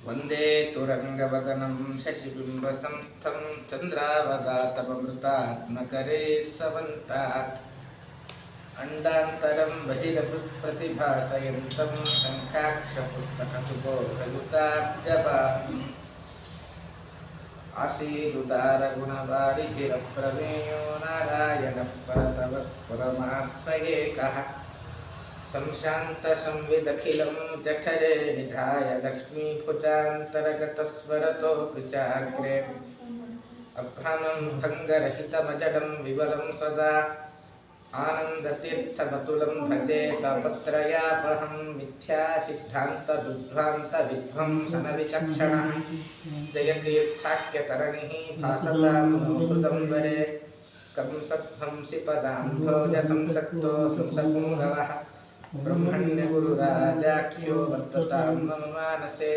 ವಂದೇ ತುರಂಗವದನಂ ಶಶಿಬಿಂಬಸಂಸ್ಥಂ ಚಂದ್ರಾವಗಾತಮೃತಾತ್ಮಕರೇ ಸವಂತಾತ್ ಅಂಡಾಂತರಂ ಬಹಿರಭೃತ್ಪ್ರತಿಭಾಸಯಂತಂ ಶಂಖಾಕ್ಷಪುಸ್ತಕಸುಬೋಧಯುತಾಬ್ಜಪಾತಿ ಆಸೀದುದಾರಗುಣವಾರಿಧಿರಪ್ರಮೇಯೋ ನಾರಾಯಣಃ ಪರತವತ್ಪರಮಾತ್ಸಯೇಕಃ ಸಂಶಾಂತಸಂವಿದಖಿಲಂ ಜಠರೆ ನಿಧಾಯ ಲಕ್ಷ್ಮೀಭುಜಾಂತರಗತಸ್ವರತೋ ವಿಚಾಗ್ರೆ ಅಭ್ರಮಂ ಭಂಗರಹಿತಮಜಡಂ ವಿವಲಂ ಸದಾ ಆನಂದತೀರ್ಥಮತುಲಂ ಭಜೆ ತಾಪತ್ರಯಾಪಹಂ ಮಿಥ್ಯಾಸಿದ್ಧಾಂತದುಧ್ವಾಂತವಿಧ್ವಂಸನವಿಚಕ್ಷಣಃ ಜಯತೀರ್ಥಾಖ್ಯತರಣಿಃ ಭಾಸತಾಂ ಹೃದಂಬರೆ ಕಂಸಧ್ವಂಸಿ ಪದಾಂಭೋಜ ಸಂಸಕ್ತೋ ಹಂಸಪುಂಗವಃ ಬ್ರಹ್ಮಣ್ಯಗುರುರಾಜಾಖ್ಯೋ ವರ್ತತಾಂ ಮಮ ಮಾನಸೆ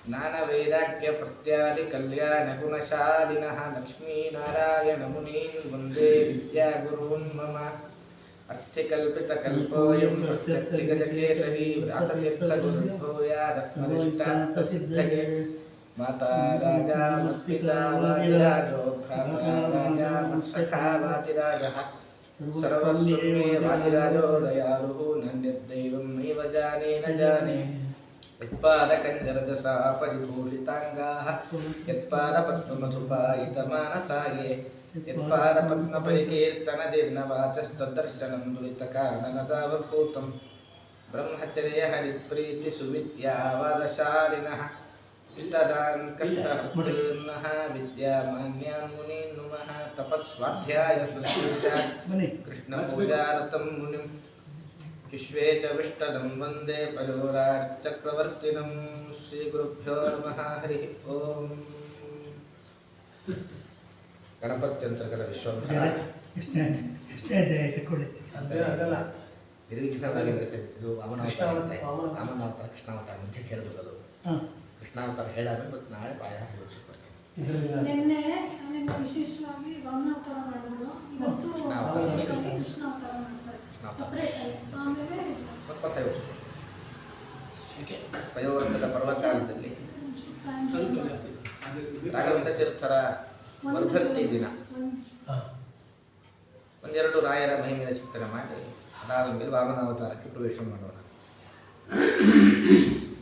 ಜ್ಞಾನವೈರಾಗ್ಯಪತ್ಯಾದಿಕಲ್ಯಾಣಗುಣಶಾಲಿನಃ ಲಕ್ಷ್ಮೀನಾರಾಯಣಮುನೀನ್ ವಂದೇ ವಿದ್ಯಾಗುರೂನ್ ಮಮ ಅರ್ಥಿಕಲ್ಪಿತಕಲ್ಪೋऽಯಂ ಪ್ರತ್ಯಕ್ಷಿಗಜಕೇಸರಿ ವ್ಯಾಸತೀರ್ಥಗುರುರ್ಭೂಯಾದಸ್ಮದಿಷ್ಟಾರ್ಥಸಿದ್ಧಯೇ ಮಾತಾ ರಾಜಾ ಮತ್ಪಿತಾ ವಾದಿರಾಜೋ ಭ್ರಾತಾ ರಾಜಾ ಮತ್ಸಖಾ ವಾದಿರಾಜಃ ಸರ್ವಸ್ವಮೇ ವಾದಿರಾಜೋ ದಯಾಳುಃ ನನ್ಯದ್ದೈವಂ ನೈವ ಜಾನೆ ನ ಜಾನೆ ಯತ್ಪಾದಕಂಜರಜಸಾ ಪರಿಭೂಷಿತಾಂಗಾಃ ಯತ್ಪಾದಪದ್ಮಮಧುಪಾಯಿತಮಾನಸಾಯೇ ಯತ್ಪಾದಪದ್ಮಪರಿಕೀರ್ತನದೀರ್ಣವಾಚಸ್ತದ್ದರ್ಶನಂ ದುರಿತಕಾನನದಾವಭೂತಂ ಬ್ರಹ್ಮಚರ್ಯಹರಿಪ್ರೀತಿಸುವಿದ್ಯಾವಾದಶಾಲಿನಃ ವಿತರಾನ್ ಕಷ್ಟಹರ್ತॄನ್ನಃ ವಿದ್ಯಾಮಾನ್ಯಾನ್ ಮುನೀನ್ ನುಮಃ ತಪಸ್ವಾಧ್ಯಾಯ ಶುಶ್ರೂಷಾತ್ ಕೃಷ್ಣಪೂಜಾರತಂ ಮುನಿಂ ವಿಶ್ವೇ ಚ ವಿಷ್ಟದಂ ವಂದೇ ಪಯೋರಾಚಕ್ರವರ್ತಿನಂ ಶ್ರೀಗುರುಭ್ಯೋ ನಮಃ ಹರಿ ಓಂ. ಗಣಪತ್ಯಂತರ್ಗತ ವಿಶ್ವಂಭರ ಇದು ವಾಮನಾವತಾರ ಕೃಷ್ಣಾವತಾರ ಅಂತ ಹೇಳಿದ್ರು. ಅದು ಕೃಷ್ಣಾವತಾರ ಹೇಳಾದ್ರೆ ಮತ್ತು ನಾಳೆ ಪಾಯ ನಿನ್ನೆ ವಿಶೇಷವಾಗಿ ವಾಮನಾವತಾರ ಮಾಡಿದ್ರು, ಇವತ್ತು ವಿಶೇಷವಾಗಿ ಕೃಷ್ಣಾವತಾರ ಮಾಡ್ತಾರೆ ಸಪರೇಟ್ ಆಗಿ. ಆಮೇಲೆ ಪಯೋವರ್ತಕ ಪರ್ವಕಾಲದಲ್ಲಿ ರಾಘವೇಂದ್ರ ತೀರ್ಥರ ವರ್ಧಂತಿ ದಿನ ಒಂದೆರಡು ರಾಯರ ಮಹಿಮೆಯ ಚಿಂತನೆ ಮಾಡಿ ಅದಾದ ಮೇಲೆ ವಾಮನಾವತಾರಕ್ಕೆ ಪ್ರವೇಶ ಮಾಡೋಣ.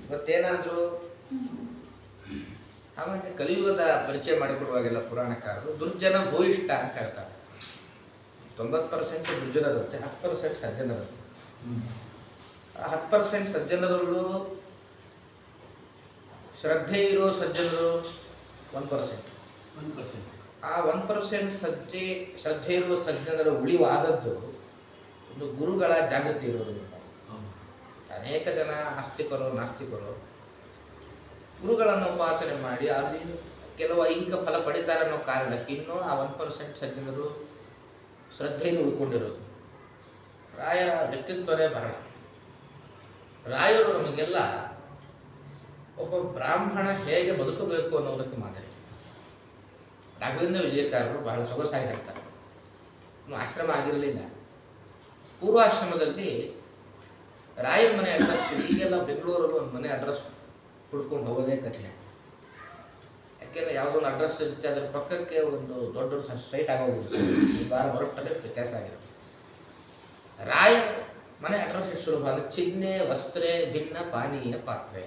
ಇವತ್ತೇನಾದರೂ ಆಮೇಲೆ ಕಲಿಯುಗದ ಪರಿಚಯ ಮಾಡಿಕೊಡುವಾಗೆಲ್ಲ ಪುರಾಣಕಾರರು ದುರ್ಜನ ಭೂಯಿಷ್ಠ ಅಂತ ಹೇಳ್ತಾರೆ. 90% ದುರ್ಜನರಂತೆ, 10% ಸಜ್ಜನರಂತೆ. ಆ 10% ಸಜ್ಜನರಲ್ಲೂ ಶ್ರದ್ಧೆ ಇರೋ ಸಜ್ಜನರು 1%. ಆ 1% ಶ್ರದ್ಧೆ ಇರುವ ಸಜ್ಜನರ ಉಳಿವಾದದ್ದು ಒಂದು ಗುರುಗಳ ಜಾಗೃತಿ ಇರೋದ್ರಿಂದ. ಅನೇಕ ಜನ ಆಸ್ತಿಕರು ನಾಸ್ತಿಕರು ಗುರುಗಳನ್ನು ಉಪಾಸನೆ ಮಾಡಿ ಅಲ್ಲಿ ಕೆಲವು ಐಹಿಕ ಫಲ ಪಡಿತಾರೆ ಅನ್ನೋ ಕಾರಣಕ್ಕೆ ಇನ್ನೂ ಆ 1% ಸಜ್ಜನರು ಶ್ರದ್ಧೆಯನ್ನು ಉಳ್ಕೊಂಡಿರೋದು. ರಾಯರ ವ್ಯಕ್ತಿತ್ವನೇ ಬರಲ್ಲ. ರಾಯರು ನಮಗೆಲ್ಲ ಒಬ್ಬ ಬ್ರಾಹ್ಮಣ ಹೇಗೆ ಬದುಕಬೇಕು ಅನ್ನೋದಕ್ಕೆ ಮಾದರಿ. ರಾಘವೇಂದ್ರ ವಿಜಯಕಾರರು ಬಹಳ ಸೊಗಸಾಗಿ ಹೇಳ್ತಾರೆ. ಇನ್ನು ಆಶ್ರಮ ಆಗಿರಲಿಲ್ಲ. ಪೂರ್ವಾಶ್ರಮದಲ್ಲಿ ರಾಯರ ಮನೆ ಅಡ್ರೆಸ್, ಈಗೆಲ್ಲ ಬೆಂಗಳೂರಲ್ಲಿ ಒಂದು ಮನೆ ಅಡ್ರೆಸ್ ಹುಡ್ಕೊಂಡು ಹೋಗೋದೇ ಕಠಿಣ. ಯಾಕೆಂದರೆ ಯಾವುದೊಂದು ಅಡ್ರೆಸ್ ಇರುತ್ತೆ, ಅದರ ಪಕ್ಕಕ್ಕೆ ಒಂದು ದೊಡ್ಡ ಸ್ಟ್ರೈಟ್ ಆಗೋಗಿರುತ್ತೆ. ಈ ವಾರ ಹೊರಟಲ್ಲೇ ವ್ಯತ್ಯಾಸ ಆಗಿರುತ್ತೆ. ರಾಯ ಮನೆ ಅಡ್ರೆಸ್ ಎಷ್ಟು ಸುಲಭ ಅಂದರೆ ಚಿಹ್ನೆ ವಸ್ತ್ರೆ ಭಿನ್ನ ಪಾನೀಯ ಪಾತ್ರೆ.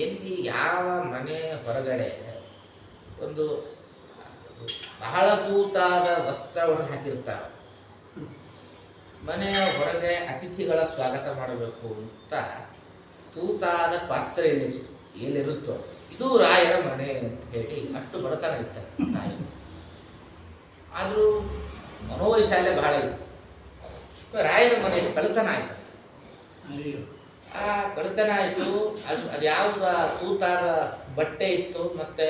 ಎಲ್ಲಿ ಯಾವ ಮನೆ ಹೊರಗಡೆ ಒಂದು ಬಹಳ ತೂತಾದ ವಸ್ತ್ರವನ್ನು ಹಾಕಿರ್ತಾರೆ, ಮನೆಯ ಹೊರಗೆ ಅತಿಥಿಗಳ ಸ್ವಾಗತ ಮಾಡಬೇಕು ಅಂತ ತೂತಾದ ಪಾತ್ರೆ ಎಲ್ಲಿರುತ್ತೋ ಇದು ರಾಯರ ಮನೆ ಅಂತ ಹೇಳಿ ಅಷ್ಟು ಬಡತನ ಇರ್ತಾರೆ ರಾಯರು. ಆದರೂ ಮನೋವೈಶಾಲ್ಯ ಬಹಳ ಇತ್ತು. ರಾಯರ ಮನೆಯಲ್ಲಿ ಕಳ್ಳತನ ಆಯ್ತು. ಆ ಕಳ್ಳತನ ಆಯಿತು. ಅದು ಯಾವ್ದು ತೂತಾದ ಬಟ್ಟೆ ಇತ್ತು ಮತ್ತೆ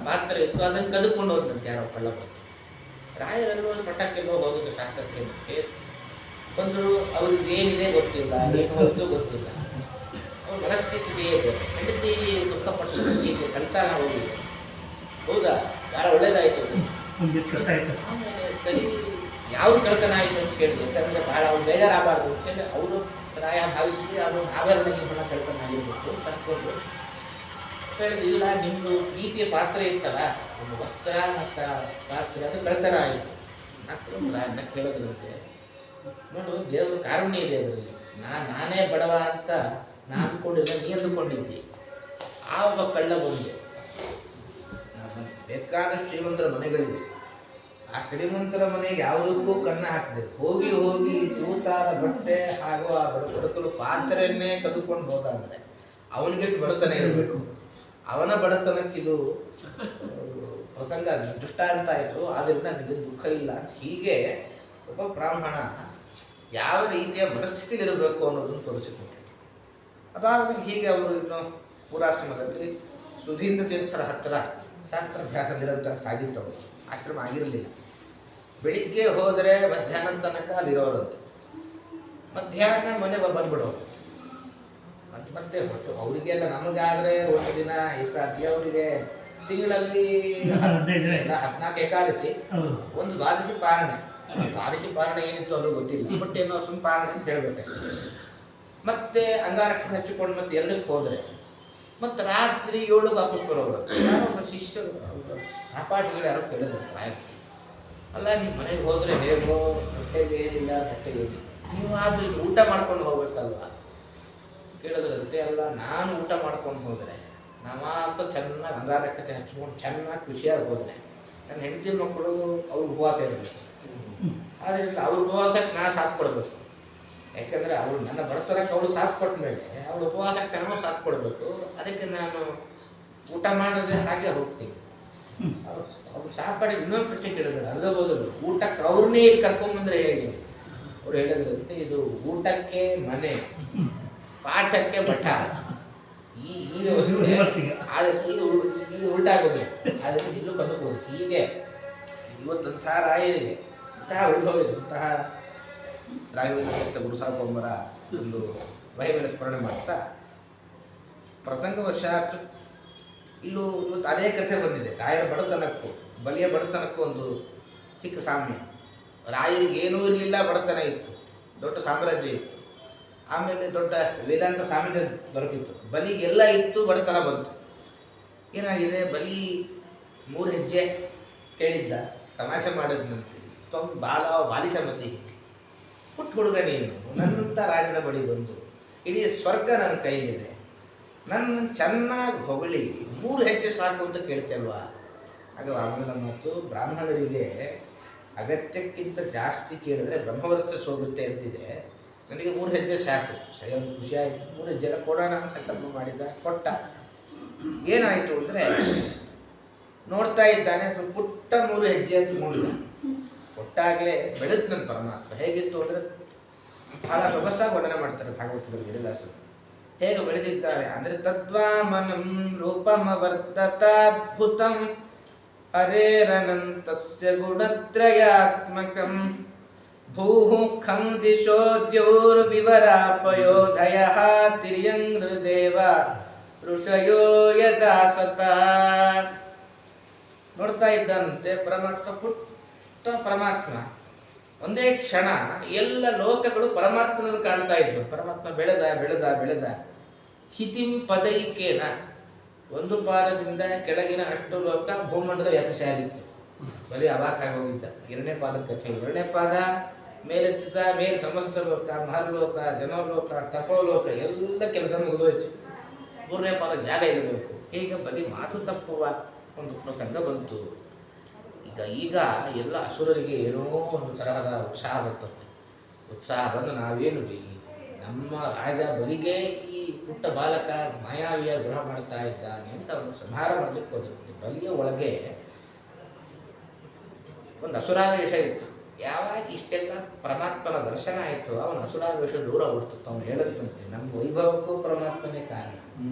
ಪಾತ್ರೆ ಇತ್ತು, ಅದನ್ನು ಕದ್ಕೊಂಡು ಹೋದಂತೆ ಯಾರೋ ಕಳ್ಳ ಬಂದು. ರಾಯರೆಲ್ಲೋ ಪಟ್ಟಕ್ಕೆಲ್ಲೋ ಹೋಗೋದು ಶಾಸ್ತ್ರಕ್ಕೆ ಬಂದರು. ಅವ್ರಿಗೆ ಏನಿದೆ ಗೊತ್ತಿಲ್ಲ, ಏನು ಹೊತ್ತು ಗೊತ್ತಿಲ್ಲ. ಅವ್ರ ಮನಸ್ಥಿತಿ ಬೇರೆ. ಹೆಂಡತಿ ದುಃಖಪಟ್ಟು ಈಗ ಕಳ್ತನ ಹೋಗಿದ್ದು. ಹೌದಾ, ಭಾಳ ಒಳ್ಳೇದಾಯಿತು. ಆಮೇಲೆ ಸರಿ ಯಾವ್ದು ಕಳ್ತನ ಆಯಿತು ಅಂತ ಕೇಳಿದ್ರು. ಯಾಕಂದರೆ ಭಾಳ ಅವ್ರು ಬೇಜಾರಾಗಬಾರ್ದು ಅಂತೇಳಿ ಅವರು ರಾಯ ಭಾವಿಸಿದ್ರೆ ಅದು ಆಭರಣ ಬಣ್ಣ ಕಳ್ತನ ಆಗಿರ್ಬೇಕು ತಂದ್ಕೊಂಡು ಹೇಳಿದಿಲ್ಲ, ನಿಮ್ಮದು ಪ್ರೀತಿಯ ಪಾತ್ರೆ ಇತ್ತಲ್ಲ, ಒಂದು ವಸ್ತ್ರ ಮತ್ತು ಪಾತ್ರೆ ಅದು ಕಳ್ತನ ಆಯಿತು. ಮಕ್ಕಳು ರಾಯನ್ನ ಕೇಳೋದ್ರಂತೆ, ನೋಡು ದೇವರು ಕಾರುಣ್ಯ ಇದೆ ಅದರಲ್ಲಿ. ನಾನೇ ಬಡವ ಅಂತ ನಾನು ಅಂದ್ಕೊಂಡಿಲ್ಲ, ನೀ ಅಂದುಕೊಂಡಿದ್ದಿ. ಆ ಒಬ್ಬ ಕಳ್ಳ ಬಂದು ಬೇಕಾದಷ್ಟು ಶ್ರೀಮಂತರ ಮನೆಗಳಿದೆ, ಆ ಶ್ರೀಮಂತರ ಮನೆಗೆ ಯಾವುದಕ್ಕೂ ಕನ್ನ ಹಾಕಿದೆ. ಹೋಗಿ ಹೋಗಿ ತೂತಾದ ಬಟ್ಟೆ ಹಾಗೂ ಆ ಬಡಕಲು ಪಾತ್ರೆಯನ್ನೇ ಕದ್ದುಕೊಂಡು ಹೋದ ಅಂದರೆ ಅವನಿಗೆ ಬಡತನ ಇರಬೇಕು. ಅವನ ಬಡತನಕ್ಕಿದು ಪ್ರಸಂಗ ದೃಷ್ಟಾಂತ ಆಯಿತು. ಆದ್ದರಿಂದ ನನಗೆ ದುಃಖ ಇಲ್ಲ. ಹೀಗೆ ಒಬ್ಬ ಬ್ರಾಹ್ಮಣ ಯಾವ ರೀತಿಯ ಮನಸ್ಥಿತಿಲಿರಬೇಕು ಅನ್ನೋದನ್ನು ತೋರಿಸಿಕೊಟ್ಟೆ. ಅದಾದಮೇಲೆ ಹೀಗೆ ಅವರು ಇನ್ನು ಪೂರಾಶ್ರಮದಲ್ಲಿ ಸುಧೀಂದ್ರ ತೀರ್ಥರ ಹತ್ತಿರ ಶಾಸ್ತ್ರಾಭ್ಯಾಸ ನಿರಂತರ ಸಾಗಿತ್ತವರು. ಆಶ್ರಮ ಆಗಿರಲಿಲ್ಲ. ಬೆಳಿಗ್ಗೆ ಹೋದರೆ ಮಧ್ಯಾಹ್ನ ತನಕ ಅಲ್ಲಿರೋರಂತೆ. ಮಧ್ಯಾಹ್ನ ಮನೆಗೆ ಬಂದ್ಬಿಡೋರು. ಮತ್ತೆ ಹೊಟ್ಟು ಅವರಿಗೆಲ್ಲ, ನಮಗಾದರೆ ಒಂದು ದಿನ ಏಕಾದಶಿ, ಅವರಿಗೆ ತಿಂಗಳಲ್ಲಿ 14 ಏಕಾದಶಿ, ಒಂದು ದ್ವಾದಶಿ ಪಾರಣೆ. ದ್ವಾದಶಿ ಪಾರಣೆ ಏನಿತ್ತು ಅನ್ನೋದು ಗೊತ್ತಿಲ್ಲ, ಬಟ್ ಏನೋ ಸುಮ್ಮ ಪಾರಣೆ ಅಂತ ಹೇಳ್ಬೇಕು. ಮತ್ತೆ ಅಂಗಾರಕ್ಕೆ ಹಚ್ಚಿಕೊಂಡು ಮತ್ತೆ 2ಕ್ಕೆ ಹೋದರೆ ಮತ್ತು ರಾತ್ರಿ 7ಕ್ಕೆ ವಾಪಸ್ ಬರೋರು. ಯಾರೊಬ್ಬ ಶಿಷ್ಯರು ಸಹಪಾಠಿಗಳು ಯಾರೋ ಕೇಳಿದ್ರು, ಅಲ್ಲ ನಿಮ್ಮ ಮನೆಗೆ ಹೋದರೆ ಹೇಗೋ, ಹೊಟ್ಟೆಗೆ ಏನಿಲ್ಲ, ಹೊಟ್ಟೆಗೆ ಏನಿಲ್ಲ, ನೀವು ಆದರೂ ಊಟ ಮಾಡ್ಕೊಂಡು ಹೋಗ್ಬೇಕಲ್ವ ಕೇಳಿದ್ರಂತೆ. ಅಲ್ಲ, ನಾನು ಊಟ ಮಾಡ್ಕೊಂಡು ಹೋದರೆ ನಾ ಮಾತ್ರ ಚೆನ್ನಾಗಿ ಅಂಗಾರಕ್ಕೆ ಹಚ್ಕೊಂಡು ಚೆನ್ನಾಗಿ ಖುಷಿಯಾಗಿ ಹೋದರೆ ನನ್ನ ಹೆಂಡತಿ ಮಕ್ಕಳು ಅವ್ರ ಉಪವಾಸ ಇರಬೇಕು. ಆದ್ದರಿಂದ ಅವ್ರ ಉಪವಾಸಕ್ಕೆ ನಾನು ಸಾಥ್ ಕೊಡಬೇಕು. ಯಾಕಂದರೆ ಅವಳು ನನ್ನ ಬಡತನಕ್ಕೆ ಅವಳು ಸಾಥ್ ಕೊಟ್ಟ ಮೇಲೆ ಅವಳು ಉಪವಾಸಕ್ಕೆ ನಾವು ಸಾಥ್ ಕೊಡಬೇಕು. ಅದಕ್ಕೆ ನಾನು ಊಟ ಮಾಡಿದ್ರೆ ಹಾಗೆ ಹೋಗ್ತೀನಿ. ಅವ್ರು ಸಾಪಾಡಿ ಇನ್ನೊಂದು ಪ್ರಶ್ನೆ ಕೇಳಿದ್ರು, ಅದ್ರ ಬದಲು ಊಟಕ್ಕೆ ಅವ್ರನ್ನೇ ಕರ್ಕೊಂಬಂದ್ರೆ ಹೇಗೆ? ಅವ್ರು ಹೇಳಿದ್ರಂತೆ, ಇದು ಊಟಕ್ಕೆ ಮನೆ, ಪಾಠಕ್ಕೆ ಮಠ, ಈ ವ್ಯವಸ್ಥೆ ಈಗ ಉಲ್ಟಾಗೋದು. ಆದರೆ ಇಲ್ಲೂ ಬಂದುಬೋದು. ಹೀಗೆ ಇವತ್ತಂತಹ ರಾಯರಿಗೆ ಇಂತಹ ವೈಭವ ಇದೆ. ಇಂತಹ ರಾಘವೇಂದ್ರ ಗುರುಸಾರ್ವಭೌಮರ ಒಂದು ವೈಭವ ಸ್ಮರಣೆ ಮಾಡ್ತಾ ಪ್ರಸಂಗವಶಾತ್ ಇಲ್ಲೂ ಇವತ್ತು ಅದೇ ಕಥೆ ಬಂದಿದೆ. ರಾಯರ ಬಡತನಕ್ಕೂ ಬಲಿಯ ಬಡತನಕ್ಕೂ ಒಂದು ಚಿಕ್ಕ ಸಾಮ್ಯ. ರಾಯರಿಗೆ ಏನೂ ಇರಲಿಲ್ಲ, ಬಡತನ ಇತ್ತು, ದೊಡ್ಡ ಸಾಮ್ರಾಜ್ಯ ಇತ್ತು. ಆಮೇಲೆ ದೊಡ್ಡ ವೇದಾಂತ ಸಾಮ್ರಾಜ್ಯ ದೊರಕಿತ್ತು. ಬಲಿಗೆಲ್ಲ ಇತ್ತು, ಬಡತನ ಬಂತು. ಏನಾಗಿದೆ, ಬಲಿ 3 ಹೆಜ್ಜೆ ಕೇಳಿದ್ದ, ತಮಾಷೆ ಮಾಡಿದ್ನಂತೆ. ಬಾಲಿಶ ಮತಿಗೆ, ಪುಟ್ಟ ಹುಡುಗ ನೀನು, ನನ್ನಂಥ ರಾಜನ ಬಳಿ ಬಂದು ಇಡೀ ಸ್ವರ್ಗ ನನ್ನ ಕೈಲಿದೆ, ನನ್ನ ಚೆನ್ನಾಗಿ ಹೊಗಳಿ 3 ಹೆಜ್ಜೆ ಸಾಕು ಅಂತ ಕೇಳ್ತಲ್ವಾ? ಆಗ ಆಮೇಲೆ ಮತ್ತು ಬ್ರಾಹ್ಮಣರಿಗೆ ಅಗತ್ಯಕ್ಕಿಂತ ಜಾಸ್ತಿ ಕೇಳಿದ್ರೆ ಬ್ರಹ್ಮವರ್ಚಸ್ ಹೋಗುತ್ತೆ ಅಂತಿದೆ. ನನಗೆ 3 ಹೆಜ್ಜೆ ಸಾಕು. ಸರಿ, ಅವ್ನು ಖುಷಿ ಆಯಿತು. 3 ಹೆಜ್ಜೆ ಕೊಡೋಣ ಅಂತ ಸಂಕಲ್ಪ ಮಾಡಿದ, ಕೊಟ್ಟ. ಏನಾಯಿತು ಅಂದರೆ, ನೋಡ್ತಾ ಇದ್ದಾನೆ, ಪುಟ್ಟ 3 ಹೆಜ್ಜೆ ಅಂತ ನೋಡಿದ. ಕೊಟ್ಟಾಗಲೇ ಬೆಳೆದು ನನ್ನ ಪರಮಾತ್ಮ. ಹೇಗಿತ್ತು ಅಂದರೆ, ಬಹಳ ಸೊಗಸಾಗಿ ವರ್ಣನೆ ಮಾಡ್ತಾರೆ ಭಾಗವತದಲ್ಲಿ ವೇದವ್ಯಾಸರು. ಹೇಗೆ ಬೆಳೆದಿದ್ದಾರೆ ಅಂದರೆ, ತದ್ವಾಮನಂ ರೂಪಮವರ್ಧತಾದ್ಭುತಂ ಹರೇರನಂತಸ್ಯ ಗುಣತ್ರಯಾತ್ಮಕಂ ಭೂಃ ಖಂ ದಿಶೋದ್ಯೋರ್ವಿವರಾಪಯೋಧಯಃ ತಿರ್ಯಂಗೃದೇವ ಋಷಯೋ ಯದಾ ಸತಾ. ನೋಡ್ತಾ ಇದ್ದಂತೆ ಪರಮಾತ್ಮ, ಪುಟ್ಟ ಪರಮಾತ್ಮ, ಒಂದೇ ಕ್ಷಣ ಎಲ್ಲ ಲೋಕಗಳು ಪರಮಾತ್ಮನನ್ನು ಕಾಣ್ತಾ ಇದ್ವು. ಪರಮಾತ್ಮ ಬೆಳೆದ ಬೆಳೆದ ಬೆಳೆದ ಹಿತಿಂ ಪದೈಕೇನ, ಒಂದು ಪಾದದಿಂದ ಕೆಳಗಿನ ಅಷ್ಟು ಲೋಕ ಭೂಮಂಡಲ ವ್ಯಾಪಿಸಿತ್ತು. ಬರೀ ಅವಾಕಾಗಿ ಹೋಗಿದ್ದ. 2ನೇ ಪಾದದ ಕಥೆ. 2ನೇ ಪಾದ ಮೇಲೆತ್ತಿದ, ಮೇಲೆ ಸಮಸ್ತ ಲೋಕ, ಮಹರ್ಲೋಕ, ಜನೋಲೋಕ, ತಪೋಲೋಕ ಎಲ್ಲ ಕೆಲಸ ಮುಗಿದೋಯ್ತು. 3ನೇ ಪಾದ ಜಾಗ ಇರಬೇಕು. ಹೀಗೆ ಬರೀ ಮಾತು ತಪ್ಪುವ ಒಂದು ಪ್ರಸಂಗ ಬಂತು. ಈಗ ಎಲ್ಲ ಅಸುರರಿಗೆ ಏನೋ ಒಂದು ತರಹದ ಉತ್ಸಾಹ ಬರ್ತದೆ. ಉತ್ಸಾಹ ಬಂದು ನಾವೇನು ನಮ್ಮ ರಾಜ ಬಲಿಗೆ ಈ ಪುಟ್ಟ ಬಾಲಕ ಮಾಯಾವಿಯ ಗೃಹ ಮಾಡ್ತಾ ಇದ್ದಾನೆ ಅಂತ ಅವನು ಸಂಹಾರ ಮಾಡಲಿಕ್ಕೆ ಹೋಗಿರುತ್ತೆ. ಬಲಿಯ ಒಳಗೆ ಒಂದು ಅಸುರಾವೇಶ ಇತ್ತು. ಯಾವಾಗ ಇಷ್ಟೆಲ್ಲ ಪರಮಾತ್ಮನ ದರ್ಶನ ಆಯಿತು, ಅವನ ಅಸುರಾವೇಶ ದೂರ ಬಿಡ್ತಿತ್ತು. ಅವನು ಹೇಳದಂತೆ, ನಮ್ಮ ವೈಭವಕ್ಕೂ ಪರಮಾತ್ಮನೇ ಕಾರಣ,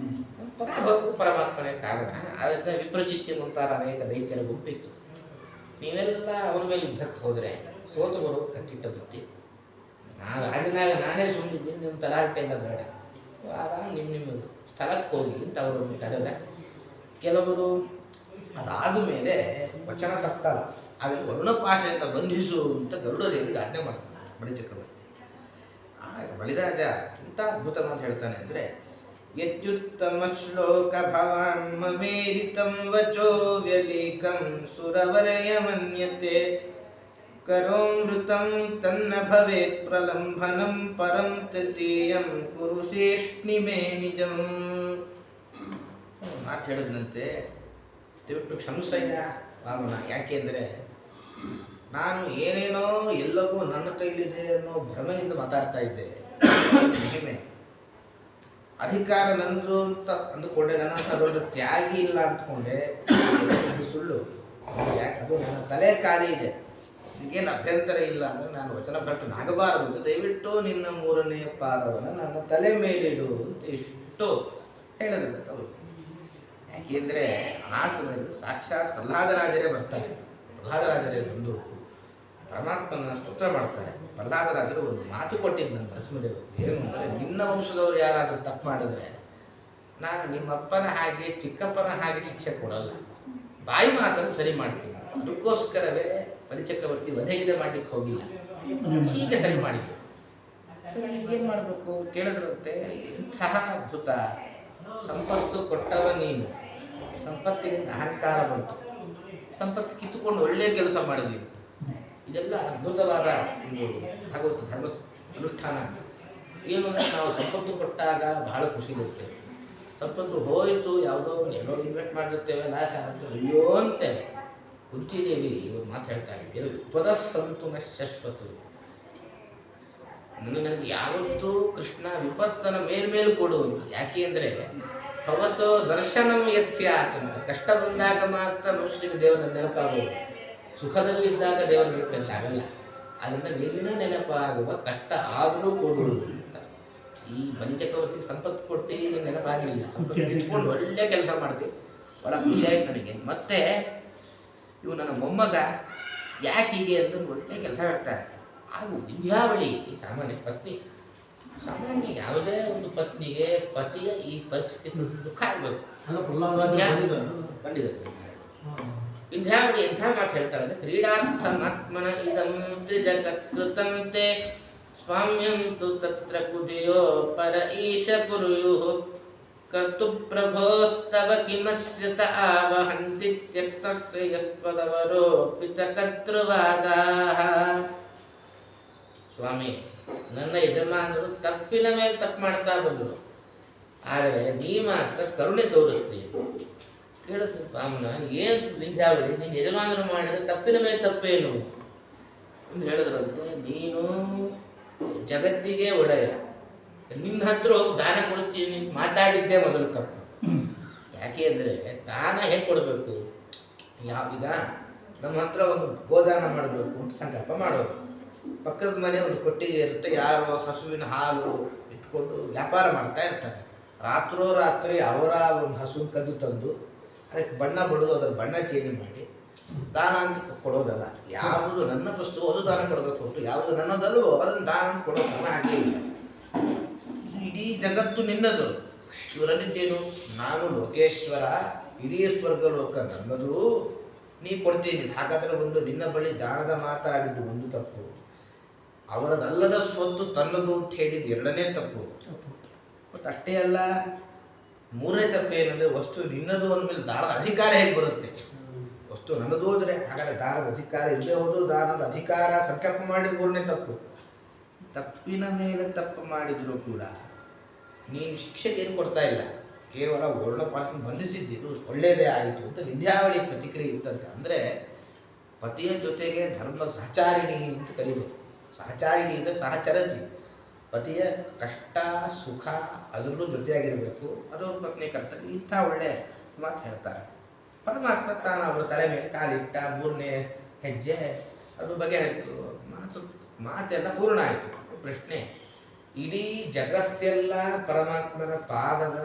ನಮ್ಮ ಪರಾಭವಕ್ಕೂ ಪರಮಾತ್ಮನೇ ಕಾರಣ. ಅದರಿಂದ ವಿಪ್ರಚಿತ್ಯ ಮುಂತಾದ ಅನೇಕ ದೈತ್ಯರ ಗುಂಪಿತ್ತು. ನೀವೆಲ್ಲ ಅವನ ಮೇಲೆ ಯುದ್ಧಕ್ಕೆ ಹೋದರೆ ಸೋತು ಬರೋದು ಕಟ್ಟಿಟ್ಟ ಬುದ್ಧಿ. ರಾಜನಾಗ ನಾನೇ ಸುಮ್ಮನಿದ್ದೀನಿ, ನಿಮ್ಮ ತಲಾಟೆ ಎಲ್ಲ ಬೇಡ, ಆರಾಮ್ ನಿಮ್ಮದು ಸ್ಥಳಕ್ಕೆ ಹೋಗಿ ಅಂತ ಅವರನ್ನು ತಡೆದ. ಕೆಲವರು ಅದಾದ ಮೇಲೆ ವಚನ ತಪ್ಪಲ್ಲ, ಆದರೆ ವರುಣಪಾಶೆಯಿಂದ ಬಂಧಿಸು ಅಂತ ಗರುಡದೇವಿಗೆ ಆಜ್ಞೆ ಮಾಡ್ತಾರೆ ಬಲಿ ಚಕ್ರವರ್ತಿ. ಬಲಿರಾಜ ಇಂಥ ಅದ್ಭುತ ಮಾತು ಹೇಳ್ತಾನೆ ಅಂದರೆ, ಯತ್ಯುತ್ತಮ ಶ್ಲೋಕ ಭವಾನ್ ಮಮೇರಿತಂ ವಚೋ ವ್ಯಲೀಕಂ ಸುರವರಯ ಮನ್ಯತೆ ಕರೋಮೃತಂ ತನ್ನ ಭವೇತ್ ಪ್ರಲಂಭನಂ ಪರಂ ತೃತೀಯಂ ಕುರುಷೇಷ್ಣಿ ಮೇ ನಿಜಂ. ಮಾತು ಹೇಳಿದಂತೆ ದಯವಿಟ್ಟು ಕ್ಷಮಿಸಯ್ಯ ವಾಮನ, ಯಾಕೆಂದರೆ ನಾನು ಏನೇನೋ ಎಲ್ಲವೂ ನನ್ನ ಕೈಲಿದೆ ಅನ್ನೋ ಭ್ರಮೆಯಿಂದ ಮಾತಾಡ್ತಾ ಇದ್ದೆ. ಮಹಿಮೆ ಅಧಿಕಾರ ನಂದು ಅಂತ ಅಂದುಕೊಂಡೆ, ನನ್ನ ದೊಡ್ಡ ತ್ಯಾಗಿ ಇಲ್ಲ ಅಂದ್ಕೊಂಡೆ. ಅದು ಸುಳ್ಳು. ಯಾಕೆ? ಅದು ನನ್ನ ತಲೆ ಖಾಲಿ ಇದೆ, ನಿಮಗೇನು ಅಭ್ಯಂತರ ಇಲ್ಲ ಅಂದರೆ ನಾನು ವಚನ ಭ್ರಷ್ಟನಾಗಬಾರದು. ದಯವಿಟ್ಟು ನಿನ್ನ 3ನೇ ಪಾದವನ್ನು ನನ್ನ ತಲೆ ಮೇಲಿಡು ಅಂತ ಇಷ್ಟು ಹೇಳಿದ್ರು. ಯಾಕೆಂದರೆ ಆ ಸಮಯದಲ್ಲಿ ಸಾಕ್ಷಾತ್ ಪ್ರಹ್ಲಾದರಾಜರೇ ಬರ್ತಾರೆ. ಪ್ರಹ್ಲಾದರಾಜರೇ ಬಂದು ಪರಮಾತ್ಮನ ಸ್ತೋತ್ರ ಮಾಡ್ತಾರೆ. ಪ್ರಹ್ಲಾದರಾಜರು ಒಂದು ಮಾತು ಕೊಟ್ಟಿದ್ದು ನನ್ನ ನರಸಿಂಹದೇವರು, ಏನು ಅಂದರೆ, ನಿನ್ನ ವಂಶದವರು ಯಾರಾದರೂ ತಪ್ಪು ಮಾಡಿದ್ರೆ ನಾನು ನಿಮ್ಮಪ್ಪನ ಹಾಗೆ ಚಿಕ್ಕಪ್ಪನ ಹಾಗೆ ಶಿಕ್ಷೆ ಕೊಡಲ್ಲ, ಬಾಯಿ ಮಾತನ್ನು ಸರಿ ಮಾಡ್ತೀನಿ. ಅದಕ್ಕೋಸ್ಕರವೇ ಬಲಿಚಕ್ರವರ್ತಿ ವಧೆಗಿದೆ ಮಾಡಲಿಕ್ಕೆ ಹೋಗಿಲ್ಲ, ಹೀಗೆ ಸರಿ ಮಾಡಿದ್ದು. ಸರಿ, ಏನು ಮಾಡಬೇಕು ಕೇಳಿದ್ರಂತೆ. ಇಂತಹ ಅದ್ಭುತ ಸಂಪತ್ತು ಕೊಟ್ಟವ ನೀನು, ಸಂಪತ್ತಿನಿಂದ ಅಹಂಕಾರ ಬಂತು, ಸಂಪತ್ತು ಕಿತ್ತುಕೊಂಡು ಒಳ್ಳೆಯ ಕೆಲಸ ಮಾಡಿದ್ವಿ. ಇದೆಲ್ಲ ಅದ್ಭುತವಾದ ಒಂದು ಭಾಗವತ ಧರ್ಮ ಅನುಷ್ಠಾನ. ಏನು ಅಂದರೆ, ನಾವು ಸಂಪತ್ತು ಕೊಟ್ಟಾಗ ಬಹಳ ಖುಷಿ ಇರ್ತೇವೆ. ಸಂಪತ್ತು ಹೋಯಿತು, ಯಾವುದೋ ಎಲ್ಲೋ ಇನ್ವೆಸ್ಟ್ ಮಾಡಿರ್ತೇವೆ, ಲಾಸ್ ಆಗುತ್ತೆ, ಅಯ್ಯೋ ಅಂತೇವೆ. ಕುಂತಿದೇವಿ ಇವರು ಮಾತು ಹೇಳ್ತಾ ಇದ್ದೀವಿ, ಪದ ಸಂತುನ ಶಾಶ್ವತ. ನನಗೆ ಯಾವತ್ತೂ ಕೃಷ್ಣ ವಿಪತ್ತನ ಮೇಲ್ಮೇಲೆ ಕೊಡು ಅಂತ. ಯಾಕೆ ಅಂದರೆ, ಅವತ್ತು ದರ್ಶನಂ ಯತ್ಸ್ಯಾತ್ ಅಂತ. ಕಷ್ಟ ಬಂದಾಗ ಮಾತ್ರ ಮನುಷ್ಯನಿಗೆ ದೇವರ ನೆನಪಾಗುವುದು, ಸುಖದಲ್ಲಿದ್ದಾಗ ದೇವರ ನೆನಪಾಗಲ್ಲ. ಅದರಿಂದ ನಿನ್ನ ನೆನಪಾಗುವ ಕಷ್ಟ ಆದರೂ ಕೊಡುವುದು ಅಂತ. ಈ ಬಲಿಚಕ್ರವರ್ತಿಗೆ ಸಂಪತ್ತು ಕೊಟ್ಟು ನೀನು ನೆನಪಾಗಲಿಲ್ಲ, ಸಂಪತ್ತು ಇಟ್ಕೊಂಡು ಒಳ್ಳೆ ಕೆಲಸ ಮಾಡ್ತೀವಿ, ಭಾಳ ಖುಷಿಯಾಯ್ತು ನನಗೆ. ಮತ್ತೆ ಇವು ನನ್ನ ಮೊಮ್ಮಗ ಯಾಕೆ ಹೀಗೆ ಅಂತ ಒಳ್ಳೆ ಕೆಲಸ ಮಾಡ್ತಾರೆ. ಹಾಗೂ ವಿದ್ಯಾವಳಿ ಸಾಮಾನ್ಯ ಪತ್ನಿ, ಸಾಮಾನ್ಯ ಯಾವುದೇ ಒಂದು ಪತ್ನಿಗೆ ಪತಿಯ ಈ ಪರಿಸ್ಥಿತಿ ದುಃಖ ಆಗಬೇಕು. ಖಂಡಿತ ವಿದ್ಯಾವಳಿ ಎಂಥ ಮಾತು ಹೇಳ್ತಾರೆ ಅಂದರೆ, ಕ್ರೀಡಾರ್ಥಮಾತ್ಮನ ಇದಂ ತ್ರಿಜಗತ್ಕೃತಂತೆ ಸ್ವಾಮ್ಯಂತು ತತ್ರ ಕುದಿಯೋ ಪರ ಈಶ ಕುರುಯುಃ ಕರ್ತು ಪ್ರಭೋಸ್ತವ ಕಿಮಸ್ಯತ ಆವಹಂತಿ ತ್ಯಕ್ತ ಕ್ರಿಯಸ್ತ್ವದವರೋ ಪಿತ ಕರ್ತೃವಾಗಾಃ. ಸ್ವಾಮಿ, ನನ್ನ ಯಜಮಾನರು ತಪ್ಪಿನ ಮೇಲೆ ತಪ್ಪು ಮಾಡ್ತಾ ಬಂದರು, ಆದರೆ ನೀ ಮಾತ್ರ ಕರುಣೆ ತೋರಿಸ್ತೀವಿ. ಕೇಳುತ್ತೆ ವಾಮನ, ಏನು ವಿದ್ಯಾವಳಿ, ನಿನ್ನ ಯಜಮಾನರು ಮಾಡಿದ ತಪ್ಪಿನ ಮೇಲೆ ತಪ್ಪೇನು ಅಂತ ಹೇಳಿದ್ರಂತೆ. ನೀನು ಜಗತ್ತಿಗೆ ಒಡೆಯ, ನಿನ್ನ ಹತ್ರ ಹೋಗಿ ದಾನ ಕೊಡ್ತೀನಿ ಮಾತಾಡಿದ್ದೇ ಮೊದಲು ತಪ್ಪು. ಯಾಕೆ ಅಂದರೆ, ದಾನ ಹೇಗೆ ಕೊಡಬೇಕು? ಯಾವೀಗ ನಮ್ಮ ಹತ್ರ ಒಂದು ಗೋದಾನ ಮಾಡಬೇಕು ಅಂತ ಸಂಕಲ್ಪ ಮಾಡೋದು. ಪಕ್ಕದ ಮನೆ ಒಂದು ಕೊಟ್ಟಿಗೆ ಇರುತ್ತೆ, ಯಾರೋ ಹಸುವಿನ ಹಾಲು ಇಟ್ಕೊಂಡು ವ್ಯಾಪಾರ ಮಾಡ್ತಾ ಇರ್ತಾರೆ. ರಾತ್ರೋರಾತ್ರಿ ಅವರ ಒಂದು ಹಸುವಿನ ಕದ್ದು ತಂದು ಅದಕ್ಕೆ ಬಣ್ಣ ಬಡೋದು, ಅದರ ಬಣ್ಣ ಚೇಂಜ್ ಮಾಡಿ ದಾನ ಅಂತ ಕೊಡೋದಲ್ಲ. ಯಾವುದು ನನ್ನ ವಸ್ತು ಅದು ದಾನ ಕೊಡಬೇಕು ಹೊರತು ಯಾವುದು ನನ್ನದಲ್ವೋ ಅದನ್ನು ದಾನ ಅಂತ ಕೊಡೋ ಕ್ರಮ ಹಾಕೇ ಇಲ್ಲ. ಇಡೀ ಜಗತ್ತು ನಿನ್ನದು. ಇವರಲ್ಲಿದ್ದೇನು? ನಾನು ಲೋಕೇಶ್ವರ, ಇಡೀ ಸ್ವರ್ಗ ಲೋಕ ನನ್ನದು, ನೀ ಕೊಡ್ತೀನಿ. ಹಾಗಾದರೆ ಒಂದು ನಿನ್ನ ಬಳಿ ದಾನದ ಮಾತಾಡಿದ್ದು ಒಂದು ತಪ್ಪು, ಅವರದಲ್ಲದ ಸ್ವತ್ತು ತನ್ನದು ಅಂತ ಹೇಳಿದ್ದು ಎರಡನೇ ತಪ್ಪು. ಮತ್ತು ಅಷ್ಟೇ ಅಲ್ಲ, 3ನೇ ತಪ್ಪು ಏನಂದರೆ, ವಸ್ತು ನಿನ್ನದು ಅಂದಮೇಲೆ ದಾನದ ಅಧಿಕಾರ ಹೇಗೆ ಬರುತ್ತೆ? ವಸ್ತು ನನ್ನದು ಹೋದರೆ ಹಾಗಾದರೆ ದಾನದ ಅಧಿಕಾರ ಇಲ್ಲೇ ಹೋದರೂ ದಾನದ ಅಧಿಕಾರ ಸಂಕಲ್ಪ ಮಾಡಿದ 3ನೇ ತಪ್ಪು. ತಪ್ಪಿನ ಮೇಲೆ ತಪ್ಪು ಮಾಡಿದರೂ ಕೂಡ ನೀನು ಶಿಕ್ಷೆಗೆ ಏನು ಕೊಡ್ತಾ ಇಲ್ಲ, ಕೇವಲ ವರ್ಣಪಾಠ ಬಂಧಿಸಿದ್ದು ಒಳ್ಳೆಯದೇ ಆಯಿತು ಅಂತ ವಿದ್ಯಾವಳಿ ಪ್ರತಿಕ್ರಿಯೆ ಇತ್ತಂತ. ಅಂದರೆ ಪತಿಯ ಜೊತೆಗೆ ಧರ್ಮ ಸಹಚಾರಿಣಿ ಅಂತ ಕರೀಬೇಕು. ಸಹಚಾರಿಣಿ ಅಂದರೆ ಸಹಚರತಿ, ಪತಿಯ ಕಷ್ಟ ಸುಖ ಅದರಲ್ಲೂ ಜೊತೆಯಾಗಿರಬೇಕು, ಅದು ಪತ್ನಿ ಕರ್ತವ್ಯ. ಇಂಥ ಒಳ್ಳೆ ಮಾತು ಹೇಳ್ತಾರೆ. ಪರಮಾತ್ಮ ತಾನು ಅವರ ತಲೆ ಮೇಲೆ ಕಾಲಿಟ್ಟ 3ನೇ ಹೆಜ್ಜೆ ಅದು ಬಗೆಹರಿತು. ಮಾತೆಲ್ಲ ಪೂರ್ಣ ಆಯಿತು. ಪ್ರಶ್ನೆ, ಇಡೀ ಜಗತ್ತೆಲ್ಲ ಪರಮಾತ್ಮನ ಪಾದದ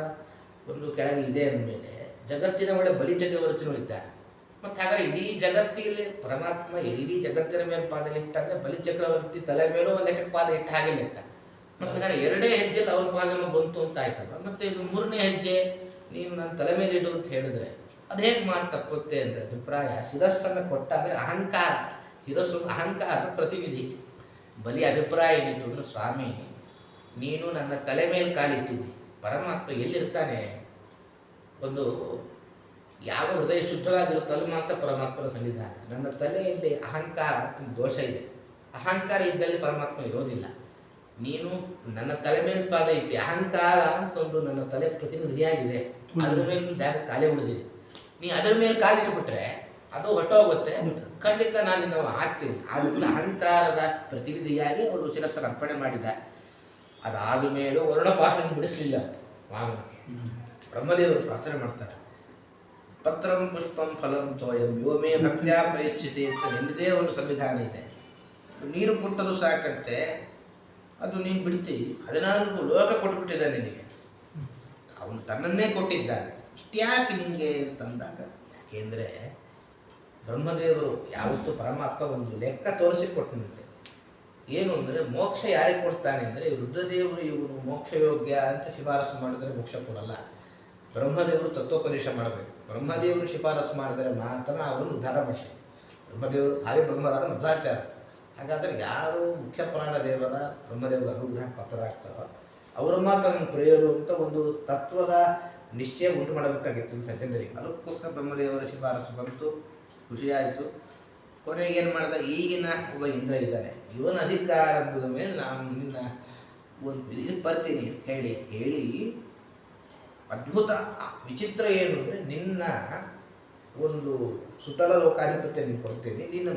ಒಂದು ಕೆಳಗೆ ಇದೆ ಅಂದಮೇಲೆ ಜಗತ್ತಿನ ಒಳ್ಳೆ ಬಲಿಚಕ್ರವರ್ತಿನೂ ಇದ್ದಾರೆ. ಮತ್ತು ಹಾಗಾದ್ರೆ ಇಡೀ ಜಗತ್ತಿಗೆ ಪರಮಾತ್ಮ ಇಡೀ ಜಗತ್ತಿನ ಮೇಲೆ ಪಾದ ಇಟ್ಟಾದರೆ ಬಲಿಚಕ್ರವರ್ತಿ ತಲೆ ಮೇಲೂ ಒಂದು ಲೆಕ್ಕಕ್ಕೆ ಪಾದ ಇಟ್ಟ ಹಾಗೆ ಲೆಕ್ಕ. ಮತ್ತು ಹಾಗಾದ್ರೆ 2ನೇ ಹೆಜ್ಜೆಯಲ್ಲಿ ಅವನ ಪಾದನೂ ಬಂತು ಅಂತ ಆಯ್ತಲ್ಲ. ಮತ್ತು ಇದು 3ನೇ ಹೆಜ್ಜೆ ನೀನು ನನ್ನ ತಲೆ ಮೇಲೆ ಇಡು ಅಂತ ಹೇಳಿದ್ರೆ ಅದು ಹೇಗೆ ಮಾತು ತಪ್ಪುತ್ತೆ ಅಂದರೆ ಅಭಿಪ್ರಾಯ. ಶಿರಸ್ಸನ್ನು ಕೊಟ್ಟ ಅಂದರೆ ಅಹಂಕಾರ, ಶಿರಸ್ಸು ಅಹಂಕಾರದ ಪ್ರತಿನಿಧಿ. ಬಲಿ ಅಭಿಪ್ರಾಯ ಏನಿತ್ತು ಅಂದರೆ, ಸ್ವಾಮಿ ನೀನು ನನ್ನ ತಲೆ ಮೇಲೆ ಕಾಲಿಟ್ಟಿದ್ದಿ. ಪರಮಾತ್ಮ ಎಲ್ಲಿರ್ತಾನೆ? ಒಂದು ಯಾವ ಹೃದಯ ಶುದ್ಧವಾಗಿರುತ್ತಲ್ಲ ಮಾತ್ರ ಪರಮಾತ್ಮನ ಸನ್ನಿಧಾನ. ನನ್ನ ತಲೆಯಲ್ಲಿ ಅಹಂಕಾರ ದೋಷ ಇದೆ. ಅಹಂಕಾರ ಇದ್ದಲ್ಲಿ ಪರಮಾತ್ಮ ಇರೋದಿಲ್ಲ. ನೀನು ನನ್ನ ತಲೆ ಮೇಲೆ ಪಾದ ಇಟ್ಟು ಅಹಂಕಾರ ಅಂತ ಒಂದು ನನ್ನ ತಲೆ ಪ್ರತಿನಿಧಿಯಾಗಿದೆ, ಅದ್ರ ಮೇಲೆ ಜಾಗ ಕಾಲೇ ಉಳಿದಿದೆ. ನೀ ಅದರ ಮೇಲೆ ಕಾಲಿಟ್ಟುಬಿಟ್ರೆ ಅದು ಹೊಟ್ಟೋಗುತ್ತೆ, ಖಂಡಿತ ನಾನು ನಾವು ಆಗ್ತೀನಿ. ಆದ್ದರಿಂದ ಅಹಂಕಾರದ ಪ್ರತಿನಿಧಿಯಾಗಿ ಅವರು ಶಿರಸ್ಸನ್ನು ಅರ್ಪಣೆ ಮಾಡಿದ. ಅದಾದ ಮೇಲೂ ವರ್ಣಪಾಶನ ಬಿಡಿಸಲಿಲ್ಲ ವಾಮನ. ಬ್ರಹ್ಮದೇವರು ಪ್ರಾರ್ಥನೆ ಮಾಡ್ತಾರೆ, ಪತ್ರಂ ಪುಷ್ಪಂ ಫಲಂ ತೋಯಂ ಯೋಮೇ ಭಕ್ತ್ಯಾ ಪ್ರಯಚ್ಛತೆ ಅಂತ ನಿನ್ನದೇ ಒಂದು ಸಂವಿಧಾನ ಇದೆ. ನೀರು ಕೊಟ್ಟರು ಸಾಕಂತೆ, ಅದು ನೀನು ಬಿಡ್ತೀವಿ. 14 ಲೋಕ ಕೊಟ್ಬಿಟ್ಟಿದ್ದಾನೆ ನಿನಗೆ, ಅವನು ತನ್ನನ್ನೇ ಕೊಟ್ಟಿದ್ದಾನೆ. ಇಷ್ಟ್ಯಾಕೆ ನಿನಗೆ ಅಂತಂದಾಗ, ಯಾಕೆಂದರೆ ಬ್ರಹ್ಮದೇವರು ಯಾವತ್ತೂ ಪರಮಾತ್ಮ ಒಂದು ಲೆಕ್ಕ ತೋರಿಸಿಕೊಟ್ಟನಂತೆ. ಏನು ಅಂದರೆ ಮೋಕ್ಷ ಯಾರಿಗೆ ಕೊಡ್ತಾನೆ ಅಂದರೆ, ರುದ್ರದೇವರು ಇವನು ಮೋಕ್ಷ ಯೋಗ್ಯ ಅಂತ ಶಿಫಾರಸು ಮಾಡಿದರೆ ಮೋಕ್ಷ ಕೊಡಲ್ಲ. ಬ್ರಹ್ಮದೇವರು ತತ್ವೋಪದೇಶ ಮಾಡಬೇಕು. ಬ್ರಹ್ಮದೇವರು ಶಿಫಾರಸು ಮಾಡಿದರೆ ಮಾತ್ರ ಅವನು ಉದ್ಧಾರ ಮಾಡ್ತಾರೆ. ಬ್ರಹ್ಮದೇವರು ಭಾರಿ ಬ್ರಹ್ಮರಾದ ಮಧ್ವಾಚಾರ್ಯ. ಹಾಗಾದರೆ ಯಾರು ಮುಖ್ಯ ಪುರಾಣ ದೇವರ ಬ್ರಹ್ಮದೇವರ ಅನುಗ್ರಹ ಪಾತ್ರರಾಗ್ತಾರೋ ಅವರು ಮಾತ್ರ ನಮ್ಮ ಪ್ರಿಯರು ಅಂತ ಒಂದು ತತ್ವದ ನಿಶ್ಚಯ ಉಂಟು ಮಾಡಬೇಕಾಗಿತ್ತು ಸಜ್ಜನರಿಗೆ. ಅದಕ್ಕೋಸ್ಕರ ಬ್ರಹ್ಮದೇವರ ಶಿಫಾರಸು ಬಂತು, ಖುಷಿಯಾಯಿತು. ಕೊನೆಗೆ ಏನು ಮಾಡಿದ, ಈಗಿನ ಒಬ್ಬ ಇಂದ್ರ ಇದ್ದಾನೆ, ಇವನ ಅಧಿಕಾರದ ಮೇಲೆ ನಾನು ನಿನ್ನ ಒಂದು ಇದಕ್ಕೆ ಬರ್ತೀನಿ ಅಂತ ಹೇಳಿ ಅದ್ಭುತ ವಿಚಿತ್ರ ಏನು ಅಂದರೆ, ನಿನ್ನ ಒಂದು ಸುತಲ ಲೋಕಾಧಿಪತ್ಯ ನೀನು ಕೊಡ್ತೀನಿ, ನಿನ್ನ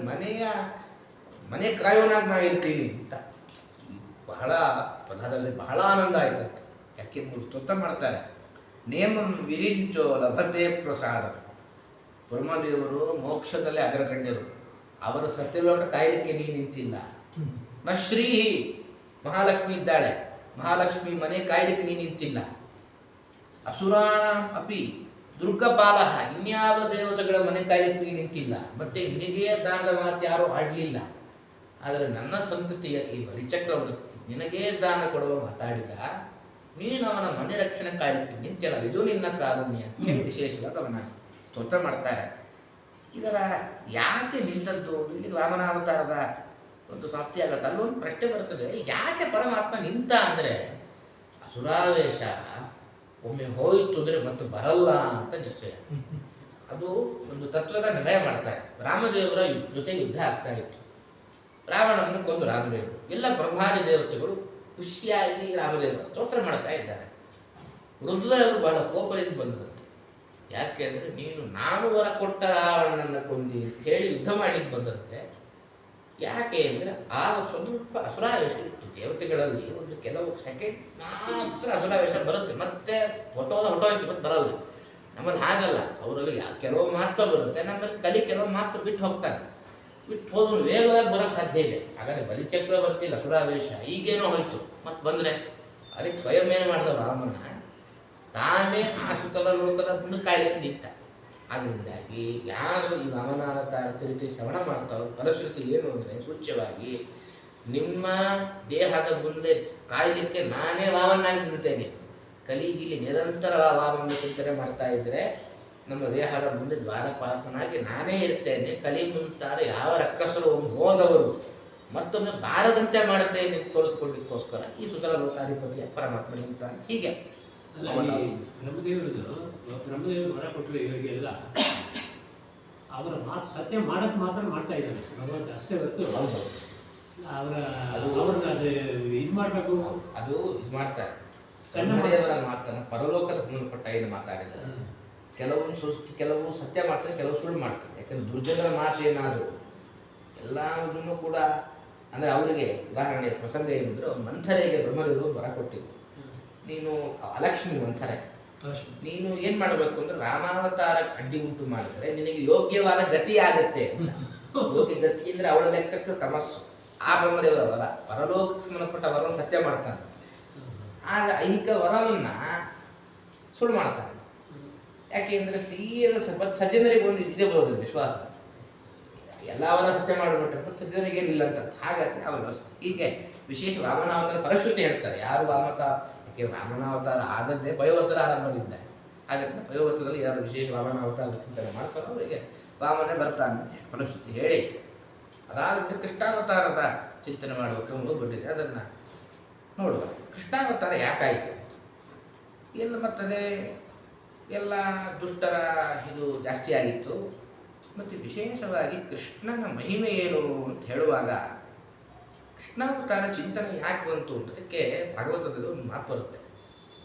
ಮನೆ ಕಾಯೋನಾಗಿ ನಾ ಇರ್ತೀನಿ ಅಂತ. ಬಹಳ ಪದದಲ್ಲಿ ಬಹಳ ಆನಂದ ಆಯ್ತಂತ. ಯಾಕೆಂದ್ರೆ ಸ್ತೋತ್ರ ಮಾಡ್ತಾರೆ, ನೇಮಂ ವಿರಿಂಚೋ ಲಭತೆ ಪ್ರಸಾದ. ಬ್ರಹ್ಮದೇವರು ಮೋಕ್ಷದಲ್ಲಿ ಅಗ್ರಗಣ್ಯರು, ಅವರ ಸತ್ಯಲೋಕ ಕಾಯಲಿಕ್ಕೆ ನೀನು ನಿಂತಿಲ್ಲ. ನ ಶ್ರೀ ಮಹಾಲಕ್ಷ್ಮಿ ಇದ್ದಾಳೆ, ಮಹಾಲಕ್ಷ್ಮಿ ಮನೆ ಕಾಯಲಿಕ್ಕೆ ನೀನು ನಿಂತಿಲ್ಲ. ಅಸುರಾಣ ಅಪಿ ದುರ್ಗಪಾಲ, ಇನ್ಯಾವ ದೇವತೆಗಳ ಮನೆ ಕಾಯಲಿಕ್ಕೆ ನೀನು ನಿಂತಿಲ್ಲ. ಮತ್ತೆ ನಿನಗೇ ದಾನದ ಮಾತು ಯಾರೂ ಆಡಲಿಲ್ಲ. ಆದರೆ ನನ್ನ ಸಂತತಿಯ ಈ ಬಲಿಚಕ್ರವರ್ತಿ ನಿನಗೇ ದಾನ ಕೊಡುವ ಮಾತಾಡಿದ, ನೀನು ಅವನ ಮನೆ ರಕ್ಷಣೆ ಕಾಯಲಿಕ್ಕೆ ನಿಂತಿಲ್ಲ, ಇದು ನಿನ್ನ ಕಾರುಣ್ಯ ಅಂತ ವಿಶೇಷವಾಗಿ ಅವನ ಸ್ತೋತ್ರ ಮಾಡ್ತಾರೆ. ಇದರ ಯಾಕೆ ನಿಂತದ್ದು? ಇಲ್ಲಿಗೆ ವಾಮನಾವತಾರದ ಒಂದು ಪ್ರಾಪ್ತಿ ಆಗುತ್ತೆ. ಅಲ್ಲೊಂದು ಪ್ರಶ್ನೆ ಬರ್ತದೆ, ಯಾಕೆ ಪರಮಾತ್ಮ ನಿಂತ ಅಂದರೆ, ಅಸುರಾವೇಶ ಒಮ್ಮೆ ಹೋಯಿತು ಅಂದರೆ ಮತ್ತೆ ಬರಲ್ಲ ಅಂತ ನಿಶ್ಚಯ. ಅದು ಒಂದು ತತ್ವದ ನಿರ್ಣಯ ಮಾಡ್ತಾರೆ. ರಾಮದೇವರ ಜೊತೆ ಯುದ್ಧ ಆಗ್ತಾ ಇತ್ತು. ರಾವಣನನ್ನು ಕೊಂದು ರಾಮದೇವರು, ಎಲ್ಲ ಬ್ರಹ್ಮಾದಿ ದೇವತೆಗಳು ಖುಷಿಯಾಗಿ ರಾಮದೇವರ ಸ್ತೋತ್ರ ಮಾಡ್ತಾ ಇದ್ದಾರೆ. ರುದ್ರದೇವರು ಬಹಳ ಕೋಪದಿಂದ ಬಂದಂತೆ. ಯಾಕೆ ಅಂದರೆ, ನಾನು ವರ ಕೊಟ್ಟ ರಾವಣನನ್ನು ಕೊಂದಿ ಅಂತ ಹೇಳಿ ಯುದ್ಧ ಮಾಡಲಿಕ್ಕೆ ಬಂದಂತೆ. ಯಾಕೆ ಅಂದರೆ ಆಗ ಸ್ವಲ್ಪ ಅಸುರಾವೇಶ ಇತ್ತು ದೇವತೆಗಳಲ್ಲಿ. ಒಂದು ಕೆಲವು ಸೆಕೆಂಡ್ ಮಾತ್ರ ಅಸುರಾವೇಶ ಬರುತ್ತೆ, ಮತ್ತೆ ಹೊಟ್ಟೋಯ್ತು ಮತ್ತೆ ಬರಲ್ಲ. ನಮ್ಮಲ್ಲಿ ಹಾಗಲ್ಲ, ಅವರಲ್ಲಿ ಕೆಲವು ಮಾತ್ರ ಬರುತ್ತೆ, ನಮ್ಮಲ್ಲಿ ಕೆಲವು ಮಾತ್ರ ಬಿಟ್ಟು ಹೋಗ್ತಾರೆ. ಬಿಟ್ಟು ಹೋದ್ರು ವೇಗವಾಗಿ ಬರೋಕ್ಕೆ ಸಾಧ್ಯ ಇದೆ. ಹಾಗಾದರೆ ಬಲಿಚಕ್ರವರ್ತಿ ಅಸುರಾವೇಶ ಈಗೇನೋ ಹೋಯ್ತು ಮತ್ತೆ ಬಂದರೆ, ಅದಕ್ಕೆ ಸ್ವಯಂ ಏನು ಮಾಡಿದ ರಾಮನ, ತಾನೇ ಆ ಸುತಲ ಲೋಕದ ಮುಂದೆ ಕಾಯಲಿಕ್ಕೆ ನಿಂತ. ಅದರಿಂದಾಗಿ ಯಾರು ಈ ವಾಮನಾವತಾರ ಚರಿತ್ರೆ ಶ್ರವಣ ಮಾಡ್ತಾರೋ ಫಲಶ್ರುತಿ ಏನು ಅಂದರೆ, ಸೂಚ್ಯವಾಗಿ ನಿಮ್ಮ ದೇಹದ ಮುಂದೆ ಕಾಯಲಿಕ್ಕೆ ನಾನೇ ವಾಮನಾಗಿ ನಿಲ್ತೇನೆ. ಕಲಿಗಿಲಿ ನಿರಂತರ ವಾಮನ ಚಿಂತನೆ ಮಾಡ್ತಾ ಇದ್ದರೆ ನಮ್ಮ ದೇಹದ ಮುಂದೆ ದ್ವಾರಪಾಲಕನಾಗಿ ನಾನೇ ಇರ್ತೇನೆ. ಕಲಿ ಮುಂತಾದ ಯಾವ ರಕ್ಕಸರು ಹೋದವರು ಮತ್ತೊಮ್ಮೆ ಬಾರದಂತೆ ಮಾಡುತ್ತೇನೆ ತೋರಿಸ್ಕೊಳ್ಳಿಕ್ಕೋಸ್ಕರ ಈ ಸುತಲ ಲೋಕಾಧಿಪತಿಯ ಪರಮಾತ್ಮ ನಿಂತ ಅಂತ. ಹೀಗೆ ಬ್ರಹ್ಮದೇವರು ವರ ಕೊಟ್ಟರು ಇವರಿಗೆಲ್ಲ ಅವರ ಮಾತು ಸತ್ಯ ಮಾಡಕ್ಕೆ ಮಾತ್ರ ಮಾಡ್ತಾ ಇದ್ದಾನೆ ಭಗವಂತ, ಅಷ್ಟೇ ಹೊರತು ಅವ್ರನ್ನ ಅದು ಇದು ಮಾಡಬೇಕು, ಅದು ಇದು ಮಾಡ್ತಾರೆ. ಬ್ರಹ್ಮದೇವರ ಮಾತನ್ನು ಪರಲೋಕದ ಸಂಬಂಧಪಟ್ಟ ಏನು ಮಾತಾಡಿದ್ದಾರೆ. ಕೆಲವು ಸತ್ಯ ಮಾಡ್ತಾರೆ, ಕೆಲವು ಸುಳ್ಳು ಮಾಡ್ತಾರೆ. ಯಾಕಂದ್ರೆ ದುರ್ಜನರ ಮಾತು ಏನಾದರೂ ಎಲ್ಲದನ್ನು ಕೂಡ ಅಂದರೆ ಅವರಿಗೆ ಉದಾಹರಣೆ ಪ್ರಸಂಗ ಏನಂದ್ರೆ, ಮಂಥರೆಗೆ ಬ್ರಹ್ಮದೇವರು ವರ ಕೊಟ್ಟಿದ್ದು, ನೀನು ಅಲಕ್ಷ್ಮಿ ಮಂಥರೆ, ನೀನು ಏನು ಮಾಡಬೇಕು ಅಂದರೆ ರಾಮಾವತಾರ ಅಡ್ಡಿ ಉಂಟು ಮಾಡಿದರೆ ನಿನಗೆ ಯೋಗ್ಯವಾದ ಗತಿ ಆಗುತ್ತೆ. ಯೋಗ್ಯ ಗತಿ ಅಂದರೆ ಅವಳ ಲೆಕ್ಕಕ್ಕೆ ತಮಸ್ಸು. ಆ ಬ್ರಹ್ಮದೇವರ ವರ ಪರಲೋಕಕ್ಕೆ ಸಂಬಂಧಪಟ್ಟ ವರವನ್ನು ಸತ್ಯ ಮಾಡ್ತಾನೆ, ಆದರೆ ಐಹಿಕ ವರವನ್ನು ಸುಳ್ಳು ಮಾಡ್ತಾನೆ. ಯಾಕೆಂದರೆ ತೀರ ಸಜ್ಜನರಿಗೆ ಒಂದು ಇದೇ ಬರೋದಿಲ್ಲ ವಿಶ್ವಾಸ, ಎಲ್ಲ ವರ ಸತ್ಯ ಮಾಡಿಬಿಟ್ರೆ ಮತ್ತು ಸಜ್ಜನರಿಗೆ ಏನಿಲ್ಲ ಅಂತ. ಹಾಗಾಗಿ ಅವರು ಅಷ್ಟೇ. ಹೀಗೆ ವಿಶೇಷ ವಾಮನಾವತಾರ ಪರಶ್ರುತಿ ಹೇಳ್ತಾರೆ. ಯಾರು ಯಾಕೆ ವಾಮನಾವತಾರ ಆದದ್ದೇ ಪಯೋವರ್ತರ ಆರಂಭದಿಂದ, ಆದ್ದರಿಂದ ಪಯೋವರ್ತದಲ್ಲಿ ಯಾರು ವಿಶೇಷ ವಾಮನಾವತಾರ ಚಿಂತನೆ ಮಾಡ್ತಾರೋ ಅವರಿಗೆ ವಾಮನೇ ಬರ್ತಾನೆ ಅಂತ ಪರಶ್ರುತಿ ಹೇಳಿ, ಅದಾದ ಕೃಷ್ಣಾವತಾರದ ಚಿಂತನೆ ಮಾಡುವ ಕ್ರಮಗಳು ಬಂದಿದೆ. ಅದನ್ನು ನೋಡುವ ಕೃಷ್ಣಾವತಾರ ಯಾಕಾಯಿತು, ಎಲ್ಲ ಮತ್ತದೆ ಎಲ್ಲ ದುಷ್ಟರ ಇದು ಜಾಸ್ತಿ ಆಗಿತ್ತು. ಮತ್ತು ವಿಶೇಷವಾಗಿ ಕೃಷ್ಣನ ಮಹಿಮೆ ಏನು ಅಂತ ಹೇಳುವಾಗ ಕೃಷ್ಣಾವತಾರ ಚಿಂತನೆ ಯಾಕೆ ಬಂತು ಅನ್ನೋದಕ್ಕೆ ಭಾಗವತದಲ್ಲಿ ಒಂದು ಮಾತು ಬರುತ್ತೆ.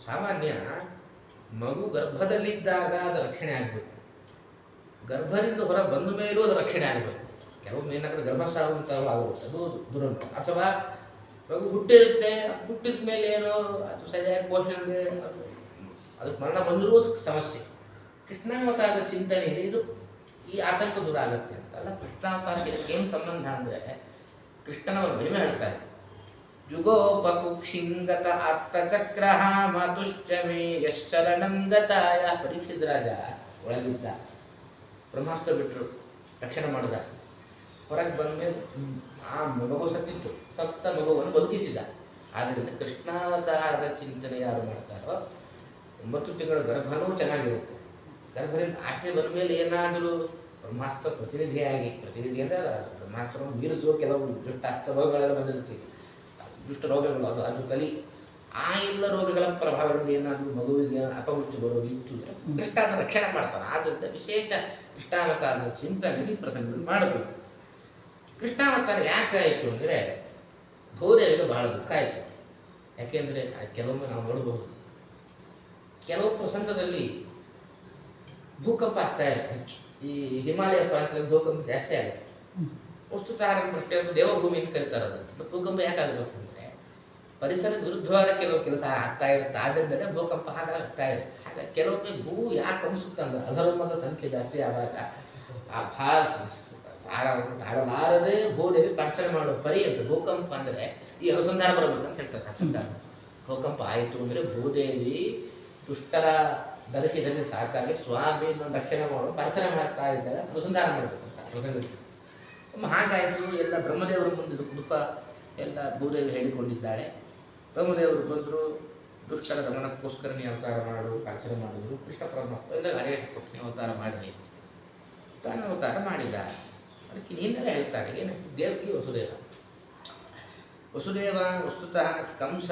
ಸಾಮಾನ್ಯ ಮಗು ಗರ್ಭದಲ್ಲಿದ್ದಾಗ ಅದು ರಕ್ಷಣೆ ಆಗಬೇಕು, ಗರ್ಭದಿಂದ ಹೊರ ಬಂದ ಮೇಲೂ ಅದು ರಕ್ಷಣೆ ಆಗಬೇಕು. ಕೆಲವೊಮ್ಮೆ ಏನಾದರೂ ಗರ್ಭಸ್ರಾವ ಅಂತ ಆಗುತ್ತೆ, ಅದು ದುರಂತ. ಅಥವಾ ಮಗು ಹುಟ್ಟಿರುತ್ತೆ, ಹುಟ್ಟಿದ ಮೇಲೆ ಏನೋ ಅದು ಸರಿಯಾಗಿ ಪೋಷಣೆಗೆ ಅದಕ್ಕೆ ಮರಣ ಬಂದರೂ ಸಮಸ್ಯೆ. ಕೃಷ್ಣಾವತಾರದ ಚಿಂತನೆ ಇದೆ, ಇದು ಈ ಆತಂಕ ದೂರ ಆಗುತ್ತೆ ಅಂತಲ್ಲ. ಕೃಷ್ಣಾವತಾರಕ್ಕೆ ಏನು ಸಂಬಂಧ ಅಂದರೆ ಕೃಷ್ಣನವರು ಮಹಿಮೆ ಹೇಳ್ತಾರೆ. ಜುಗೋಪಕುಕ್ಷಿಂಗತ ಅರ್ಥಚಕ್ರಹ ಮಾತುಶ್ಚಮೇ ಯಶರಣಂಗತಾಯ. ಪರೀಕ್ಷಿತ ರಾಜ ಒಳಗಿದ್ದ, ಬ್ರಹ್ಮಾಸ್ತ್ರ ಬಿಟ್ಟರು, ರಕ್ಷಣೆ ಮಾಡಿದ. ಹೊರಗೆ ಬಂದ ಮೇಲೆ ಆ ಮಗು ಸತ್ತಿತ್ತು, ಸತ್ತ ಮಗುವನ್ನು ಬದುಕಿಸಿದ. ಆದ್ದರಿಂದ ಕೃಷ್ಣಾವತಾರದ ಚಿಂತನೆ ಯಾರು ಮಾಡ್ತಾರೋ 9 ತಿಂಗಳ ಗರ್ಭನೂ ಚೆನ್ನಾಗಿರುತ್ತೆ. ಗರ್ಭದಿಂದ ಆಚೆ ಬಂದ ಮೇಲೆ ಏನಾದರೂ ಬ್ರಹ್ಮಾಸ್ತ್ರ ಪ್ರತಿನಿಧಿ ಅಂದರೆ ಬ್ರಹ್ಮಾಸ್ತ್ರವನ್ನು ಮೀರಿಸುವ ಕೆಲವು ದುಷ್ಟಾಸ್ತ್ರ ರೋಗಗಳೆಲ್ಲ ಬಂದಿರ್ತೀವಿ, ದುಷ್ಟ ರೋಗಗಳು, ಅದು ಕಲಿ. ಆ ಎಲ್ಲ ರೋಗಗಳ ಪ್ರಭಾವದಿಂದ ಏನಾದರೂ ಮಗುವಿಗೆ ಅಪಮೃತ್ಯು ಬರೋದು ಇತ್ತು ಅಂದರೆ ಕೃಷ್ಣನ ರಕ್ಷಣೆ ಮಾಡ್ತಾನೆ. ಆದ್ದರಿಂದ ವಿಶೇಷ ಕೃಷ್ಣಾವತಾರದ ಚಿಂತನೆ ಈ ಪ್ರಸಂಗದಲ್ಲಿ ಮಾಡಬೇಕು. ಕೃಷ್ಣಾವತಾರ ಯಾಕಾಯಿತು ಅಂದರೆ ಭೂದೇವಿಗೆ ಬಹಳ ದುಃಖ ಆಯಿತು. ಯಾಕೆಂದರೆ ಕೆಲವೊಮ್ಮೆ ನಾವು ನೋಡಬಹುದು, ಕೆಲವು ಪ್ರಸಂಗದಲ್ಲಿ ಭೂಕಂಪ ಆಗ್ತಾ ಇರುತ್ತೆ ಹೆಚ್ಚು. ಈ ಹಿಮಾಲಯ ಪ್ರಾಂತ್ಯದಲ್ಲಿ ಭೂಕಂಪ ಜಾಸ್ತಿ ಆಗುತ್ತೆ. ವಸ್ತುತಃ ದೃಷ್ಟಿಯನ್ನು ದೇವಭೂಮಿ ಅಂತ ಕರೀತಾರೆ ಅದನ್ನು. ಮತ್ತು ಭೂಕಂಪ ಯಾಕಾಗಬೇಕು ಅಂದರೆ ಪರಿಸರ ವಿರುದ್ಧವಾದ ಕೆಲವು ಕೆಲಸ ಆಗ್ತಾ ಇರುತ್ತೆ, ಆದ್ದರಿಂದ ಭೂಕಂಪ ಹಾಗಾಗ್ತಾ ಇರುತ್ತೆ. ಹಾಗಾಗಿ ಕೆಲವೊಮ್ಮೆ ಭೂ ಯಾಕೆ ಕಂಪಿಸುತ್ತೆ ಅಂದರೆ ಅಧರ್ಮದ ಸಂಖ್ಯೆ ಜಾಸ್ತಿ ಆದಾಗ ಆ ತಾಳಲಾರದೆ ಭೂದೇವಿ ಪ್ರಾರ್ಥನೆ ಮಾಡುವ ಪರಿ ಅಂತ. ಭೂಕಂಪ ಅಂದರೆ ಈ ಅನುಸಂಧಾನ ಬರಬೇಕಂತ ಹೇಳ್ತಾರೆ ಅನುಸಂಧಾನ. ಭೂಕಂಪ ಆಯಿತು ಅಂದರೆ ಭೂದೇವಿ ದುಷ್ಟರ ದರ್ಶನದಲ್ಲಿ ಸಾಕಾಗಿ ಸ್ವಾಮಿಯನ್ನು ರಕ್ಷಣೆ ಮಾಡುವ ಪ್ರಾರ್ಥನೆ ಮಾಡ್ತಾ ಇದ್ದಾರೆ, ಅನುಸಂಧಾನ ಮಾಡಬೇಕಂತ ಪ್ರಸಂಗಕ್ಕೆ. ಹಾಗಾಯಿತು. ಎಲ್ಲ ಬ್ರಹ್ಮದೇವರು ಮುಂದೆ ದುಃಖ ಎಲ್ಲ ಭೂದೇವಿ ಹೇಳಿಕೊಂಡಿದ್ದಾಳೆ. ಬ್ರಹ್ಮದೇವರು ಬಂದರು, ದುಷ್ಟರ ಗಮನಕ್ಕೋಸ್ಕರ ನೀ ಅವತಾರ ಮಾಡು ಪ್ರಾರ್ಥನೆ ಮಾಡಿದ್ರು. ಕೃಷ್ಣ ಪರಮಾತ್ಮ ಎಲ್ಲ ಆದೇಶ ಕೊಟ್ಟು ನೀ ಅವತಾರ ಮಾಡಿ ತಾನು ಅವತಾರ ಮಾಡಿದ. ಅದಕ್ಕೆ ನೀನೆಲ್ಲ ಹೇಳ್ತಾರೆ ಏನು, ದೇವಕಿ ವಸುದೇವ ವಸ್ತುತಃ ಕಂಸ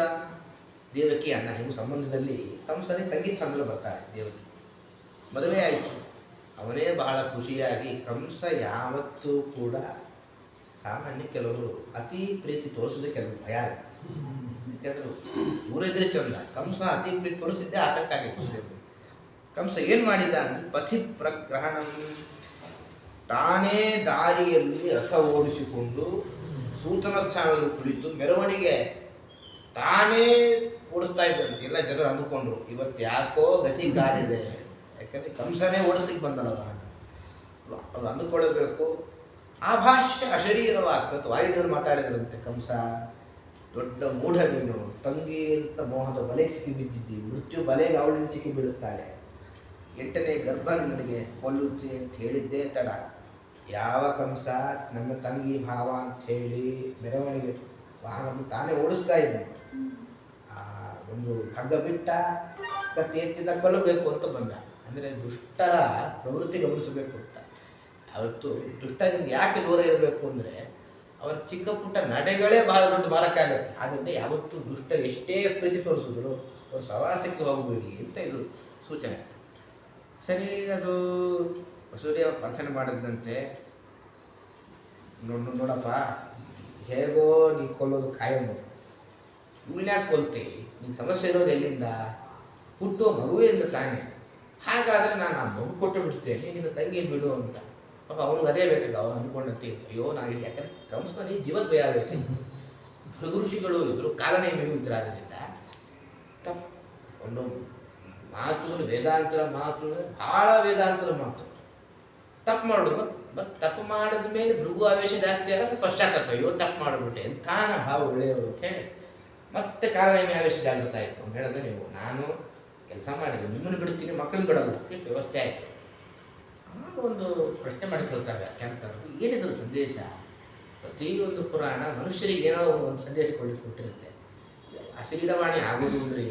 ದೇವಕಿ ಅಣ್ಣ ಇವು ಸಂಬಂಧದಲ್ಲಿ ಕಂಸನೇ ತಂಗಿ ಸ್ಥಾನದಲ್ಲಿ ಬರ್ತಾರೆ. ದೇವಕಿ ಮದುವೆ ಆಯಿತು, ಅವನೇ ಬಹಳ ಖುಷಿಯಾಗಿ. ಕಂಸ ಯಾವತ್ತೂ ಕೂಡ ಸಾಮಾನ್ಯ ಕೆಲವರು ಅತಿ ಪ್ರೀತಿ ತೋರಿಸಿದ್ರೆ ಕೆಲವರು ಭಯ ಆಗುತ್ತೆ. ಯಾಕೆಂದ್ರೆ ಊರಿದ್ರೆ ಚಂದ, ಕಂಸ ಅತಿ ಪ್ರೀತಿ ತೋರಿಸಿದ್ದೆ ಆತಂಕ ಆಗಿತ್ತು. ಕಂಸ ಏನು ಮಾಡಿದ ಅಂದರೆ ಪಥಿ ಪ್ರಗ್ರಹಣ, ತಾನೇ ದಾರಿಯಲ್ಲಿ ರಥ ಓಡಿಸಿಕೊಂಡು ಸೂತನ ಸ್ಥಾನದಲ್ಲಿ ಕುಳಿತು ಮೆರವಣಿಗೆ ತಾನೇ ಓಡಿಸ್ತಾ ಇದ್ದಂತೆ. ಎಲ್ಲ ಜನರು ಅಂದುಕೊಂಡ್ರು ಇವತ್ತು ಯಾಕೋ ಗತಿ ಕಾಲಿದೆ, ಯಾಕಂದರೆ ಕಂಸನೇ ಓಡಿಸಿಗೆ ಬಂದಳಲ್ಲ, ಅದು ಅಂದುಕೊಳ್ಳಬೇಕು. ಆ ಭಾಷ್ಯ ಅಶರೀರವಾಗ್ತದೆ. ವಾಯುದೇವರು ಮಾತಾಡಿದ್ರಂತೆ, ಕಂಸ ದೊಡ್ಡ ಮೂಢ ನೀನು, ತಂಗಿ ಅಂತ ಮೋಹದ ಬಲೆಗೆ ಸಿಕ್ಕಿ ಬಿದ್ದಿದ್ದಿ, ಮೃತ್ಯು ಬಲೆಗೆ ಅವಳನ್ನು ಸಿಕ್ಕಿ ಬೀಳಿಸ್ತಾಳೆ, 8ನೇ ಗರ್ಭ ನನಗೆ ಕೊಲ್ಲುತ್ತೆ ಅಂತ ಹೇಳಿದ್ದೇ ತಡ. ಯಾವ ಕಂಸ ನನ್ನ ತಂಗಿ ಭಾವ ಅಂತ ಹೇಳಿ ಮೆರವಣಿಗೆ ವಾಹನದಲ್ಲಿ ತಾನೇ ಓಡಿಸ್ತಾ ಇದ್ದ, ಒಂದು ಹಗ್ಗ ಬಿಟ್ಟ ಕತ್ತಿ ಎತ್ತಿದ ಕೊಲ್ಲಬೇಕು ಅಂತ ಬಂದ. ಅಂದರೆ ದುಷ್ಟರ ಪ್ರವೃತ್ತಿ ಗಮನಿಸಬೇಕು ಅಂತ. ಅವತ್ತು ದುಷ್ಟರಿಂದ ಯಾಕೆ ದೂರ ಇರಬೇಕು ಅಂದರೆ ಅವರ ಚಿಕ್ಕ ಪುಟ್ಟ ನಡೆಗಳೇ ಬಹಳ ದೊಡ್ಡ ಮಾರಕ ಆಗುತ್ತೆ. ಆದ್ದರಿಂದ ಯಾವತ್ತೂ ದುಷ್ಟ ಎಷ್ಟೇ ಪ್ರೀತಿ ತೋರಿಸಿದ್ರು ಅವರು ಸವಾಸಕ್ಕೆ ಹೋಗಬೇಡಿ ಅಂತ ಇದು ಸೂಚನೆ. ಸರಿ, ಅದು ವಸುದೇವ ಪ್ರಾರ್ಥನೆ ಮಾಡಿದಂತೆ, ನೋಡಪ್ಪ ಹೇಗೋ ನೀ ಕೊಲ್ಲೋದು ಕಾಯಂ, ಇವಳ್ಯಾಕೆ ಕೊಲ್ತೀವಿ, ನಿನ್ನ ಸಮಸ್ಯೆ ಇರೋದು ಎಲ್ಲಿಂದ, ಹುಟ್ಟುವ ಮಗುವಿನಿಂದ ತಾನೇ. ಹಾಗಾದರೆ ನಾನು ಆ ಮಗು ಕೊಟ್ಟು ಬಿಡ್ತೇನೆ, ನಿನ್ನ ತಂಗಿ ಬಿಡು ಅಂತ. ಪಾಪ ಅವನಿಗೆ ಅದೇ ಬೇಕಾಗ, ಅವನು ಅಂದ್ಕೊಂಡಂತೆ ಅಯ್ಯೋ ನಾನು ಯಾಕಂದ್ರೆ ಕಂಸನಲ್ಲಿ ಜೀವದ ಭಯ ಆಗಬೇಕು. ಭೃಗು ಋಷಿಗಳು ಇದ್ರು, ಕಾಲನೇಮಿಯೂ ಇದ್ರು. ಆದ್ದರಿಂದ ಒಂದು ಮಾತು ವೇದಾಂತರ ಮಾತು, ಭಾಳ ವೇದಾಂತರ ಮಾತು. ತಪ್ಪು ಮಾಡೋದು, ಮತ್ತು ತಪ್ಪು ಮಾಡಿದ ಮೇಲೆ ಭೃಗು ಆವೇಶ ಜಾಸ್ತಿ ಆಗುತ್ತೆ, ಪಶ್ಚಾತ್ತಾಪ, ಅಯ್ಯೋ ತಪ್ಪು ಮಾಡಿಬಿಟ್ಟೆ ಎಂತಾನ ಭಾವ ಒಳ್ಳೆಯವರು ಅಂತ ಹೇಳಿ ಮತ್ತೆ ಕಾಲನೇಮಿ ಆವೇಶ ಜಾಸ್ತಿ ಆಯಿತು ಅಂತ ಹೇಳಿದ್ರೆ, ನೀವು ನಾನು ಕೆಲಸ ಮಾಡಿದೆ, ನಿಮ್ಮನ್ನು ಬಿಡ್ತೀನಿ, ಮಕ್ಕಳನ್ನ ಬಿಡಲ್ಲ, ಇಷ್ಟು ವ್ಯವಸ್ಥೆ ಆಯಿತು. ಆಗ ಒಂದು ಪ್ರಶ್ನೆ ಮಾಡಿಕೊಳ್ತಾರೆ ವ್ಯಾಖ್ಯಾನಕಾರರು, ಏನಿದ್ರ ಸಂದೇಶ? ಪ್ರತಿಯೊಂದು ಪುರಾಣ ಮನುಷ್ಯರಿಗೆ ಏನೋ ಒಂದು ಸಂದೇಶ ಕೊಟ್ಟಿರುತ್ತೆ. ಅಶರೀರವಾಣಿ ಆಗೋದು ಅಂದರೆ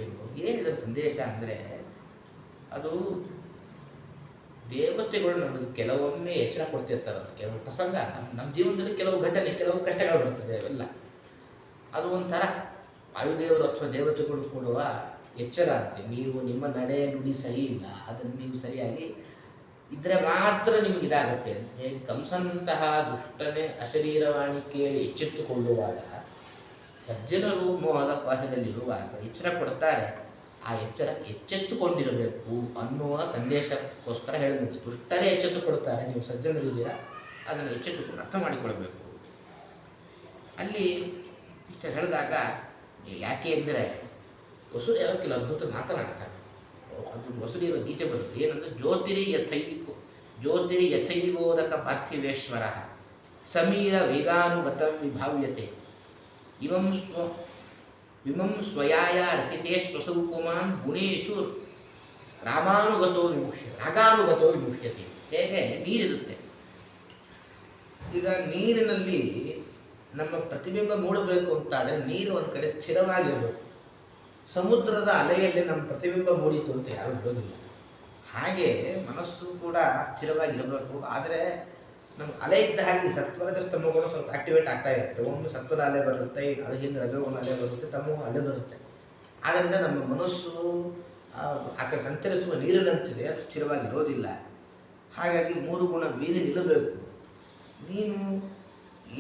ಏನಿದ್ರ ಸಂದೇಶ ಅಂದರೆ ಅದು ದೇವತೆಗಳು ನಮಗೆ ಕೆಲವೊಮ್ಮೆ ಎಚ್ಚರ ಕೊಡ್ತಿರ್ತಾರೆ. ಕೆಲವು ಪ್ರಸಂಗ ನಮ್ಮ ಜೀವನದಲ್ಲಿ ಕೆಲವು ಘಟನೆ, ಕೆಲವು ಕಷ್ಟಗಳು ಬರ್ತದೆ, ಅವೆಲ್ಲ ಅದು ಒಂಥರ ವಾಯುದೇವರು ಅಥವಾ ದೇವತೆಗಳು ಕೊಡುವ ಎಚ್ಚರ ಅಂತೆ. ನೀವು ನಿಮ್ಮ ನಡೆ ನುಡಿ ಸರಿ ಇಲ್ಲ, ಅದನ್ನು ನೀವು ಸರಿಯಾಗಿ ಇದ್ರೆ ಮಾತ್ರ ನಿಮಗೆ ಇದಾಗುತ್ತೆ ಅಂತ. ಹೇಗೆ ಕಂಸಂತಹ ದುಷ್ಟನೇ ಅಶರೀರವಾಣಿ ಕೇಳಿ ಎಚ್ಚೆತ್ತುಕೊಳ್ಳುವಾಗ ಸಜ್ಜನರು ಮೋಹದ ಪಾಶದಲ್ಲಿರುವಾಗ ಎಚ್ಚರ ಕೊಡ್ತಾರೆ. ಆ ಎಚ್ಚರ ಎಚ್ಚೆತ್ತುಕೊಂಡಿರಬೇಕು ಅನ್ನುವ ಸಂದೇಶಕ್ಕೋಸ್ಕರ ಹೇಳಿದಂತೆ. ದುಷ್ಟರೇ ಎಚ್ಚೆತ್ತು ಕೊಡ್ತಾರೆ, ನೀವು ಸಜ್ಜನರಿದ್ದೀರಾ, ಅದನ್ನು ಎಚ್ಚೆತ್ತುಕೊಂಡು ಅರ್ಥ ಮಾಡಿಕೊಳ್ಬೇಕು. ಅಲ್ಲಿ ಇಷ್ಟು ಹೇಳಿದಾಗ ಯಾಕೆ ಅಂದರೆ ವಸುದೇವ ಕೆಲವು ಅದ್ಭುತ ಮಾತನಾಡ್ತಾರೆ. ಅದು ವಸುದೇವ ಗೀತೆ ಬರುತ್ತೆ. ಏನಂದರೆ ಜ್ಯೋತಿರಿ ಯಥೈಗೋದಕ ಪಾರ್ಥಿವೇಶ್ವರ ಸಮೀರ ವೇಗಾನುಗತ ವಿಭಾವ್ಯತೆ ವಿಮಂ ಸ್ವಯಾಯ ರಚಿತೆ ಸ್ವಸೌ ಪುಮಾನ್ ಗುಣೇಶು ರಾಗಾನುಗತೋ ವಿಮುಹ್ಯತೆ. ಹೇಗೆ ನೀರಿರುತ್ತೆ, ಈಗ ನೀರಿನಲ್ಲಿ ನಮ್ಮ ಪ್ರತಿಬಿಂಬ ಮೂಡಬೇಕು ಅಂತಾದರೆ ನೀರು ಒಂದು ಕಡೆ ಸ್ಥಿರವಾಗಿರಬೇಕು. ಸಮುದ್ರದ ಅಲೆಯಲ್ಲಿ ನಮ್ಮ ಪ್ರತಿಬಿಂಬ ಮೂಡಿತು ಅಂತ ಯಾರು ಹೇಳೋದಿಲ್ಲ. ಹಾಗೆ ಮನಸ್ಸು ಕೂಡ ಸ್ಥಿರವಾಗಿರಬೇಕು. ಆದರೆ ನಮ್ಮ ಅಲೆ ಇದ್ದ ಹಾಗೆ ಸತ್ವರದ ಸ್ತಂಭಗಳು ಸ್ವಲ್ಪ ಆಕ್ಟಿವೇಟ್ ಆಗ್ತಾ ಇರುತ್ತೆ. ಒಮ್ಮೆ ಸತ್ವದ ಅಲೆ ಬರುತ್ತೆ, ಅದು ಹಿಂದೆ ರಜೋಗುಣ ಅಲೆ ಬರುತ್ತೆ, ತಮೋ ಅಲೆ ಬರುತ್ತೆ. ಆದ್ದರಿಂದ ನಮ್ಮ ಮನಸ್ಸು ಆ ಕಡೆ ಸಂಚರಿಸುವ ನೀರಿನಂತಿದೆ, ಅದು ಸ್ಥಿರವಾಗಿರೋದಿಲ್ಲ. ಹಾಗಾಗಿ 3 ಗುಣ ಮೀರಿ ನಿಲ್ಲಬೇಕು. ನೀನು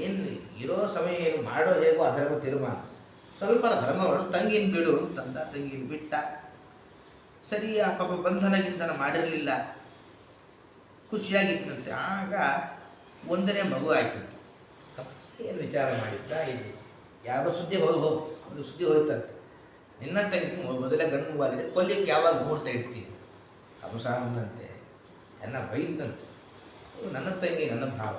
ಏನು ಇರೋ ಸಮಯ ಏನು ಮಾಡೋ ಹೇಗೋ ಅದರ ತೀರ್ಮಾನ. ಸ್ವಲ್ಪ ಧರ್ಮವನ್ನು ತಂಗಿನ ಬಿಡು ಅಂತಂದ. ತಂಗಿನ ಬಿಟ್ಟ. ಸರಿ, ಆ ಪಾಪ ಬಂಧನ ಮಾಡಿರಲಿಲ್ಲ, ಖುಷಿಯಾಗಿತ್ತಂತೆ. ಆಗ 1ನೇ ಮಗು ಆಯ್ತಂತೆ. ಏನು ವಿಚಾರ ಮಾಡಿದ್ದ, ಇದು ಯಾವ ಸುದ್ದಿ ಅದು ಸುದ್ದಿ ಹೋಯ್ತಂತೆ. ನಿನ್ನ ತಂಗಿ ಮೊದಲೇ ಗಂಡು ಮಗುವಾಗಿದೆ, ಕೊಲ್ಲಿಕ್ಕೆ ಯಾವಾಗ ಮುಹೂರ್ತ ಇಡ್ತೀವಿ? ಕಂಸಾನಂತೆ ಚೆನ್ನ ಬೈದಂತೆ. ನನ್ನ ತಂಗಿ ನನ್ನ ಭಾವ,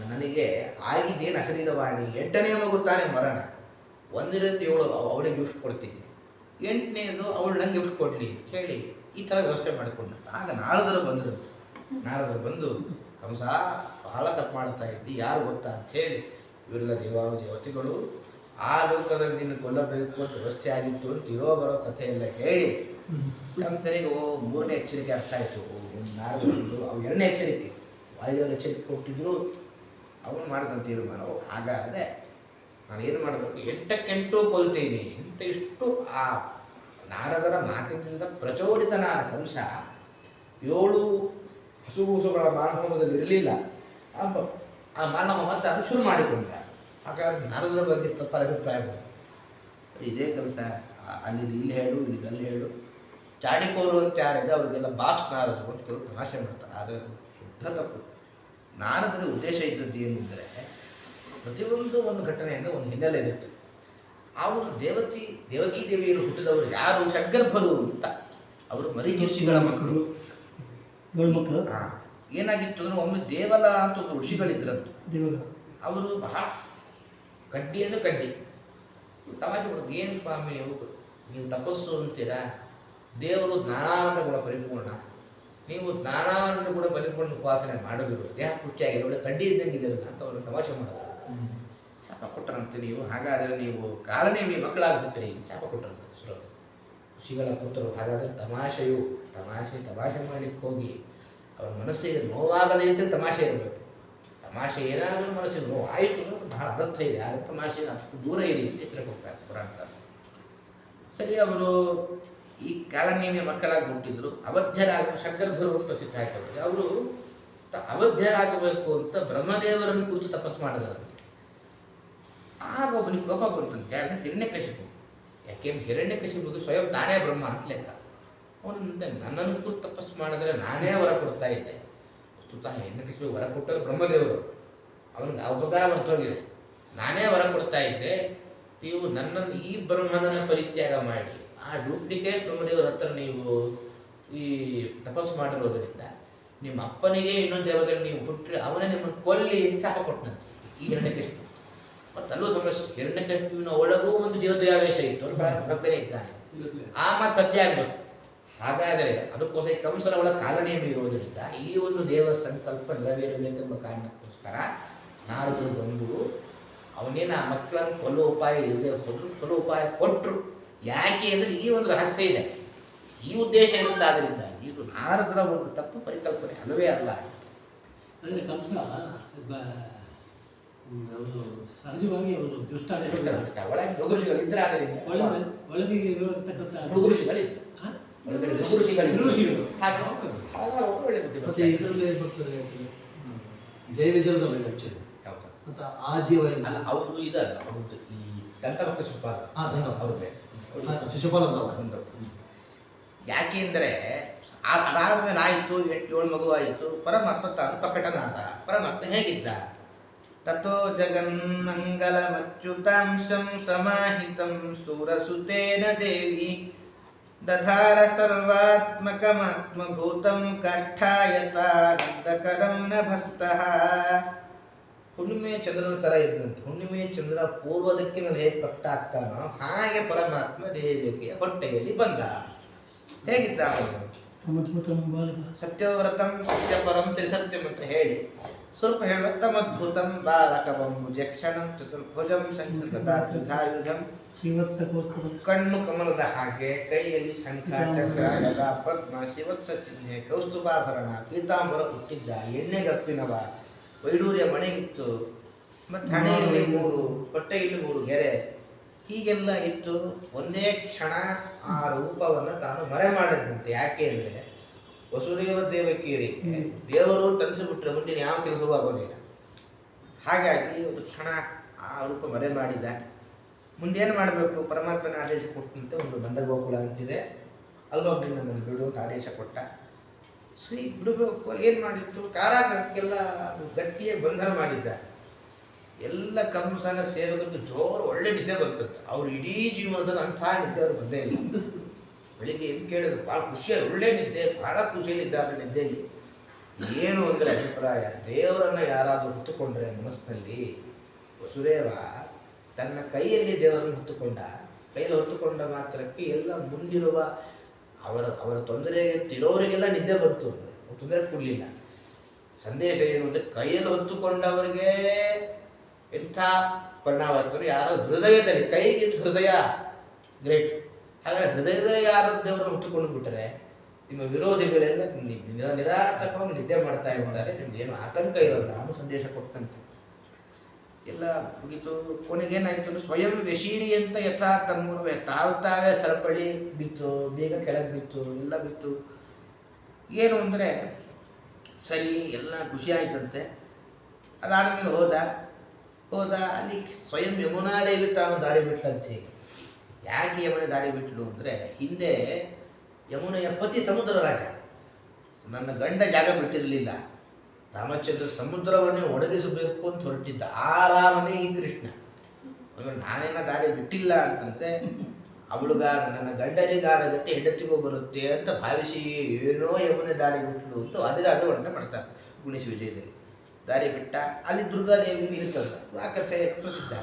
ನನಗೆ ಆಗಿದ್ದೇನು ಅಶರೀರವಾಣಿ. 8ನೇ ಮಗು ತಾನೇ ಮರಣ. 1ರಿಂದ 7 ಅವಳಿಗೆ ಗಿಫ್ಟ್ ಕೊಡ್ತೀನಿ, 8ನೇದು ಅವಳು ನಂಗೆ ಗಿಫ್ಟ್ ಕೊಡಲಿ ಅಂತ ಹೇಳಿ ಈ ಥರ ವ್ಯವಸ್ಥೆ ಮಾಡಿಕೊಂಡ. ಆಗ ನಾರದರು ಬಂದು ಕಂಸ ಬಹಳ ತಪ್ಪು ಮಾಡ್ತಾ ಇದ್ದಿ, ಯಾರು ಗೊತ್ತಾ ಅಂತ ಹೇಳಿ ಇವರೆಲ್ಲ ದೇವತೆಗಳು ಆ ಲೋಕದಲ್ಲಿ ನಿನ್ನ ಕೊಲ್ಲಬೇಕು ಅಂತ ವ್ಯವಸ್ಥೆ ಆಗಿತ್ತು ಅಂತ ಬರೋ ಕಥೆಯೆಲ್ಲ ಹೇಳಿ ಕಂಸನಿಗೆ 3ನೇ ಎಚ್ಚರಿಕೆ ಅರ್ಥ ಆಯಿತು. ನಾರದರು ಅವು 2ನೇ ಎಚ್ಚರಿಕೆ, ವಾಯುದೇವರು ಎಚ್ಚರಿಕೆ ಕೊಟ್ಟಿದ್ರು, ಅವನು ಮಾಡಿದಂತ ತೀರ್ಮಾನವು. ಹಾಗಾದರೆ ನಾನು ಏನು ಮಾಡಬೇಕು, 8ಕ್ಕೆ ಕೊಲ್ತೀನಿ ಅಂತ ಇಷ್ಟು ಆ ನಾರದರ ಮಾತಿನಿಂದ ಪ್ರಚೋದಿತನಾದ ಕಂಸ 7 ಹಸುಗಳ ಮಾನಹೋಮದಲ್ಲಿ ಇರಲಿಲ್ಲ. ಆ ಮಾನಹೋಮ ತಾನು ಶುರು ಮಾಡಿಕೊಂಡ. ಹಾಗಾದ್ರೆ ನಾರದರ ಬಗ್ಗೆ ತಪ್ಪಾದ ಅಭಿಪ್ರಾಯ ಬಂತು. ಇದೇ ಕೆಲಸ ಅಲ್ಲಿ ಇಲ್ಲಿ ಹೇಳು, ಇಲ್ಲಿ ಅಲ್ಲಿ ಹೇಳು. ಚಾಡಿಕೋರು ಅಂತ ಯಾರಿದೆ ಅವರಿಗೆಲ್ಲ ಬಾಸ್ ನಾರದರು ಅಂತ ಕೆಲವು ತಮಾಷೆ ಮಾಡ್ತಾರೆ. ಆದರೆ ಅದು ಶುದ್ಧ ತಪ್ಪು. ನಾರದರ ಉದ್ದೇಶ ಇದ್ದದ್ದು ಏನು ಅಂದರೆ, ಒಂದು ಘಟನೆಯಿಂದ ಒಂದು ಹಿನ್ನೆಲೆ ಇರುತ್ತೆ. ಅವರು ದೇವಕಿ ದೇವಿಯರು ಹುಟ್ಟಿದವರು ಯಾರು? ಷಡ್ಗರ್ಭರು ಅಂತ. ಅವರು ಮರೀಚರ್ಷಿಗಳ ಮಕ್ಕಳು. ಏನಾಗಿತ್ತು ಅಂದರೆ, ಒಮ್ಮೆ ದೇವಲ ಅಂತ ಒಂದು ಋಷಿಗಳಿದ್ರಂತೆ. ಅವರು ಬಹಳ ಕಡ್ಡಿ ಅಂದರೆ ಕಡ್ಡಿ. ತಮಾಷೆ ಮಾಡೋದು, ಏನು ಸ್ವಾಮಿ ನೀವು ತಪಸ್ಸು ಅಂತೀರಾ? ದೇವರು ಜ್ಞಾನಾನಂದ ಗುಣ ಪರಿಪೂರ್ಣ, ನೀವು ಜ್ಞಾನಾನಂದ ಗುಣ ಪರಿಪೂರ್ಣ ಉಪಾಸನೆ ಮಾಡೋದಿಲ್ಲ, ದೇಹ ಪುಷ್ಟಿಯಾಗಿರೋ ಒಳ್ಳೆ ಕಡ್ಡಿ ಇದ್ದಂಗೆ ಇದೆಯಲ್ಲ ಅಂತ ಅವರು ತಮಾಷೆ ಮಾಡೋದು. ಶಾಪ ಕೊಟ್ಟರಂತೆ ನೀವು. ಹಾಗಾದರೆ ನೀವು ಕಾಲನೇಮಿ ಮಕ್ಕಳಾಗ್ಬಿಟ್ರಿ, ಶಾಪ ಕೊಟ್ಟರಂತೆ ಋಷಿಗಳ ಪುತ್ರರು. ಹಾಗಾದರೆ ತಮಾಷೆ ಮಾಡಲಿಕ್ಕೆ ಹೋಗಿ ಅವರ ಮನಸ್ಸಿಗೆ ನೋವಾಗದೇ ಇದ್ದರೆ ತಮಾಷೆ ಇರಬೇಕು. ತಮಾಷೆ ಏನಾದರೂ ಮನಸ್ಸಿಗೆ ನೋವು ಆಯಿತು ಬಹಳ ಅನರ್ಥ ಇದೆ. ಆದರೆ ತಮಾಷೆ ಅಷ್ಟು ದೂರ ಇದೆ ಅಂತ ಎಚ್ಚರ ಕೊಡ್ತಾರೆ ಪುರಾಣಕಾರ. ಸರಿ, ಅವರು ಈ ಕಾಲನೇಮಿಯ ಮಕ್ಕಳಾಗಿ ಹುಟ್ಟಿದ್ರು. ಅವಧ್ಯರಾಗಲು ಷಡ್ಗರ್ಭರು ಪ್ರಸಿದ್ಧ ಆಯ್ತವರಿಗೆ. ಅವರು ಅವಧ್ಯರಾಗಬೇಕು ಅಂತ ಬ್ರಹ್ಮದೇವರನ್ನು ಕುರಿತು ತಪಸ್ಸು ಮಾಡಿದರಂತೆ. ಆಗ ಒಬ್ಬನಿಗೆ ಕೋಪ ಬರುತ್ತಂತೆ. ಯಾರನ್ನ? ಹಿರಣ್ಯಕಶಿಪು. ಯಾಕೆಂದ್ರೆ ಹಿರಣ್ಯಕಶಿಪುಗೆ ಸ್ವಯಂ ನಾನೇ ಬ್ರಹ್ಮ ಅಂತ ಲೆಕ್ಕ. ಅವನಂತೆ ನನ್ನನ್ನು ಕುರಿತು ತಪಸ್ಸು ಮಾಡಿದ್ರೆ ನಾನೇ ವರ ಕೊಡ್ತಾ ಇದ್ದೆ. ವಸ್ತುತಃ ಹಿರಣ್ಯಕಶಿಪುಗೆ ವರ ಕೊಟ್ಟರು ಬ್ರಹ್ಮದೇವರು. ಅವನಿಗೆ ಅಪಕಾರ ಬರ್ತೋಗಿದೆ. ನಾನೇ ವರ ಕೊಡ್ತಾ ಇದ್ದೆ, ನೀವು ನನ್ನನ್ನು ಈ ಬ್ರಹ್ಮನನ್ನು ಪರಿತ್ಯಾಗ ಮಾಡಿ ಆ ಡೂಪ್ಲಿಕೇಟ್ ಬ್ರಹ್ಮದೇವರ ಹತ್ರ ನೀವು ಈ ತಪಸ್ಸು ಮಾಡಿರೋದರಿಂದ ನಿಮ್ಮ ಅಪ್ಪನಿಗೆ ಇನ್ನೊಂದು ದೇವದಲ್ಲಿ ನೀವು ಹುಟ್ಟರೆ ಅವನೇ ನಿಮ್ಮನ್ನು ಕೊಲ್ಲಿ ಅಂತ ಶಾಪ ಕೊಟ್ಟನಂತೆ ಈ ಹಿರಣ್ಯಕಶಿಪು. ಮತ್ತು ಅಲ್ಲೂ ಸಮಸ್ಯೆ, ಹಿರಣ್ಯಕಶಿಪುವಿನ ಒಳಗೂ ಒಂದು ದೇವತೆಯಾವೇಶ ಇತ್ತು, ಭಕ್ತನೇ ಇದ್ದಾನೆ. ಆ ಮಾತು ಸತ್ಯ ಆಗಬೇಕು. ಹಾಗಾದರೆ ಅದಕ್ಕೋಸ್ಕರ ಕಂಸನ ಒಳಗೆ ಕಾಲನೇಮಿ ಇರೋದರಿಂದ ಈ ಒಂದು ದೇವ ಸಂಕಲ್ಪ ನೆರವೇರಬೇಕೆಂಬ ಕಾರಣಕ್ಕೋಸ್ಕರ ನಾರದರು ಬಂದು ಅವನೇನು ಆ ಮಕ್ಕಳನ್ನು ಕೊಲ್ಲುವ ಉಪಾಯ ಇಲ್ಲದೆ ಹೋದ್ರು, ಕೊಲ್ಲುವ ಉಪಾಯ ಕೊಟ್ಟರು. ಯಾಕೆ ಅಂದರೆ ಈ ಒಂದು ರಹಸ್ಯ ಇದೆ, ಈ ಉದ್ದೇಶ ಇರುತ್ತೆ. ಆದ್ದರಿಂದ ಇದು ನಾರದರ ಒಂದು ತಪ್ಪು ಪರಿಕಲ್ಪನೆ ಅಲ್ಲವೇ ಅಲ್ಲ. ಅಂದರೆ ಕಂಸ ಅವನು ಸಹಜವಾಗಿ ಅವನು ದುಷ್ಟಾನೆ ಒಳಗೆ ಋಷಿಗಳಿದ್ರೆ ಆಗಲಿಲ್ಲ. ಒಳಗೆ ಇರತಕ್ಕಂಥ ಋಷಿಗಳಿದ್ರು. ಋಷಿಗಳು ಹಾಗೆ ಒಳ್ಳೆ ಬುದ್ಧಿ ಮತ್ತೆ ಇದರಲ್ಲಿ ಬರ್ತಾರೆ ಜೈ ವಿಜಯದಲ್ಲಿ ಆಕ್ಚುಲಿ ಹೌದು. ಮತ್ತೆ ಆ ಜೀವ ಅಲ್ಲ ಅವ್ರದ್ದು ಇದಲ್ಲ, ಅವ್ರದ್ದು ಈ ದಂತಭಕ್ತ ಶಿಶುಪಾಲ ಅವ್ರದ್ದೇ ಶಿಶುಪಾಲ ಅಂತ ಒಂದು. ಯಾಕೆಂದರೆ ಅದಾದ್ಮೇಲೆ ಆಯಿತು 8-7 ಮಗು ಆಯಿತು. ಪರಮಾತ್ಮ ತಾನು ಪ್ರಕಟನಾದ. ಪರಮಾತ್ಮ ಹೇಗಿದ್ದ? ತಥೋ ಜಗನ್ಮಂಗಲಮಚ್ಯುತಾಂಶಂ ಸಮಾಹಿತಂ ಸೂರಸುತೇನ ದೇವಿ ದಧಾರ ಸರ್ವಾತ್ಮಕಮಾತ್ಮಭೂತಂ ಕಾಷ್ಠಾಯತಾನಂದಕರಂ ನಭಸ್ತಃ. ಹುಣ್ಣಿಮೆ ಚಂದ್ರನ ಥರ ಇದ್ದಂತೆ. ಹುಣ್ಣಿಮೆ ಚಂದ್ರ ಪೂರ್ವದಕ್ಕಿನಲ್ಲಿ ಹೇಗೆ ಪ್ರಕಟ ಆಗ್ತಾನೋ ಹಾಗೆ ಪರಮಾತ್ಮ ದೇವಿಕೆಯ ಹೊಟ್ಟೆಯಲ್ಲಿ ಬಂದ. ಹೇಗಿದ್ದ ಅವನು? ಸತ್ಯವ್ರತಂ ಸತ್ಯಪರಂ ತ್ರಿಸತ್ಯಂ ಅಂತ ಹೇಳಿ ಸ್ವಲ್ಪ ಹೇಳುವ ತಮದ್ಭುತಂ ಬಾಲಕವಂ ಭುಜಕ್ಷಣಂ ಚತುರ್ಭುಜಂ ಶಂಕೃತಾಯುಧಂ ಕಣ್ಣು ಕಮಲದ ಹಾಗೆ, ಕೈಯಲ್ಲಿ ಶಂಖ ಚಕ್ರ ಗದ ಪದ್ಮ ಶಿವತ್ಸ ಚಿಹ್ನೆ ಕೌಸ್ತುಭಾಭರಣ ಪೀತಾಂಬರ ಹುಟ್ಟಿದ್ದ, ಎಣ್ಣೆಗಪ್ಪಿನವ, ವೈಡೂರ್ಯ ಮಣೆಗಿತ್ತು, ಮತ್ತು ಹಣೆಯಲ್ಲಿ 3, ಹೊಟ್ಟೆಯಲ್ಲಿ 3 ಗೆರೆ, ಹೀಗೆಲ್ಲ ಇತ್ತು. ಒಂದೇ ಕ್ಷಣ ಆ ರೂಪವನ್ನು ತಾನು ಮರೆ ಮಾಡಿದಂತೆ. ಯಾಕೆ ಅಂದರೆ ವಸುದೇವ ದೇವಕಿಯರಿಗೆ ದೇವರು ತನಿಸಿಬಿಟ್ರೆ ಮುಂದಿನ ಯಾವ ಕೆಲಸವೂ ಆಗೋದಿಲ್ಲ. ಹಾಗಾಗಿ ಒಂದು ಕ್ಷಣ ಆ ರೂಪ ಮರೆ ಮಾಡಿದ. ಮುಂದೇನು ಮಾಡಬೇಕು? ಪರಮಾತ್ಮನ ಆದೇಶ ಕೊಟ್ಟಂತೆ ಒಂದು ನಂದಗೋಕುಲ ಅಂತಿದೆ, ಅಲ್ಲೊಬ್ಬ ನಮ್ಮನ್ನು ಬಿಡು ಅಂತ ಆದೇಶ ಕೊಟ್ಟ. ಸೊ ಈಗ ಬಿಡಬೇಕು. ಏನು ಮಾಡಿತ್ತು? ಕಾರಾಗಕ್ಕೆಲ್ಲ ಗಟ್ಟಿಯ ಬಂಧನ ಮಾಡಿದ್ದ. ಎಲ್ಲ ಕಂಸನ ಸೇವಕರಿಗೆ ಜೋರು ಒಳ್ಳೆ ನಿದ್ದೆ ಬರ್ತದೆ. ಅವ್ರು ಇಡೀ ಜೀವನದಲ್ಲಿ ಅಂಥ ನಿದ್ದೆ ಅವ್ರು ಬಂದೇ ಇಲ್ಲ. ಬೆಳಿಗ್ಗೆ ಎದ್ದು ಕೇಳಿದ್ರು, ಭಾಳ ಖುಷಿಯಾಗಿ ಒಳ್ಳೆ ನಿದ್ದೆ, ಭಾಳ ಖುಷಿಯಲ್ಲಿದ್ದಾರೆ ನಿದ್ದೆಯಲ್ಲಿ. ಏನು ಅಂದರೆ ಅಭಿಪ್ರಾಯ, ದೇವರನ್ನು ಯಾರಾದರೂ ಹೊತ್ತುಕೊಂಡ್ರೆ ಮನಸ್ಸಿನಲ್ಲಿ, ವಸುದೇವ ತನ್ನ ಕೈಯಲ್ಲಿ ದೇವರನ್ನು ಹೊತ್ತುಕೊಂಡ. ಕೈಯಲ್ಲಿ ಹೊತ್ತುಕೊಂಡ ಮಾತ್ರಕ್ಕೆ ಎಲ್ಲ ಮುಂದಿರುವ ಅವರ ತೊಂದರೆಗೆ ತಿರೋರಿಗೆಲ್ಲ ನಿದ್ದೆ ಬಂತು. ತೊಂದರೆ ಕೊಡಲಿಲ್ಲ. ಸಂದೇಶ ಏನು ಅಂದರೆ ಕೈಯಲ್ಲಿ ಹೊತ್ತುಕೊಂಡವರಿಗೆ ಎಂಥ ಪರಿಣಾಮವಾಗ್ತಾರೆ? ಯಾರೋ ಹೃದಯದಲ್ಲಿ, ಕೈಗಿಂತ ಹೃದಯ ಗ್ರೇಟ್. ಹಾಗಾದರೆ ಹೃದಯದಲ್ಲಿ ಯಾರು ದೇವರನ್ನು ಹುಟ್ಟುಕೊಂಡು ಬಿಟ್ಟರೆ ನಿಮ್ಮ ವಿರೋಧಿಗಳೆಲ್ಲ ನಿರಾತಕವಾಗಿ ನಿದ್ದೆ ಮಾಡ್ತಾ ಇರ್ತಾರೆ. ನಿಮ್ಗೇನು ಆತಂಕ ಇರೋಲ್ಲ. ನಾನು ಸಂದೇಶ ಕೊಟ್ಟಂತೆ ಎಲ್ಲ ಮುಗಿತು. ಕೊನೆಗೇನಾಯಿತು? ಸ್ವಯಂ ವ್ಯಶೀರಿ ಅಂತ ಯಥಾ ತಮ್ಮೂರುವೆ ತಾವೇ ಸರಪಳಿ ಬಿತ್ತು, ಬೇಗ ಕೆಳಗೆ ಬಿತ್ತು, ಎಲ್ಲ ಬಿತ್ತು. ಏನು ಅಂದರೆ ಸರಿ ಎಲ್ಲ ಖುಷಿ ಆಯ್ತಂತೆ. ಅದಾದಮೇಲೆ ಹೋದ ಅಲ್ಲಿ ಸ್ವಯಂ ಯಮುನಾದೇವಿ ತಾನು ದಾರಿ ಬಿಟ್ಲಂತೆ. ಯಾಕೆ ಯಮುನೆ ದಾರಿ ಬಿಟ್ಲು ಅಂದರೆ, ಹಿಂದೆ ಯಮುನೆಯ ಪತಿ ಸಮುದ್ರ ರಾಜ. ನನ್ನ ಗಂಡ ಜಾಗ ಬಿಟ್ಟಿರಲಿಲ್ಲ. ರಾಮಚಂದ್ರ ಸಮುದ್ರವನ್ನೇ ಒಣಗಿಸಬೇಕು ಅಂತ ಹೊರಟಿದ್ದ. ಆ ರಾಮನೇ ಈ ಕೃಷ್ಣ. ನಾನೇನ ದಾರಿ ಬಿಟ್ಟಿಲ್ಲ ಅಂತಂದರೆ ಅವಳುಗಾರ ನನ್ನ ಗಂಡನಿಗಾರ ಗತಿ ಹೆಂಡತಿಗೂ ಬರುತ್ತೆ ಅಂತ ಭಾವಿಸಿ ಏನೋ ಯಮುನೆ ದಾರಿ ಬಿಟ್ಲು ಅಂತ ಅದರ ವರ್ಣನೆ ಮಾಡ್ತಾರೆ ಗುಣಿಸಿ ವಿಜಯದಲ್ಲಿ. ದಾರಿ ಬಿಟ್ಟ. ಅಲ್ಲಿ ದುರ್ಗಾದೇವಿ ಇರ್ತದೆ. ಆ ಕಥೆ ಪ್ರಸಿದ್ಧ.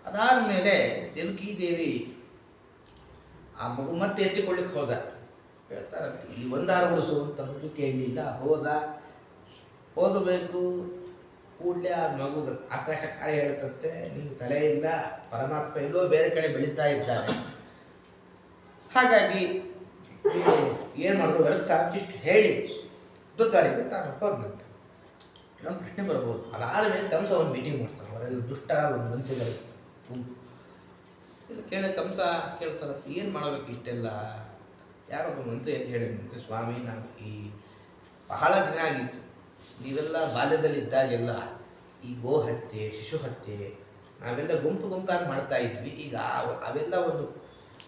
ಅದಾದಮೇಲೆ ದೇವಕಿ ದೇವಿ ಆ ಮಗು ಮತ್ತೆ ಎತ್ತಿಕೊಳ್ಳಿಕ್ಕೆ ಹೋದ. ಹೇಳ್ತಾರಂತೆ, ಈ 1 ವಾರ ಉಳಿಸು ಅಂತ ಮಗು ಕೇಳಲಿಲ್ಲ. ಓದಬೇಕು. ಕೂಡಲೇ ಆ ಮಗು ಆಕಾಶ ಕಾರ್ಯ ಹೇಳ್ತಂತೆ, ನೀವು ತಲೆ ಇಲ್ಲ, ಪರಮಾತ್ಮ ಎಲ್ಲೋ ಬೇರೆ ಕಡೆ ಬೆಳೀತಾ ಇದ್ದಾರೆ. ಹಾಗಾಗಿ ನೀವು ಏನು ಮಾಡೋದು ವ್ಯರ್ಥ ಇಷ್ಟು ಹೇಳಿ ದುರ್ಗಾರಿಗೆ ತಾನು ಹೋದಂತೆ. ನಮ್ಮ ಪ್ರಶ್ನೆ ಬರ್ಬೋದು. ಅದಾದಮೇಲೆ ಕಂಸ ಒಂದು ಮೀಟಿಂಗ್ ಮಾಡ್ತಾನೆ. ಅವರೆಲ್ಲ ದುಷ್ಟ ಒಂದು ಮಂತ್ರಿಗಳು ಗುಂಪು ಇಲ್ಲ ಕೇಳಿದ ಕಂಸ ಕೇಳ್ತಾರಂತೆ, ಏನು ಮಾಡಬೇಕು ಇಷ್ಟೆಲ್ಲ? ಯಾರೊಬ್ಬ ಮಂತ್ರಿ ಅಂತ ಹೇಳಿದಂತೆ, ಸ್ವಾಮಿ ನಾವು ಈ ಬಹಳ ದಿನ ಆಗಿತ್ತು, ನೀವೆಲ್ಲ ಬಾಲ್ಯದಲ್ಲಿ ಇದ್ದಾಗೆಲ್ಲ ಈ ಗೋ ಹತ್ಯೆ, ಶಿಶು ಹತ್ಯೆ ನಾವೆಲ್ಲ ಗುಂಪಾಗಿ ಮಾಡ್ತಾ ಇದ್ವಿ. ಈಗ ಅವೆಲ್ಲ ಒಂದು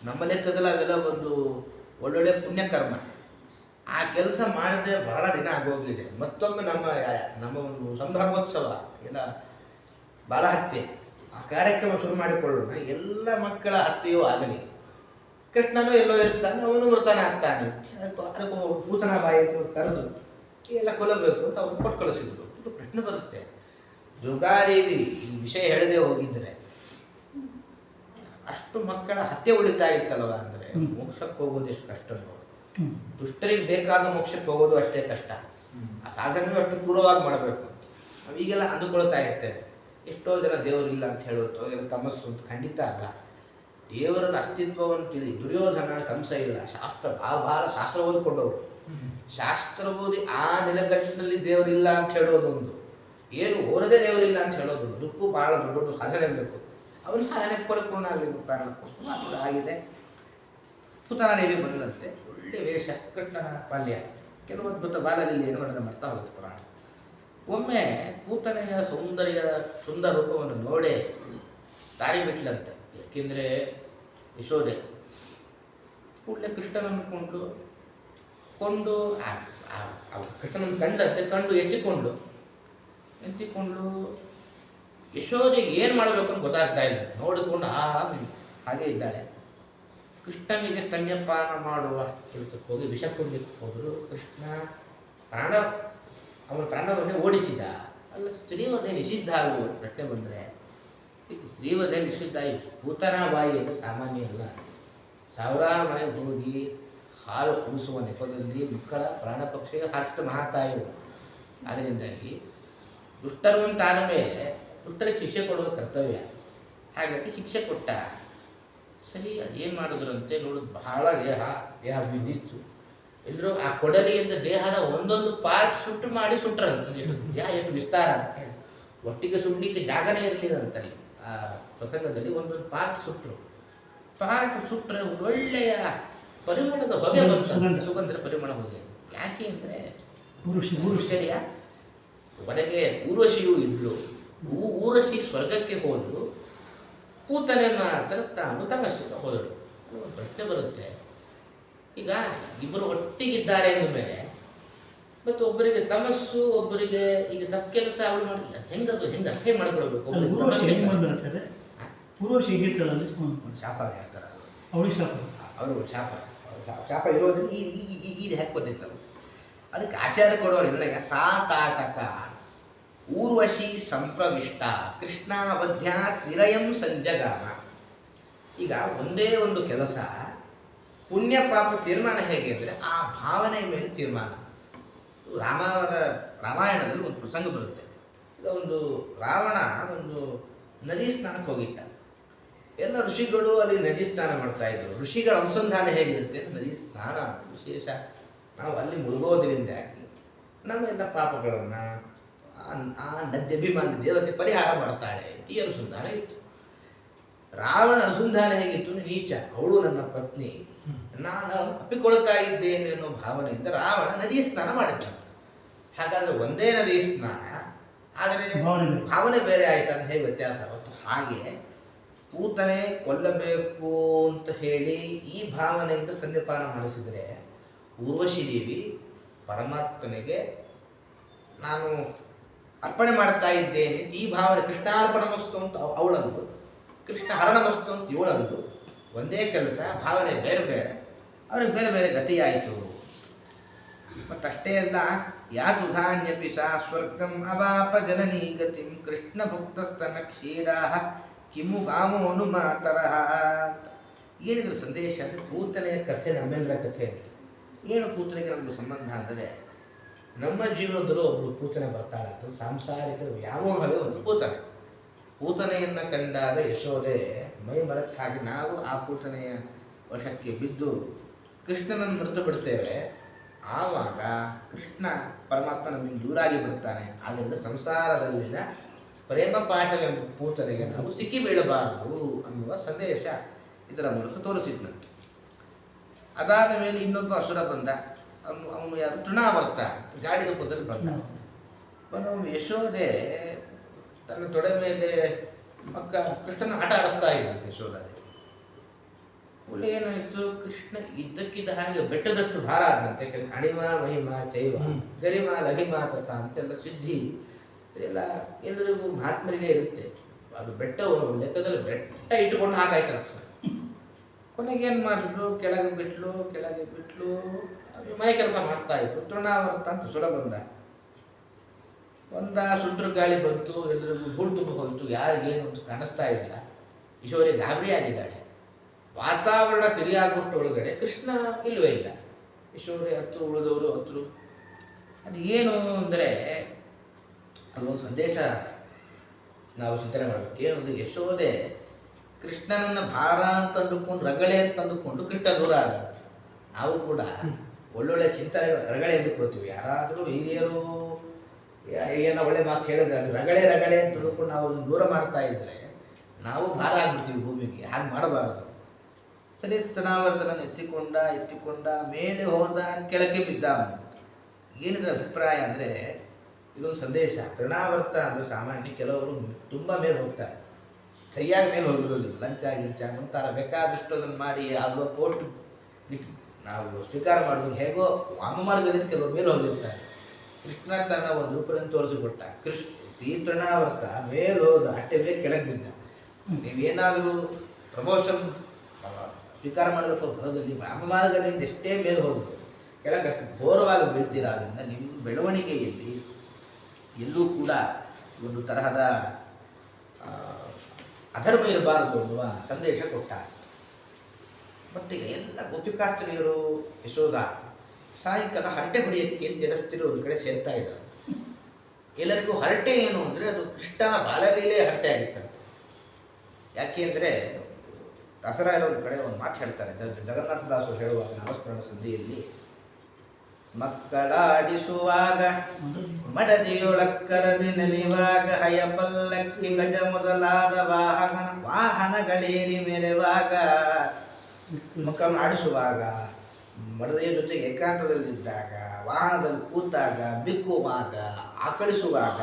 ನಮ್ಮ ಲೆಕ್ಕದಲ್ಲಿ ಅವೆಲ್ಲ ಒಂದು ಒಳ್ಳೊಳ್ಳೆ ಪುಣ್ಯಕರ್ಮ. ಆ ಕೆಲಸ ಮಾಡದೆ ಬಹಳ ದಿನ ಆಗೋಗಿದೆ. ಮತ್ತೊಮ್ಮೆ ನಮ್ಮ ಒಂದು ಸಂಭ್ರಮೋತ್ಸವ ಎಲ್ಲ ಬಾಲ ಹತ್ಯೆ ಆ ಕಾರ್ಯಕ್ರಮ ಶುರು ಮಾಡಿಕೊಳ್ಳೋಣ. ಎಲ್ಲ ಮಕ್ಕಳ ಹತ್ಯೆಯೂ ಆಗಲಿ, ಕೃಷ್ಣನೂ ಎಲ್ಲೋ ಇರ್ತಾನೆ, ಅವನು ಮೃತನ ಆಗ್ತಾನೆ. ಅದಕ್ಕೆ ಪೂತನ ಬಾಯಿ ಕರೆದು ಎಲ್ಲ ಕೊಲ್ಲಬೇಕು ಅಂತ ಅವ್ರು ಕೊಟ್ಟು ಕಳಿಸಿದ್ರು. ಇದು ಪ್ರಶ್ನೆ ಬರುತ್ತೆ, ದುರ್ಗಾದೇವಿ ಈ ವಿಷಯ ಹೇಳದೆ ಹೋಗಿದ್ರೆ ಅಷ್ಟು ಮಕ್ಕಳ ಹತ್ಯೆ ಉಳಿತಾ ಇತ್ತಲ್ವ. ಅಂದರೆ ಮೋಕ್ಷಕ್ಕೆ ಹೋಗೋದು ಎಷ್ಟು ಕಷ್ಟ. ದುಷ್ಟರಿಗೆ ಬೇಕಾದ ಮೋಕ್ಷಕ್ಕೆ ಹೋಗೋದು ಅಷ್ಟೇ ಕಷ್ಟ. ಆ ಸಾಧನೆಯೂ ಅಷ್ಟು ಪೂರ್ವವಾಗಿ ಮಾಡಬೇಕು ಅಂತ ನಾವೀಗೆಲ್ಲ ಅಂದುಕೊಳ್ತಾ ಇರ್ತೇವೆ. ಎಷ್ಟೋ ಜನ ದೇವರಿಲ್ಲ ಅಂತ ಹೇಳೋದು ಎಲ್ಲ ತಮಸ್ಸು ಅಂತ. ಖಂಡಿತ ಅಲ್ಲ. ದೇವರ ಅಸ್ತಿತ್ವವನ್ನು ತಿಳಿ ದುರ್ಯೋಧನ, ಕಂಸ ಇಲ್ಲ. ಶಾಸ್ತ್ರ ಭಾಳ ಶಾಸ್ತ್ರ ಓದಿಕೊಂಡವರು. ಶಾಸ್ತ್ರ ಓದಿ ಆ ನೆಲೆಗಟ್ಟಿನಲ್ಲಿ ದೇವರಿಲ್ಲ ಅಂತ ಹೇಳೋದೊಂದು, ಏನು ಓರದೇ ದೇವರಿಲ್ಲ ಅಂತ ಹೇಳೋದು ದುಃಖ ಭಾಳ ದೊಡ್ಡ ಸಾಧನೆ ಬೇಕು. ಅವನು ಸಾಧನೆ ಪರಿಪೂರ್ಣ ಆಗಬೇಕು ಕಾರಣಕ್ಕೋಸ್ಕರ ಕೂಡ ಆಗಿದೆ. ಪೂತನಾದೇವಿ ಬಂದಂತೆ ಒಳ್ಳೆ ವೇಷ, ಕೃಷ್ಣನ ಪಾಲ್ಯ, ಕೆಲವು ಅದ್ಭುತ ಬಾಲಲೀಲೆಯನ್ನು ವರ್ಣನೆ ಮಾಡ್ತಾ ಹೋಗುತ್ತೆ ಪುರಾಣ. ಒಮ್ಮೆ ಪೂತನೆಯ ಸುಂದರ ರೂಪವನ್ನು ನೋಡೇ ದಾರಿ ಬಿಟ್ಲಂತೆ. ಯಾಕೆಂದರೆ ಯಶೋದೆ ಕೂಡಲೇ ಕೃಷ್ಣನನ್ನು ಕೊಂಡು ಕೃಷ್ಣನನ್ನು ಕಂಡಂತೆ ಕಂಡು ಎತ್ತಿಕೊಂಡು ಯಶೋದೆ ಏನು ಮಾಡಬೇಕು ಅಂತ ಗೊತ್ತಾಗ್ತಾ ಇಲ್ಲ. ನೋಡಿಕೊಂಡು ಹಾಗೆ ಇದ್ದಾಳೆ. ಕೃಷ್ಣನಿಗೆ ಸ್ತನ್ಯಪಾನ ಮಾಡುವ ಕೆಲಸಕ್ಕೆ ಹೋಗಿ ವಿಷ ಕೊಡಲಿಕ್ಕೆ ಹೋದರು. ಕೃಷ್ಣ ಅವನ ಪ್ರಾಣವನ್ನೇ ಓಡಿಸಿದ. ಅಲ್ಲ, ಸ್ತ್ರೀವಧೆ ನಿಷಿದ್ಧ ಆಗುವ ಪ್ರಶ್ನೆ ಬಂದರೆ ಈಗ ಸ್ತ್ರೀವಧೆ ನಿಷಿದ್ಧ. ಪೂತನ ಬಾಯಿಯನ್ನು ಸಾಮಾನ್ಯ ಅಲ್ಲ. ಸಾವಿರಾರು ಮನೆಗೆ ಹೋಗಿ ಹಾಲು ಕುಡಿಸುವ ನೆಪದಲ್ಲಿ ಮಕ್ಕಳ ಪ್ರಾಣ ಪಕ್ಷಿಗೆ ಹಾರಿಸಿದ ಮಹಾತಾಯಿಗಳು. ಅದರಿಂದಾಗಿ ದುಷ್ಟರು ಅಂತಾದ ಮೇಲೆ ದುಷ್ಟರಿಗೆ ಶಿಕ್ಷೆ ಕೊಡುವ ಕರ್ತವ್ಯ. ಹಾಗಾಗಿ ಶಿಕ್ಷೆ ಕೊಟ್ಟ. ಸರಿ, ಅದೇನು ಮಾಡಿದ್ರಂತೆ ನೋಡೋದು ಬಹಳ ದೇಹ ಬಿದ್ದಿತ್ತು. ಎಲ್ಲರೂ ಆ ಕೊಡಲಿಯಿಂದ ದೇಹದ ಒಂದೊಂದು ಪಾರ್ಟ್ ಸುಟ್ರಂತೆ. ದೇಹ ಎಷ್ಟು ವಿಸ್ತಾರ ಅಂತ ಹೇಳಿ ಒಟ್ಟಿಗೆ ಸುಡ್ಲಿಕ್ಕೆ ಜಾಗನೇ ಇರಲಿಲ್ಲಂತಲ್ಲಿ. ಆ ಪ್ರಸಂಗದಲ್ಲಿ ಒಂದೊಂದು ಪಾರ್ಟ್ ಸುಟ್ಟರೆ ಒಳ್ಳೆಯ ಪರಿಮಳದ ಹೊಗೆ ಬಂತು, ಸುಗಂಧದ ಪರಿಮಳ ಹೊಗೆ. ಯಾಕೆ ಅಂದರೆ ಊರ್ವಶಿಯ ಒಳಗೆ ಊರ್ವಶಿಯೂ ಇದ್ಲು. ಊರ್ವಶಿ ಸ್ವರ್ಗಕ್ಕೆ ಹೋದಳು, ಪೂತನೆ ಮಾತ್ರ ತಾನು ತಮಸ್ಸಿಗೆ ಹೋದಳು. ಒಂದು ಪ್ರಶ್ನೆ ಬರುತ್ತೆ, ಈಗ ಇಬ್ಬರು ಒಟ್ಟಿಗಿದ್ದಾರೆ ಅಂದ ಮೇಲೆ ಮತ್ತು ಒಬ್ಬರಿಗೆ ತಮಸ್ಸು, ಒಬ್ಬರಿಗೆ ಈಗ ತಪ್ಪು ಕೆಲಸ ಅವಳು ಮಾಡಿಲ್ಲ, ಹೆಂಗೆ ಅಷ್ಟೇ ಮಾಡ್ಕೊಳ್ಬೇಕು? ಶಾಪ ಹೇಳ್ತಾರೆ ಅವರು ಶಾಪ ಇರೋದನ್ನು ಈಗ ಯಾಕೆ ಬಂದಿತ್ತು ಅದಕ್ಕೆ ಆಚಾರ್ಯ ಕೊಡೋರು ನಿರ್ಣಯ. ಸಾತಾಟಕ ಊರ್ವಶಿ ಸಂಪ್ರವಿಷ್ಟ ಕೃಷ್ಣಾವಧ್ಯಾತ್ ನಿರಯಂ ಸಂಜಗಾಮ. ಈಗ ಒಂದೇ ಒಂದು ಕೆಲಸ ಪುಣ್ಯ ಪಾಪ ತೀರ್ಮಾನ ಹೇಗೆ ಅಂದರೆ ಆ ಭಾವನೆಯ ಮೇಲೆ ತೀರ್ಮಾನ. ರಾಮಾಯಣದಲ್ಲಿ ಒಂದು ಪ್ರಸಂಗ ಬರುತ್ತೆ. ಈಗ ಒಂದು ರಾವಣ ಒಂದು ನದಿ ಸ್ನಾನಕ್ಕೆ ಹೋಗಿಟ್ಟ. ಎಲ್ಲ ಋಷಿಗಳು ಅಲ್ಲಿ ನದಿ ಸ್ನಾನ ಮಾಡ್ತಾ ಇದ್ರು. ಋಷಿಗಳ ಅನುಸಂಧಾನ ಹೇಗಿರುತ್ತೆ, ನದಿ ಸ್ನಾನ ವಿಶೇಷ. ನಾವು ಅಲ್ಲಿ ಮುಳುಗೋದ್ರಿಂದಾಗಿ ನಮ್ಮೆಲ್ಲ ಪಾಪಗಳನ್ನು ಆ ನದ್ಯಭಿಮಾನ ದೇವತೆ ಪರಿಹಾರ ಮಾಡ್ತಾಳೆ ಈ ಅನುಸಂಧಾನ ಇತ್ತು. ರಾವಣ ಅನುಸಂಧಾನ ಹೇಗಿತ್ತು, ನೀಚ, ಅವಳು ನನ್ನ ಪತ್ನಿ, ನಾನು ಅಪ್ಪಿಕೊಳ್ತಾ ಇದ್ದೇನೆ ಅನ್ನೋ ಭಾವನೆಯಿಂದ ರಾವಣ ನದಿ ಸ್ನಾನ ಮಾಡಿದ್ದ. ಹಾಗಾದರೆ ಒಂದೇ ನದಿ ಸ್ನಾನ, ಆದರೆ ಭಾವನೆ ಬೇರೆ ಆಯ್ತು ಅಂತ ಹೇಗೆ ವ್ಯತ್ಯಾಸ ಆಗುತ್ತೆ. ಹಾಗೆ ಪೂತನೆ ಕೊಲ್ಲಬೇಕು ಅಂತ ಹೇಳಿ ಈ ಭಾವನೆಯಿಂದ ಸ್ತನ್ಯಪಾನ ಮಾಡಿಸಿದರೆ ಊರ್ವಶಿ ದೇವಿ ಪರಮಾತ್ಮನಿಗೆ ನಾನು ಅರ್ಪಣೆ ಮಾಡ್ತಾ ಇದ್ದೇನೆ ಈ ಭಾವನೆ, ಕೃಷ್ಣಾರ್ಪಣ ವಸ್ತು ಅಂತ ಅವಳಂದು, ಕೃಷ್ಣ ಹರಣ ವಸ್ತು ಅಂತ ಇವಳಂದು. ಒಂದೇ ಕೆಲಸ, ಭಾವನೆ ಬೇರೆ ಬೇರೆ, ಅವ್ರಿಗೆ ಬೇರೆ ಬೇರೆ ಗತಿಯಾಯಿತು. ಮತ್ತಷ್ಟೇ ಅಲ್ಲ, ಯಾದುಧಾನ್ಯಪಿ ಸಾ ಸ್ವರ್ಗಂ ಅವಾಪ ಜನನೀ ಗತಿಂ ಕೃಷ್ಣ ಭುಕ್ತಸ್ತನ ಕ್ಷೀರಾ ಕಿಮು ಗಾಮೋ ಅನುಮಾತರಃ. ಏನಿದ್ರ ಸಂದೇಶ ಅಂದರೆ ಪೂತನೆಯ ಕಥೆ ನಮ್ಮೆಲ್ಲರ ಕಥೆ ಅಂತ. ಏನು ಪೂತನೆಗೆ ನಮ್ಮದು ಸಂಬಂಧ ಅಂದರೆ, ನಮ್ಮ ಜೀವನದಲ್ಲೂ ಒಬ್ಬಳು ಪೂತನೆ ಬರ್ತಾಳಂತ. ಸಾಂಸಾರಿಕ ವ್ಯಾಮೋಹವೇ ಒಂದು ಪೂತನೆ. ಪೂತನೆಯನ್ನು ಕಂಡಾಗ ಯಶೋದೆ ಮೈ ಮರೆತ ಹಾಗೆ ನಾವು ಆ ಪೂತನೆಯ ವಶಕ್ಕೆ ಬಿದ್ದು ಕೃಷ್ಣನನ್ನು ಮರೆತು ಬಿಡ್ತೇವೆ. ಆವಾಗ ಕೃಷ್ಣ ಪರಮಾತ್ಮ ನಮ್ಮಿಂದ ದೂರಾಗಿ ಬಿಡ್ತಾನೆ. ಆದ್ದರಿಂದ ಸಂಸಾರದಲ್ಲಿನ ಪ್ರೇಮ ಪಾಶವೆಂಬ ಪೂತನೆಗೆ ನಾವು ಸಿಕ್ಕಿ ಬೀಳಬಾರದು ಅನ್ನುವ ಸಂದೇಶ ಇದರ ಮೂಲಕ ತೋರಿಸಿದ್ನಂತೆ. ಅದಾದ ಮೇಲೆ ಇನ್ನೊಬ್ಬ ಅಸುರ ಬಂದ. ಅವನು ಯಾರು, ತೃಣಾವರ್ತ, ಗಾಡಿ ರೂಪದಲ್ಲಿ ಬಂದವನು ಯಶೋದೆ ತನ್ನ ತೊಡೆ ಮೇಲೆ ಕೃಷ್ಣನ ಆಟ ಆಡಿಸ್ತಾ ಇದ್ದಂತೆ ಯಶೋಧಾದೇವಿ. ಒಳ್ಳೆ ಏನಾಯಿತು, ಕೃಷ್ಣ ಇದ್ದಕ್ಕಿದ್ದ ಹಾಗೆ ಬೆಟ್ಟದಷ್ಟು ಭಾರ ಆದಂತೆ. ಅಣಿಮ ಮಹಿಮ ಚೈವ ಗರಿಮ ಲಹಿಮ ತಥ ಅಂತೆಲ್ಲ ಸಿದ್ಧಿ ಎಲ್ಲ ಎಲ್ಲರಿಗೂ ಮಹಾತ್ಮರಿಗೆ ಇರುತ್ತೆ. ಅದು ಬೆಟ್ಟ ಲೆಕ್ಕದಲ್ಲಿ ಬೆಟ್ಟ ಇಟ್ಟುಕೊಂಡು ಹಾಗಾಯ್ತು ಅಕ್ಷರ. ಕೊನೆಗೆ ಏನು ಮಾಡಿದ್ರು, ಕೆಳಗೆ ಬಿಟ್ಲು ಮನೆ ಕೆಲಸ ಮಾಡ್ತಾ ಇದ್ರು. ತೃಣಾವರ್ತ ಅಂತ ಸುರ ಬಂದ ಸುಂಟ್ರ ಗಾಳಿ ಬಂತು, ಎಲ್ಲರಿಗೂ ಹೂಳು ತುಂಬ ಹೋಯಿತು, ಯಾರಿಗೇನು ಅಂತ ಕಾಣಿಸ್ತಾ ಇಲ್ಲ. ಈಶ್ವರಿ ಗಾಬರಿ ಆಗಿದ್ದಾಳೆ. ವಾತಾವರಣ ತಿಳಿಯಾಗುವಷ್ಟು ಒಳಗಡೆ ಕೃಷ್ಣ ಇಲ್ಲವೇ ಇಲ್ಲ. ಈಶ್ವರಿ ಉಳಿದವರು ಹತ್ತು. ಅದು ಏನು ಅಂದರೆ ಅದೊಂದು ಸಂದೇಶ ನಾವು ಚಿಂತನೆ ಮಾಡಬೇಕು. ಏನಂದ್ರೆ, ಯಶೋದೆ ಕೃಷ್ಣನನ್ನು ಭಾರ ಅಂತ ಅಂದುಕೊಂಡು ರಗಳೆ ಅಂತ ಅಂದುಕೊಂಡು ಕೃಷ್ಣ ದೂರ ಆದ. ನಾವು ಕೂಡ ಒಳ್ಳೊಳ್ಳೆ ಚಿಂತನೆಗಳು ರಗಳೆ ಎಂದು ಕೊಡ್ತೀವಿ. ಯಾರಾದರೂ ಹಿರಿಯರು ಏನೋ ಒಳ್ಳೆ ಮಾತು ಹೇಳಿದ್ರೆ ಅದು ರಗಳೆ ರಗಳೆ ಅಂತ ತಿಳ್ಕೊಂಡು ನಾವು ಅದನ್ನು ದೂರ ಮಾಡ್ತಾ ಇದ್ದರೆ ನಾವು ಭಾರ ಆಗ್ಬಿಡ್ತೀವಿ ಭೂಮಿಗೆ. ಹಾಗೆ ಮಾಡಬಾರ್ದು. ಸರಿ, ತೃಣಾವರ್ತನ ಎತ್ತಿಕೊಂಡ ಮೇಲೆ ಹೋದ, ಕೆಳಕ್ಕೆ ಬಿದ್ದ. ಏನಿದೆ ಅಭಿಪ್ರಾಯ ಅಂದರೆ ಇದೊಂದು ಸಂದೇಶ. ತೃಣಾವರ್ತ ಅಂದರೆ ಸಾಮಾನ್ಯ ಕೆಲವರು ತುಂಬ ಮೇಲೆ ಹೋಗ್ತಾರೆ, ಸರಿಯಾಗಿ ಮೇಲೆ ಹೋಗಿರೋದಿಲ್ಲ. ಲಂಚ ಗಿಂಚ ಮುಂತಾರ ಬೇಕಾದಷ್ಟು ಅದನ್ನು ಮಾಡಿ ಆಗುವ ಪೋಸ್ಟ್ ನಾವು ಸ್ವೀಕಾರ ಮಾಡೋದು ಹೇಗೋ ವಾಮಮಾರ್ಗದಿಂದ ಕೆಲವರು ಮೇಲೆ ಹೋಗಿರ್ತಾರೆ. ಕೃಷ್ಣ ತನ್ನ ಒಂದು ರೂಪದಿಂದ ತೋರಿಸಿಕೊಟ್ಟ. ತೃಣಾವರ್ತ ಮೇಲೆ ಹೋದ, ಅಟ್ಟೆ ಕೆಳಗೆ ಬಿದ್ದ. ನೀವೇನಾದರೂ ಪ್ರಮೋಷನ್ ಸ್ವೀಕಾರ ಮಾಡಬೇಕು ಬರೋದಲ್ಲಿ ವಾಮಮಾರ್ಗದಿಂದ ಎಷ್ಟೇ ಮೇಲೆ ಹೋಗೋದು ಕೆಳಗೆ ಅಷ್ಟು ಘೋರವಾಗಿ ಬೀಳ್ತೀರ. ಆದ್ದರಿಂದ ನಿಮ್ಮ ಬೆಳವಣಿಗೆಯಲ್ಲಿ ಎಲ್ಲೂ ಕೂಡ ಒಂದು ತರಹದ ಅಧರ್ಮ ಇರಬಾರದು ಅನ್ನುವ ಸಂದೇಶ ಕೊಟ್ಟ. ಮತ್ತು ಎಲ್ಲ ಗೋಪಿಕಾಸ್ತ್ರೀಯರು ಯಶೋಧ ಸಾಯಂಕಾಲ ಹರಟೆ ಹೊಡೆಯೋಕ್ಕೆ ಅಂತ ಜಲಸ್ಥಿರು ಒಂದು ಕಡೆ ಸೇರ್ತಾ ಇದ್ದಾರೆ. ಎಲ್ಲರಿಗೂ ಹರಟೆ ಏನು ಅಂದರೆ ಅದು ಕೃಷ್ಣನ ಬಾಲಲೀಲೆ ಹರಟೆ ಆಗಿತ್ತಂತೆ. ಯಾಕೆ ಅಂದರೆ ದಸರಾಯರ ಒಂದು ಕಡೆ ಒಂದು ಮಾತು ಹೇಳ್ತಾರೆ, ಜಗನ್ನಾಥದಾಸರು ಹೇಳುವಾಗ ನಾಮಸ್ಮರಣ ಸಂಧಿಯಲ್ಲಿ, ಮಕ್ಕಳಾಡಿಸುವಾಗ ಮಡದಿಯೊಳಕ್ಕರದಿ ನೆನೆಯುವಾಗ ಹಯ ಪಲ್ಲಕ್ಕಿ ಗಜ ಮೊದಲಾದ ವಾಹನಗಳೇರಿ ಮೆರೆವಾಗ, ಮಕ್ಕಳನ್ನು ಆಡಿಸುವಾಗ, ಮಡದಿಯ ಜೊತೆಗೆ ಏಕಾಂತದಲ್ಲಿದ್ದಾಗ, ವಾಹನದಲ್ಲಿ ಕೂತಾಗ, ಬಿಕ್ಕುವಾಗ, ಆಕಳಿಸುವಾಗ,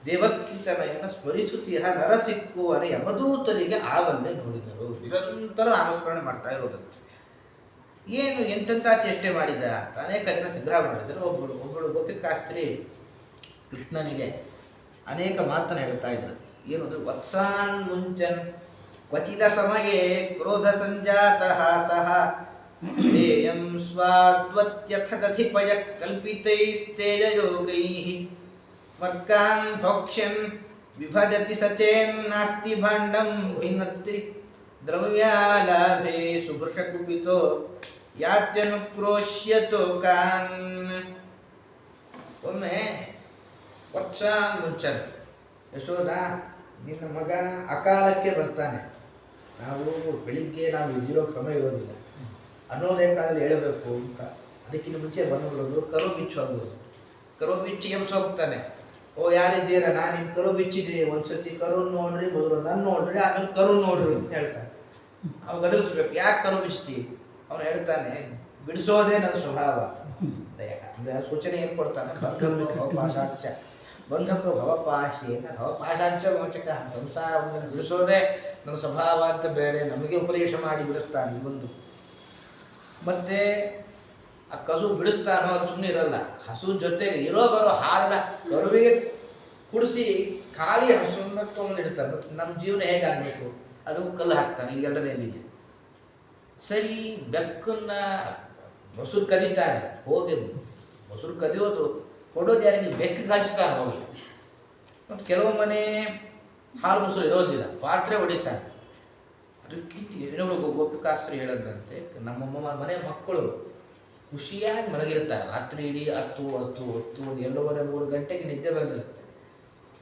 ದೇವಕ್ಕಿತನೆಯನ್ನು ಸ್ಮರಿಸುತ್ತೀಹ ನರಸಿಕ್ಕುವನ ಯಮದೂತರಿಗೆ ಆವನ್ನೇ ನೋಡಿದರು. ನಿರಂತರ ನಾಮಸ್ಮರಣೆ ಮಾಡ್ತಾ ಇರೋದಂತೆ. ಏನು ಎಂತೆಂಥ ಚೇಷ್ಟೆ ಮಾಡಿದ ಅಂತ ಅನೇಕ ಜನ ಸಂಗ್ರಹ ಮಾಡಿದರು. ಒಬ್ಬಳು ಗೋಪಿಕಾಸ್ತ್ರೀ ಕೃಷ್ಣನಿಗೆ ಅನೇಕ ಮಾತನ್ನು ಹೇಳ್ತಾ ಇದ್ರು. ಏನು ಅಂದರೆ, ವತ್ಸಾನ್ ಮುಂಚನ್ ಕ್ವಚಿತ ಸಮಯೇ ಕ್ರೋಧ ಸಂಜಾತ ಸಹ ತೇಯಂ ಸ್ವಾದ್ವತ್ಯಥ ದಧಿಪಯ ಕಲ್ಪಿತೈಸ್ತೇಜಯೋಗೈಃ ವರ್ಗಾನ್ ಭೋಕ್ಷ್ಯನ್ ವಿಭಜತಿ ಸಚೇನ್ನಾಸ್ತಿ ಭಾಂಡಂ ಭಿನ್ನತ್ರಿ ದ್ರವ್ಯಾಲಾಭೆ ಸುಭೃಷ ಕುಪಿತೋ ಯಾತ್ಯನುಕ್ರೋಶ್ಯತೋ ಕಾನ್. ಒಮ್ಮೆ ವತ್ಸ ಮುಂಚನ್, ಯಶೋಧ ನಿನ್ನ ಮಗ ಅಕಾಲಕ್ಕೆ ಬರ್ತಾನೆ, ಬೆಳಿಗ್ಗೆ ನಾವು ಇದ್ದಿರೋ ಕ್ರಮ ಇರೋದಿಲ್ಲ, ಅನ್ನೋದೇ ಕಾಲದಲ್ಲಿ ಹೇಳಬೇಕು ಅಂತ. ಅದಕ್ಕಿಂತ ಮುಂಚೆ ಬಂದು ಕರು ಬಿಚ್ಚೋದು, ಕರು ಬಿಚ್ಚಿ ಎಬ್ಸೋಗ್ತಾನೆ. ಓ ಯಾರಿದ್ದೀರಾ, ನಾನು ನಿಮ್ಮ ಕರು ಬಿಚ್ಚಿದ್ದೀನಿ, ಒಂದ್ಸತಿ ಕರು ನೋಡ್ರಿ, ಮೊದಲು ನನ್ನ ನೋಡ್ರಿ, ಆಮೇಲೆ ಕರು ನೋಡ್ರಿ ಅಂತ ಹೇಳ್ತಾನೆ. ಅವಾಗ ಗದರಿಸ್ಬೇಕು, ಯಾಕೆ ಕರು ಬಿಚ್ತಿ? ಅವನು ಹೇಳ್ತಾನೆ, ಬಿಡಿಸೋದೇ ನನ್ನ ಸ್ವಭಾವ. ಅಂದರೆ ಸೂಚನೆ ಏನು ಕೊಡ್ತಾನೆ, ಬಂಧಕ ಭವಪಾಶಿ ಭವಪಾಶಾಂಚ ಮೋಚಕ, ಸಂಸಾರವನ್ನು ಬಿಡಿಸೋದೇ ನನ್ನ ಸ್ವಭಾವ ಅಂತ ಬೇರೆ ನಮಗೆ ಉಪದೇಶ ಮಾಡಿ ಬಿಡಿಸ್ತಾನೆ ಒಂದು. ಮತ್ತೆ ಆ ಕಸು ಬಿಡಿಸ್ತಾನೋ ಅದು ಸುಮ್ಮನೆ ಇರಲ್ಲ, ಹಸು ಜೊತೆಗೆ ಇರೋ ಬರೋ ಹಾಲನ್ನ ಕರುವಿಗೆ ಕುಡಿಸಿ ಖಾಲಿ ಹಸುವನ್ನು ತೊಗೊಂಡು ಇಡ್ತಾನೆ. ನಮ್ಮ ಜೀವನ ಹೇಗಾಗಬೇಕು, ಅದು ಕಲ್ಲು ಹಾಕ್ತಾನೆ. ಈ ಎರಡನೇಲಿದೆ. ಸರಿ, ಬೆಕ್ಕನ್ನ ಮೊಸರು ಕದೀತಾನೆ, ಹೋಗಿ ಮೊಸರು ಕದಿಯೋದು ಕೊಡೋದು ಯಾರಿಗೆ, ಬೆಕ್ಕಿಗೆ ಹಚ್ತಾನೆ ಹೋಗಿ. ಮತ್ತು ಕೆಲವು ಮನೆ ಹಾಲು ಮೊಸರು ಇರೋದಿಲ್ಲ, ಪಾತ್ರೆ ಹೊಡಿತಾನೆ. ಅದಕ್ಕಿಂತ ಇನ್ನೊಬ್ರು ಗೋಪಿಕಾಸ್ತ್ರೀ ಹೇಳದಂತೆ, ನಮ್ಮ ಮನೆ ಮಕ್ಕಳು ಖುಷಿಯಾಗಿ ಮಲಗಿರ್ತಾರೆ. ರಾತ್ರಿ ಇಡೀ 10 2:30 3 ಗಂಟೆಗೆ ನಿದ್ದೆ ಬಂದಿರುತ್ತೆ.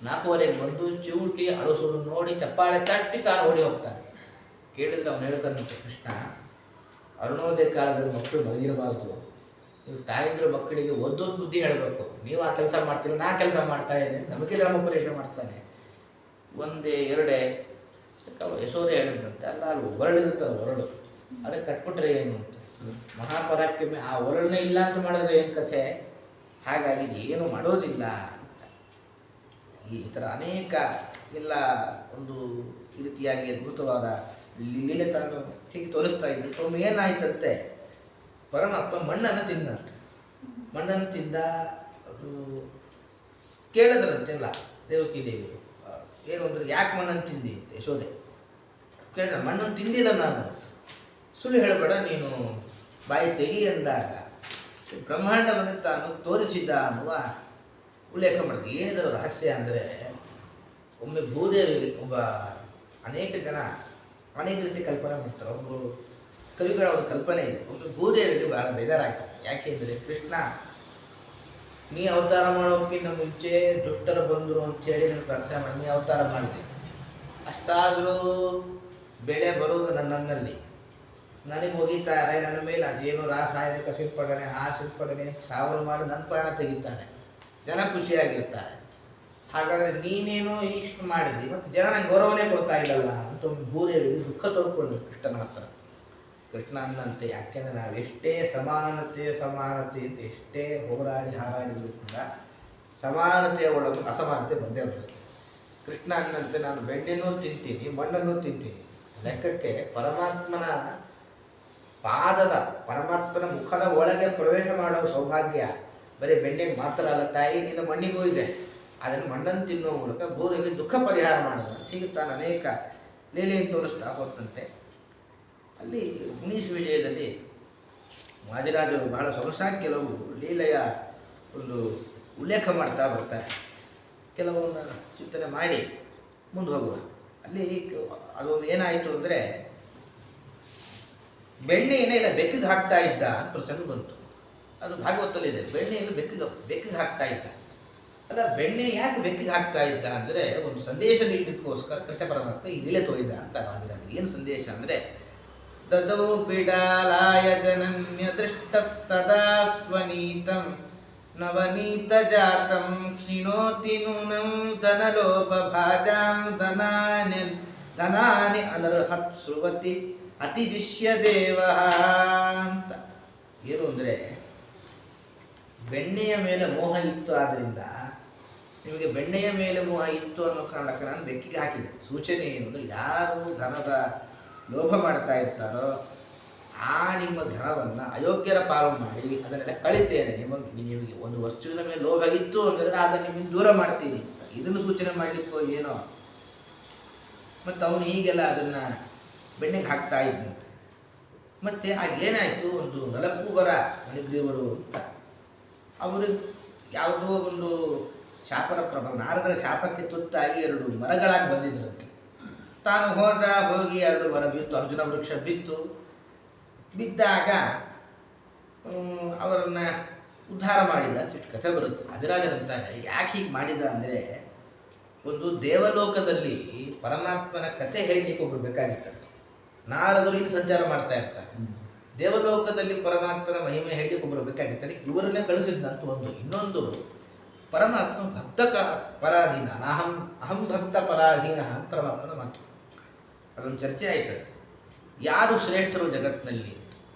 4:15 ಬಂದು ಚಿವುಟಿ ಅಳಿಸೋದು ನೋಡಿ ಚಪ್ಪಾಳೆ ತಟ್ಟಿ ತಾನು ಓಡಿ ಹೋಗ್ತಾನೆ. ಕೇಳಿದ್ರೆ ಅವನು ಹೇಳ್ತಾನಂತೆ, ಕೃಷ್ಣ ಅರುಣೋದಯ ಕಾಲದಲ್ಲಿ ಮಕ್ಕಳು ಮಲಗಿರಬಾರ್ದು, ನೀವು ತಾಯಿದ್ರು ಮಕ್ಕಳಿಗೆ ಓದೋದು ಬುದ್ಧಿ ಹೇಳಬೇಕು. ನೀವು ಆ ಕೆಲಸ ಮಾಡ್ತೀರೋ, ನಾ ಕೆಲಸ ಮಾಡ್ತಾ ಇದ್ದೇನೆ, ನಮಗೆ ಧರ್ಮೋಪದೇಶ ಮಾಡ್ತಾನೆ. ಒಂದೇ ಎರಡೇ ಯಶೋಧ ಹೇಳಿದಂತೆ, ಅಲ್ಲ ಅಲ್ಲಿ ಹೊರಳಿರುತ್ತಲ್ಲ ಹೊರಳು, ಅದಕ್ಕೆ ಕಟ್ಬಿಟ್ರೆ ಏನು ಅಂತ. ಮಹಾಪರಾಕ್ರಮಿ ಆ ಹೊರಳನ್ನೇ ಇಲ್ಲ ಅಂತ ಮಾಡಿದ್ರೆ ಏನು ಕಥೆ. ಹಾಗಾಗಿ ಏನು ಮಾಡೋದಿಲ್ಲ ಅಂತ. ಈ ಥರ ಅನೇಕ ಎಲ್ಲ ಒಂದು ಈ ರೀತಿಯಾಗಿ ಅದ್ಭುತವಾದ ಲೀಲೆ ತಾನು ಹೀಗೆ ತೋರಿಸ್ತಾ ಇದ್ರು. ಒಮ್ಮೆ ಏನಾಯ್ತಂತೆ, ಪರಮಾತ್ಮ ಮಣ್ಣನ್ನು ತಿಂದ. ಅದು ಕೇಳಿದ್ರಂತೆಲ್ಲ ದೇವಕಿ ದೇವಿ, ಏನು ಅಂದ್ರೆ ಯಾಕೆ ಮಣ್ಣನ್ನು ತಿಂದಿ ಅಂತ ಯಶೋದೆ ಕೇಳಿದ. ಮಣ್ಣನ್ನು ತಿಂದಿದ ನಾನು, ಸುಳ್ಳು ಹೇಳಬೇಡ ನೀನು, ಬಾಯಿ ತೆಗಿ ಎಂದಾಗ ಬ್ರಹ್ಮಾಂಡವನ್ನು ತಾನು ತೋರಿಸಿದ್ದ ಅನ್ನುವ ಉಲ್ಲೇಖ ಮಾಡ್ತೀವಿ. ಏನಿದರ ರಹಸ್ಯ ಅಂದರೆ, ಒಮ್ಮೆ ಭೂದೇವಿಗೆ ಅನೇಕ ಜನ ಅನೇಕ ರೀತಿ ಕಲ್ಪನೆ ಮಾಡ್ತಾರೆ. ಒಬ್ಬರು ಕವಿಗಳ ಒಂದು ಕಲ್ಪನೆ ಇದೆ. ಒಮ್ಮೆ ಭೂದೇವಿಗೆ ಬಹಳ ಬೇಜಾರಾಗ್ತದೆ. ಯಾಕೆಂದರೆ, ಕೃಷ್ಣ ನೀ ಅವತಾರ ಮಾಡೋಕ್ಕಿಂತ ಮುಂಚೆ ದುಷ್ಟರು ಬಂದರು ಅಂತೇಳಿ ನಾನು ಪ್ರಾರ್ಥನೆ ಮಾಡಿ ನೀ ಅವತಾರ ಮಾಡಿದೆ. ಅಷ್ಟಾದರೂ ಬೆಳೆ ಬರುವುದು ನನ್ನಲ್ಲಿ, ನನಗೆ ಒಗಿತಾರೆ, ನನ್ನ ಮೇಲೆ ಅದೇನು ರಾಸಾಯನಿಕ ಸಿಂಪಡಣೆ, ಆ ಸಿಂಪಡಣೆ 1000 ಮಾಡಿ ನನ್ನ ಪ್ರಾಣ ತೆಗಿತಾನೆ. ಜನ ಖುಷಿಯಾಗಿರ್ತಾರೆ. ಹಾಗಾದರೆ ನೀನೇನು ಇಷ್ಟು ಮಾಡಿದ್ರಿ ಮತ್ತು ಜನ ನಂಗೆ ಗೌರವನೇ ಕೊಡ್ತಾ ಇಲ್ಲಲ್ಲ ಅಂತ ಒಂದು ಭೂದೇವಿಗೆ ದುಃಖ ತೋರ್ಕೊಂಡು ಕೃಷ್ಣನ ಹತ್ರ. ಕೃಷ್ಣ ಅನ್ನಂತೆ, ಯಾಕೆಂದರೆ ನಾವು ಎಷ್ಟೇ ಸಮಾನತೆ ಅಂತ ಎಷ್ಟೇ ಹೋರಾಡಿ ಹಾರಾಡಿದ್ರು ಕೂಡ ಸಮಾನತೆಯ ಒಳಗೆ ಅಸಮಾನತೆ ಬಂದೇ ಬರುತ್ತೆ. ಕೃಷ್ಣ ಅನ್ನಂತೆ ನಾನು ಬೆಣ್ಣೆನೂ ತಿಂತೀನಿ, ಮಣ್ಣನ್ನು ತಿಂತೀನಿ. ಲೆಕ್ಕಕ್ಕೆ ಪರಮಾತ್ಮನ ಮುಖದ ಒಳಗೆ ಪ್ರವೇಶ ಮಾಡೋ ಸೌಭಾಗ್ಯ ಬರೀ ಬೆಣ್ಣೆಗೆ ಮಾತ್ರ ಅಲ್ಲ ತಾಯಿ, ನಿನ್ನ ಮಣ್ಣಿಗೂ ಇದೆ. ಅದನ್ನು ಮಣ್ಣನ್ನು ತಿನ್ನೋ ಮೂಲಕ ಭೂದೇವಿ ದುಃಖ ಪರಿಹಾರ ಮಾಡೋದು ಹೀಗೆ ತಾನು ಅನೇಕ ಲೀಲೆಯನ್ನು ತೋರಿಸ್ತಾ ಹೋದಂತೆ. ಅಲ್ಲಿ ಉಣೀಶ್ ವಿಜಯದಲ್ಲಿ ವಾದಿರಾಜರು ಬಹಳ ಸೊಗಸಾಗಿ ಕೆಲವು ಲೀಲೆಯ ಒಂದು ಉಲ್ಲೇಖ ಮಾಡ್ತಾ ಬರ್ತಾರೆ. ಕೆಲವೊಂದು ಚಿಂತನೆ ಮಾಡಿ ಮುಂದೆ ಹೋಗುವ. ಅಲ್ಲಿ ಅದೊಂದು ಏನಾಯಿತು ಅಂದರೆ, ಬೆಣ್ಣೆಯನ್ನೇ ಇಲ್ಲ ಬೆಕ್ಕಿಗೆ ಹಾಕ್ತಾ ಇದ್ದ ಅಂತ ಪ್ರಸಂಗ ಬಂತು. ಅದು ಭಾಗವತಲ್ಲಿದೆ. ಬೆಣ್ಣೆಯನ್ನು ಬೆಕ್ಕಿಗೆ ಹಾಕ್ತಾ ಇದ್ದ. ಅಲ್ಲ, ಬೆಣ್ಣೆ ಯಾಕೆ ಬೆಕ್ಕಿಗೆ ಹಾಕ್ತಾ ಇದ್ದ ಅಂದರೆ ಒಂದು ಸಂದೇಶ ನೀಡಲಿಕ್ಕೋಸ್ಕರ ಕೃಷ್ಣ ಪರಮಾತ್ಮ ಈ ಲೀಲೆ ತೋರಿದ ಅಂತ ವಾದಿರಾಜರು. ಏನು ಸಂದೇಶ ಅಂದರೆ, ದದೌ ಬಿಡಾಲಾಯ ಜನನ್ಯ ದೃಷ್ಟಸ್ತದಾ ಸ್ವನೀತಂ ನವನೀತ ಜಾತಂ ಕ್ಷಿಣೋತಿ ನೂನಂ ಧನಲೋಭ ಭಾಜಾಂ ಧನಾನಿ ಅನರ್ಹತ್ ಶ್ರುವತಿ ಅತಿದಿಶ್ಯ ದೇವ ಅಂತ. ಏನು ಅಂದರೆ, ಬೆಣ್ಣೆಯ ಮೇಲೆ ಮೋಹ ಇತ್ತು, ಆದ್ದರಿಂದ ನಿಮಗೆ ಬೆಣ್ಣೆಯ ಮೇಲೆ ಮೋಹ ಇತ್ತು ಅನ್ನೋ ಕಾರಣಕ್ಕೆ ನಾನು ಬೆಕ್ಕಿಗೆ ಹಾಕಿದೆ. ಸೂಚನೆ ಏನು ಅಂದರೆ, ಯಾರು ಧನದ ಲೋಭ ಮಾಡ್ತಾ ಇರ್ತಾರೋ ಆ ನಿಮ್ಮ ಧನವನ್ನು ಅಯೋಗ್ಯರ ಪಾಲು ಮಾಡಿ ಅದನ್ನೆಲ್ಲ ಕಳಿತೇನೆ. ನಿಮಗೆ ಒಂದು ವಸ್ತುವಿನ ಮೇಲೆ ಲೋಭ ಇತ್ತು ಅಂದರೆ ಅದನ್ನು ನಿಮಗೆ ದೂರ ಮಾಡ್ತೀನಿ. ಇದನ್ನು ಸೂಚನೆ ಮಾಡಲಿಕ್ಕೋ ಏನೋ. ಮತ್ತು ಅವನು ಹೀಗೆಲ್ಲ ಅದನ್ನು ಬೆಣ್ಣೆಗೆ ಹಾಕ್ತಾ ಇದ್ದಂತೆ. ಮತ್ತು ಏನಾಯಿತು, ಒಂದು ನಲಕೂಬರ ಮಣಿಗ್ರೀವರು ಅಂತ ಅವರು ಯಾವುದೋ ಒಂದು ಶಾಪದ ಪ್ರಭಾವ, ನಾರದರ ಶಾಪಕ್ಕೆ ತುತ್ತಾಗಿ 2 ಮರಗಳಾಗಿ ಬಂದಿದ್ದರಂತೆ. ತಾನು ಹೋಗಿ 2 ಮರ ಬಿತ್ತು, ಅರ್ಜುನ ವೃಕ್ಷ ಬಿದ್ದಾಗ ಅವರನ್ನು ಉದ್ಧಾರ ಮಾಡಿದ ಅಂತ ಕಥೆ ಬರುತ್ತೆ. ವಾದಿರಾಜರಂತಾರೆ, ಯಾಕೆ ಹೀಗೆ ಮಾಡಿದ ಅಂದರೆ, ಒಂದು ದೇವಲೋಕದಲ್ಲಿ ಪರಮಾತ್ಮನ ಕಥೆ ಹೇಳಲಿಕ್ಕೆ ಒಬ್ಬರು ಬೇಕಾಗಿತ್ತು. ನಾರದರು ಇಲ್ಲಿ ಸಂಚಾರ ಮಾಡ್ತಾ ಇರ್ತಾರೆ. ದೇವಲೋಕದಲ್ಲಿ ಪರಮಾತ್ಮನ ಮಹಿಮೆ ಹೇಳಲಿಕ್ಕೆ ಒಬ್ಬರು ಬೇಕಾಗಿರ್ತಾರೆ. ಇವರನ್ನೇ ಕಳಿಸಿದ್ದಂತ ಒಂದು. ಇನ್ನೊಂದು, ಪರಮಾತ್ಮ ಭಕ್ತ ಪರಾಧೀನ, ಅಹಂ ಭಕ್ತ ಪರಾಧೀನ ಅಂತ ಪರಮಾತ್ಮನ ಮಾತು. ಅದೊಂದು ಚರ್ಚೆ ಆಯ್ತಂತೆ, ಯಾರು ಶ್ರೇಷ್ಠರು ಜಗತ್ತಿನಲ್ಲಿ.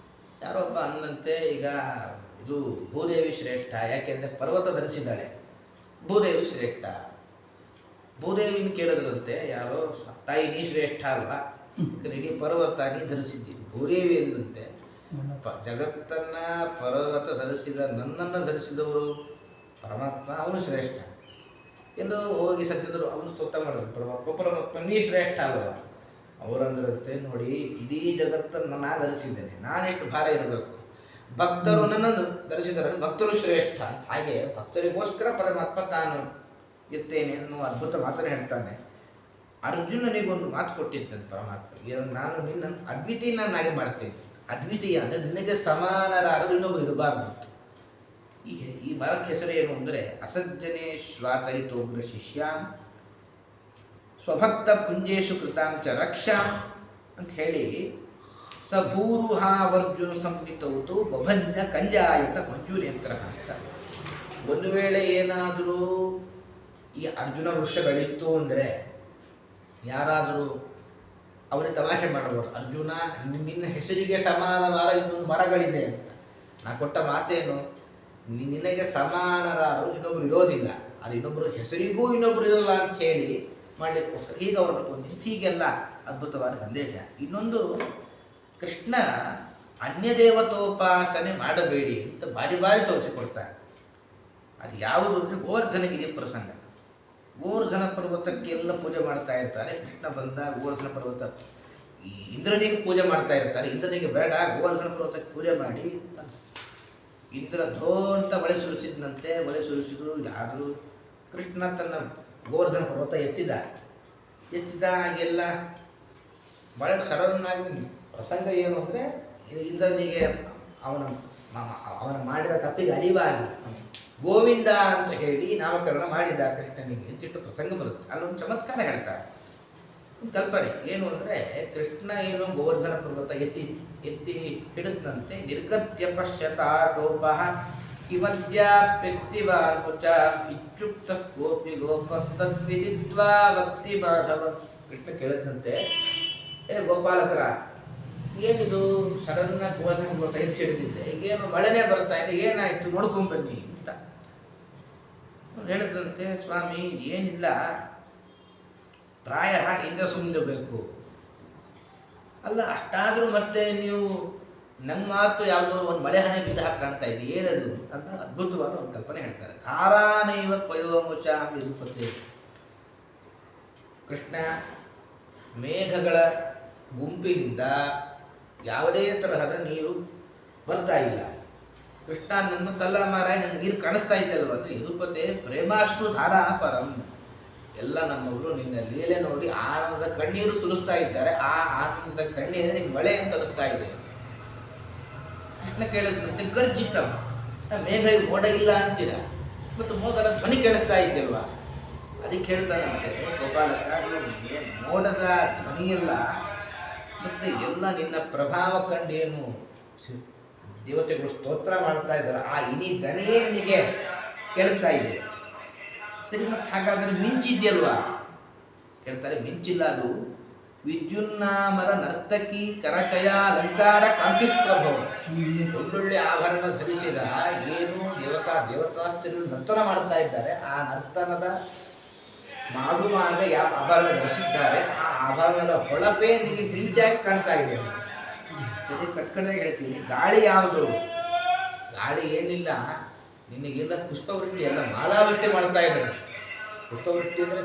ಯಾರೋ ಒಬ್ಬ ಅನ್ನಂತೆ, ಈಗ ಇದು ಭೂದೇವಿ ಶ್ರೇಷ್ಠ, ಯಾಕೆಂದರೆ ಪರ್ವತ ಧರಿಸಿದ್ದಾಳೆ, ಭೂದೇವಿ ಶ್ರೇಷ್ಠ. ಭೂದೇವಿನ ಕೇಳಿದ್ರಂತೆ ಯಾರೋ, ತಾಯಿ ನೀ ಶ್ರೇಷ್ಠ ಅಲ್ವಾ, ಇಡೀ ಪರ್ವತ ನೀ ಧರಿಸಿದ್ದೀನಿ. ಭೂದೇವಿ ಎಂದಂತೆ, ಜಗತ್ತನ್ನು ಪರ್ವತ ಧರಿಸಿದ ನನ್ನನ್ನು ಧರಿಸಿದವರು ಪರಮಾತ್ಮ, ಅವನು ಶ್ರೇಷ್ಠ ಎಂದು ಹೋಗಿ ಸಜ್ಜನರು ಅವನು ಸ್ತೋತ್ರ ಮಾಡಿದ್ರು. ಪರಮಾತ್ಮ ನೀ ಶ್ರೇಷ್ಠ ಅಲ್ವಾ. ಅವರಂದ್ರಂತೆ, ನೋಡಿ ಇಡೀ ಜಗತ್ತನ್ನು ನಾನು ಧರಿಸಿದ್ದೇನೆ, ನಾನೆಷ್ಟು ಭಾರ ಇರಬೇಕು. ಭಕ್ತರು ನನ್ನನ್ನು ಧರಿಸಿದರೆ ಭಕ್ತರು ಶ್ರೇಷ್ಠ. ಹಾಗೆ ಭಕ್ತರಿಗೋಸ್ಕರ ಪರಮಾತ್ಮ ತಾನು ಇರ್ತೇನೆ ಅನ್ನೋ ಅದ್ಭುತ ಮಾತನ್ನು ಹೇಳ್ತಾನೆ. ಅರ್ಜುನನಿಗೊಂದು ಮಾತು ಕೊಟ್ಟಿದ್ದಾನೆ ಪರಮಾತ್ಮ, ನಾನು ನಿನ್ನನ್ನು ಅದ್ವಿತೀಯನಾಗಿ ಮಾಡ್ತೇನೆ. ಅದ್ವಿತೀಯ ಅಂದರೆ ನಿನಗೆ ಸಮಾನರಾದರೂ ಇನ್ನೊಬ್ಬರು ಇರಬಾರ್ದು. ಈ ಮರಕ್ಕೆ ಹೆಸರು ಏನು ಅಂದರೆ, ಅಸಜ್ಜನೆ ಶ್ವಾತರಿತೋಗ್ರ ಶಿಷ್ಯಾಂ ಸ್ವಭಕ್ತ ಪುಂಜೇಶು ಕೃತಾಂಚ ರಕ್ಷಾಂ ಅಂತ ಹೇಳಿ, ಸಭೂರುಹಾವರ್ಜುನ ಸಂಹಿತೌತು ಬಭಂಜ ಕಂಜಾಯತ ಮಂಜೂನೇತ್ರ ಅಂತ. ಒಂದು ವೇಳೆ ಏನಾದರೂ ಈ ಅರ್ಜುನ ವೃಕ್ಷ ಬೆಳೀತು ಅಂದರೆ ಯಾರಾದರೂ ಅವನಿಗೆ ತಮಾಷೆ ಮಾಡಬಹುದು, ಅರ್ಜುನ ನಿನ್ನ ಹೆಸರಿಗೆ ಸಮಾನವಾದ ಇನ್ನೊಂದು ಮರಗಳಿದೆ ಅಂತ. ನಾ ಕೊಟ್ಟ ಮಾತೇನು, ನಿನಗೆ ಸಮಾನರಾದರೂ ಇನ್ನೊಬ್ರು ಇರೋದಿಲ್ಲ, ಅದು ಇನ್ನೊಬ್ಬರು ಹೆಸರಿಗೂ ಇನ್ನೊಬ್ರು ಇರಲ್ಲ ಅಂತ ಹೇಳಿ ಮಾಡಲಿಕ್ಕೋಸ್ಕರ ಈಗ ಅವ್ರನ್ನ ಕೊಂದಿತ್ತು. ಹೀಗೆಲ್ಲ ಅದ್ಭುತವಾದ ಸಂದೇಶ. ಇನ್ನೊಂದು, ಕೃಷ್ಣ ಅನ್ಯದೇವತೋಪಾಸನೆ ಮಾಡಬೇಡಿ ಅಂತ ಬಾರಿ ತೋರಿಸಿಕೊಡ್ತಾರೆ. ಅದು ಯಾವುದು ಅಂದರೆ ಗೋವರ್ಧನಗಿರಿ ಪ್ರಸಂಗ. ಗೋವರ್ಧನ ಪರ್ವತಕ್ಕೆಲ್ಲ ಪೂಜೆ ಮಾಡ್ತಾ ಇರ್ತಾರೆ. ಕೃಷ್ಣ ಬಂದ ಗೋವರ್ಧನ ಪರ್ವತ, ಈ ಇಂದ್ರನಿಗೆ ಪೂಜೆ ಮಾಡ್ತಾ ಇರ್ತಾರೆ. ಇಂದ್ರನಿಗೆ ಬೇಡ, ಗೋವರ್ಧನ ಪರ್ವತಕ್ಕೆ ಪೂಜೆ ಮಾಡಿ. ಇಂದ್ರ ಧೋ ಅಂತ ಬಳೆ ಸುರಿಸಿದಂತೆ, ಬಳೆ ಸುರಿಸಿದ್ರು. ಯಾರು ಕೃಷ್ಣ ತನ್ನ ಗೋವರ್ಧನ ಪರ್ವತ ಎತ್ತಿದಾಗೆಲ್ಲ ಬಹಳ ಸಡನ್ನಾಗಿ ಪ್ರಸಂಗ ಏನು ಅಂದರೆ, ಇಂದ್ರನಿಗೆ ಅವನ ಮಾಡಿದ ತಪ್ಪಿಗೆ ಅರಿವಾಗಿ ಗೋವಿಂದ ಅಂತ ಹೇಳಿ ನಾಮಕರಣ ಮಾಡಿದ ಕೃಷ್ಣನಿಗೆ ಅಂತಿಟ್ಟು ಪ್ರಸಂಗ ಬರುತ್ತೆ. ಅಲ್ಲೊಂದು ಚಮತ್ಕಾರ ಹೇಳ್ತಾರೆ. ಒಂದು ಕಲ್ಪನೆ ಏನು ಅಂದರೆ, ಕೃಷ್ಣ ಏನು ಗೋವರ್ಧನ ಪರ್ವತ ಎತ್ತಿ ಹಿಡಿದಂತೆ ನಿರ್ಗತ್ಯ ಪಶ್ಯತಾಟೋಪ ಕಿಮದ್ಯಾಪ್ಯಸ್ತಿವಾರ್ಪುಚ ಇಚ್ಯುಕ್ತ ಗೋಪಿ ಗೋಪಸ್ತದ್ವಿದಿತ್ವಾ ಭಕ್ತಿ ಮಾಧವ. ಕೃಷ್ಣ ಕೇಳಿದಂತೆ, ಏ ಗೋಪಾಲಕರ, ಏನಿದು ಸಡನ್ ಟೈಮ್ ಹಿಡಿದಿದ್ದೆ, ಈಗೇನು ಮಳೆನೇ ಬರ್ತಾ ಇದೆ, ಏನಾಯ್ತು ನೋಡ್ಕೊಂಡ್ ಬನ್ನಿ ಅಂತ ಹೇಳಿದ್ರಂತೆ. ಸ್ವಾಮಿ ಏನಿಲ್ಲ, ಪ್ರಾಯ ಇಂದ ಸುಮ್ಮನಿರಬೇಕು. ಅಲ್ಲ ಅಷ್ಟಾದರೂ ಮತ್ತೆ ನೀವು ನನ್ನ ಮಾತು ಯಾವುದೋ ಒಂದು ಮಳೆ ಹಣೆ ಬಿದ್ದ ಹಾಕಿ ಕಾಣ್ತಾ ಇದೆ, ಏನದು ಅಂತ ಅದ್ಭುತವಾದ ಒಂದು ಕಲ್ಪನೆ ಹೇಳ್ತಾರೆ. ಧಾರಾನೈವ ಪಯೋಮುಚ ವಿರುಪತೆ. ಕೃಷ್ಣ ಮೇಘಗಳ ಗುಂಪಿನಿಂದ ಯಾವುದೇ ತರಹದ ನೀರು ಬರ್ತಾ ಇಲ್ಲ. ಕೃಷ್ಣ ನನ್ನ ತಲ್ಲ ಮಾರಾಯ, ನಂಗೆ ನೀರು ಕಾಣಿಸ್ತಾ ಇದ್ದಲ್ವ ಅಂದ್ರೆ, ಯದುಪತೆ ಪ್ರೇಮಾಶ್ರು ಧಾರಾ ಪರಂ. ಎಲ್ಲ ನಮ್ಮವರು ನಿನ್ನ ಲೀಲೆ ನೋಡಿ ಆನಂದದ ಕಣ್ಣೀರು ಸುರಿಸ್ತಾ ಇದ್ದಾರೆ, ಆ ಆನಂದದ ಕಣ್ಣೀರು ನಿಮ್ಗೆ ಮಳೆ ಅಂತ ಅನಿಸ್ತಾ ಇದೆ. ಕೃಷ್ಣ ಕೇಳಿದಂತೆ ಗರ್ಜಿತ, ಮೇಘ ಮೋಡ ಇಲ್ಲ ಅಂತೀರ, ಮತ್ತು ಮೋಡದ ಧ್ವನಿ ಕೇಳಿಸ್ತಾ ಇದೆಯಲ್ವಾ? ಅದಕ್ಕೆ ಹೇಳ್ತಾನಂತೆ ಗೋಪಾಲಕ, ಮೋಡದ ಧ್ವನಿಯಲ್ಲ, ಮತ್ತೆ ಎಲ್ಲ ನಿನ್ನ ಪ್ರಭಾವ ಕಂಡೇನು ದೇವತೆಗಳು ಸ್ತೋತ್ರ ಮಾಡ್ತಾ ಇದ್ದಾರೆ, ಆ ಇನಿ ದನೇ ನಿನಗೆ ಕೇಳಿಸ್ತಾ ಇದೆ. ಸರಿ, ಮತ್ತೆ ಹಾಗಾದ್ರೆ ಮಿಂಚಿದ್ಯಲ್ವಾ? ಕೇಳ್ತಾರೆ, ಮಿಂಚಿಲ್ಲ, ಅದು ವಿದ್ಯುನ್ನಾಮರ ನರ್ತಕಿ ಕರಚಯ ಅಲಂಕಾರ ಕಾಂತಿ ಪ್ರಭವ. ಒಳ್ಳೊಳ್ಳೆ ಆಭರಣ ಧರಿಸಿದ ಏನು ದೇವತಾಸ್ತ್ರೀಯರು ನರ್ತನ ಮಾಡ್ತಾ ಇದ್ದಾರೆ, ಆ ನರ್ತನದ ಮಾಡುವಾಗ ಯಾವ ಆಭರಣ ಧರಿಸಿದ್ದಾರೆ, ಆ ಆಭರಣದ ಹೊಳಪೇ ನಿನಗೆ ಮಿಂಚಾಗಿ ಕಾಣ್ತಾ ಇದೆ. ಸರಿ, ಕಟ್ಕಡೆಯಾಗಿ ಹೇಳ್ತೀನಿ, ಗಾಳಿ ಯಾವುದು? ಗಾಳಿ ಏನಿಲ್ಲ, ನಿನಗೆಲ್ಲ ಪುಷ್ಪವೃಷ್ಟಿ ಎಲ್ಲ ಮಾಲಾವೃಷ್ಟಿ ಮಾಡ್ತಾ ಇದ್ದಾರೆ. ಪುಷ್ಪವೃಷ್ಟಿ ಅಂದರೆ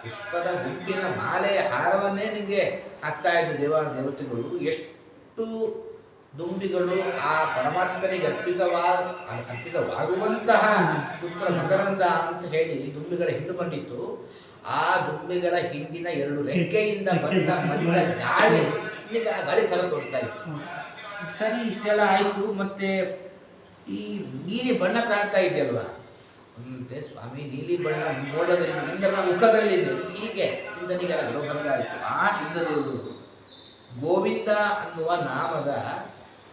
ಪುಷ್ಪದ ಗುಂಪಿನ ಮಾಲೆ ಹಾರವನ್ನೇ ನಿಮಗೆ ಹಾಕ್ತಾ ಇದ್ದ ದೇವತೆಗಳು. ಎಷ್ಟು ದುಂಬಿಗಳು ಆ ಪರಮಾತ್ಮನಿಗೆ ಅರ್ಪಿತವಾಗುವಂತಹ ಪುಷ್ಪ ಮಕರಂದ ಅಂತ ಹೇಳಿ ದುಂಬಿಗಳ ಹಿಂಡು ಬಂದಿತ್ತು. ಆ ದುಂಬಿಗಳ ಹಿಂಡಿನ 2 ರೆಕ್ಕೆಯಿಂದ ಬಂದ ಗಾಳಿ ನಿಮಗೆ ಆ ಗಾಳಿ ಥರ ತೋರ್ತಾ ಇತ್ತು. ಸರಿ, ಇಷ್ಟೆಲ್ಲ ಆಯಿತು, ಮತ್ತೆ ಈ ನೀಲಿ ಬಣ್ಣ ಕಾಣ್ತಾ ಇದೆಯಲ್ವಾ? ಅಂತೆ ಸ್ವಾಮಿ, ನೀಲಿ ಬಣ್ಣ ಮೋಡದಲ್ಲಿ ಇಂದ್ರನ ಮುಖದಲ್ಲಿದೆ. ಹೀಗೆ ಇಂದ್ರನಿಗೆಲ್ಲ ಗೌರಭಂಗ ಆಯಿತು. ಆ ಇಂದ್ರದೇವರು ಗೋವಿಂದ ಅನ್ನುವ ನಾಮದ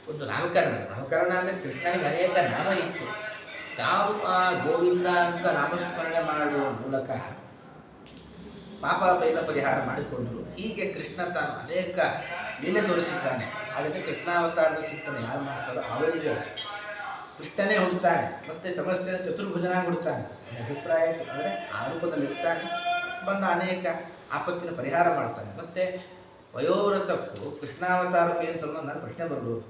ಒಂದು ನಾಮಕರಣ ಅಂದರೆ ಕೃಷ್ಣನಿಗೆ ಅನೇಕ ನಾಮ ಇತ್ತು. ತಾವು ಆ ಗೋವಿಂದ ಅಂತ ನಾಮಸ್ಮರಣೆ ಮಾಡುವ ಮೂಲಕ ಪಾಪ ಎಲ್ಲ ಪರಿಹಾರ ಮಾಡಿಕೊಂಡರು. ಹೀಗೆ ಕೃಷ್ಣ ತಾನು ಅನೇಕ ಲೀಲೆ ತೋರಿಸಿದ್ದಾನೆ. ಅದಕ್ಕೆ ಕೃಷ್ಣಾವತಾರದ ಚಿಂತನೆ ಯಾರು ಮಾಡ್ತಾರೋ ಅವರಿಗೆ ಕೃಷ್ಣನೇ ಹುಡುಕ್ತಾನೆ, ಮತ್ತೆ ಸಮಸ್ಯೆ ಚತುರ್ಭುಜನಾಗಿ ಹುಡುಕ್ತಾನೆ. ಅಭಿಪ್ರಾಯ ಅಂದರೆ ಆ ರೂಪದಲ್ಲಿ ಇರ್ತಾನೆ, ಬಂದ ಅನೇಕ ಆಪತ್ತಿನ ಪರಿಹಾರ ಮಾಡ್ತಾನೆ. ಮತ್ತೆ ವಯೋವ್ರತಕ್ಕೂ ಕೃಷ್ಣಾವತಾರಕ್ಕೆ ಏನು ಸಂಬಂಧ ನಾನು ಪ್ರಶ್ನೆ ಬರ್ಬೋದು.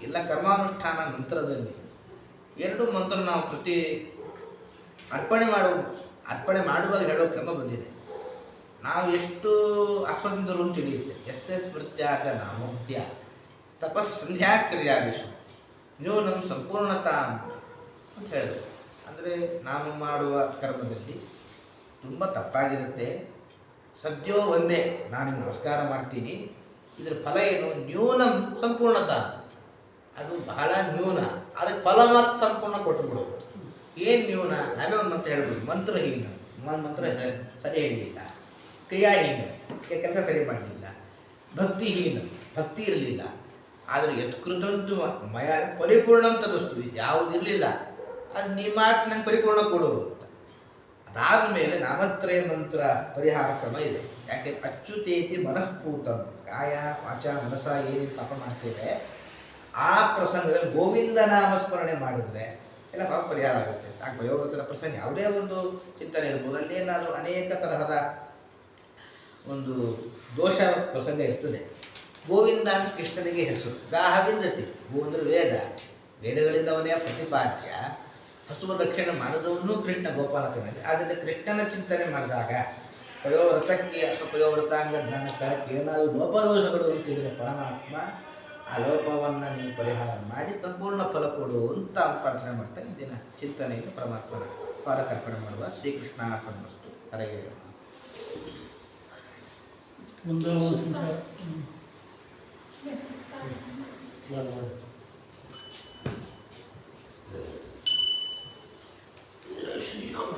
ಎಲ್ಲ ಕರ್ಮಾನುಷ್ಠಾನ ನಂತರದಲ್ಲಿ 2 ಮಂತ್ರ ನಾವು ಪ್ರತಿ ಅರ್ಪಣೆ ಮಾಡುವಾಗ ಹೇಳೋ ಕ್ರಮ ಬಂದಿದೆ. ನಾವು ಎಷ್ಟು ಆಸ್ಪದಿಂದರು ತಿಳಿಯುತ್ತೆ. ಸ್ಮೃತ್ಯಾಗ ನಾಮೋಕ್ತ್ಯ ತಪಸ್ಸಂಧ್ಯಾ ಕ್ರಿಯಾದಿಶು ನ್ಯೂನಂ ಸಂಪೂರ್ಣತಾ ಅಂತ ಹೇಳಿದ್ರು. ಅಂದರೆ ನಾವು ಮಾಡುವ ಕರ್ಮದಲ್ಲಿ ತುಂಬ ತಪ್ಪಾಗಿರುತ್ತೆ. ಸದ್ಯೋ ಒಂದೇ, ನಾನು ನಮಸ್ಕಾರ ಮಾಡ್ತೀನಿ, ಇದರ ಫಲ ಏನು? ನ್ಯೂನಂ ಸಂಪೂರ್ಣತಾ, ಅದು ಬಹಳ ನ್ಯೂನ, ಅದಕ್ಕೆ ಫಲ ಮಾತ್ರ ಸಂಪೂರ್ಣ ಕೊಟ್ಟುಬಿಡೋದು. ಏನು ನ್ಯೂನ? ನಾವೇ ಒಂದು ಮಂತ್ರ ಹೇಳ್ಬೋದು, ಮಂತ್ರಹೀನ, ಮಂತ್ರ ಸರಿ ಹೇಳಲಿಲ್ಲ, ಕ್ರಿಯಾಹೀನ, ಕೆಲಸ ಸರಿ ಮಾಡಲಿಲ್ಲ, ಭಕ್ತಿಹೀನ, ಭಕ್ತಿ ಇರಲಿಲ್ಲ. ಆದರೆ ಯತ್ಕೃತಂತು ಮಯ ಪರಿಪೂರ್ಣಂ ತದಸ್ತು, ಇದು ಯಾವುದು ಇರಲಿಲ್ಲ, ಅದು ನೀ ಮಾತು ನಂಗೆ ಪರಿಪೂರ್ಣ ಕೊಡು ಅಂತ. ಅದಾದ ಮೇಲೆ ನಾಮತ್ರಯ ಮಂತ್ರ ಪರಿಹಾರ ಕ್ರಮ ಇದೆ. ಯಾಕೆ ಅಚ್ಯುತೇತಿ ಮನಃಪೂತಂ, ಕಾಯ ವಾಚ ಮನಸ ಏನೇನು ಪಾಪ ಮಾಡ್ತೇವೆ ಆ ಪ್ರಸಂಗದಲ್ಲಿ ಗೋವಿಂದ ನಾಮಸ್ಮರಣೆ ಮಾಡಿದ್ರೆ ಎಲ್ಲ ಪಾಪ ಪರಿಹಾರ ಆಗುತ್ತೆ. ಆಗ ವಯೋವೃತನ ಪ್ರಸಂಗ ಯಾವುದೇ ಒಂದು ಚಿಂತನೆ ಇರ್ಬೋದು, ಅಲ್ಲಿ ಏನಾದರೂ ಅನೇಕ ತರಹದ ಒಂದು ದೋಷ ಪ್ರಸಂಗ ಇರ್ತದೆ. ಗೋವಿಂದ ಅಂತ ಕೃಷ್ಣನಿಗೆ ಹೆಸರು. ಗಾಹವಿಂದತಿ, ಗೋ ಅಂದರೆ ವೇದಗಳಿಂದವನೇ ಪ್ರತಿಪಾದ್ಯ. ಹಸುವ ದಕ್ಷಿಣ ಮಾಡಿದವನು ಕೃಷ್ಣ ಗೋಪಾಲಕನಲ್ಲಿ. ಆದ್ದರಿಂದ ಕೃಷ್ಣನ ಚಿಂತನೆ ಮಾಡಿದಾಗ ಪಯೋವ್ರತಕ್ಕೆ ಅಥವಾ ಪಯೋವ್ರತಾಂಗ ಜ್ಞಾನಕಾರಕ್ಕೆ ಏನಾದರೂ ಲೋಪದೋಷಗಳು ಅಂತಿದ್ರೆ ಪರಮಾತ್ಮ ಆ ಲೋಪವನ್ನು ನೀವು ಪರಿಹಾರ ಮಾಡಿ ಸಂಪೂರ್ಣ ಫಲ ಕೊಡು ಅಂತ ಪ್ರಾರ್ಥನೆ ಮಾಡ್ತಾನೆ. ಇಂದಿನ ಚಿಂತನೆಯನ್ನು ಪರಮಾತ್ಮನ ಪಾದಕರ್ಪಣೆ ಮಾಡುವ ಶ್ರೀಕೃಷ್ಣ ಅರ್ಪಣಮಸ್ತು. ಹರೇ ಶ್ರೀರಾಮ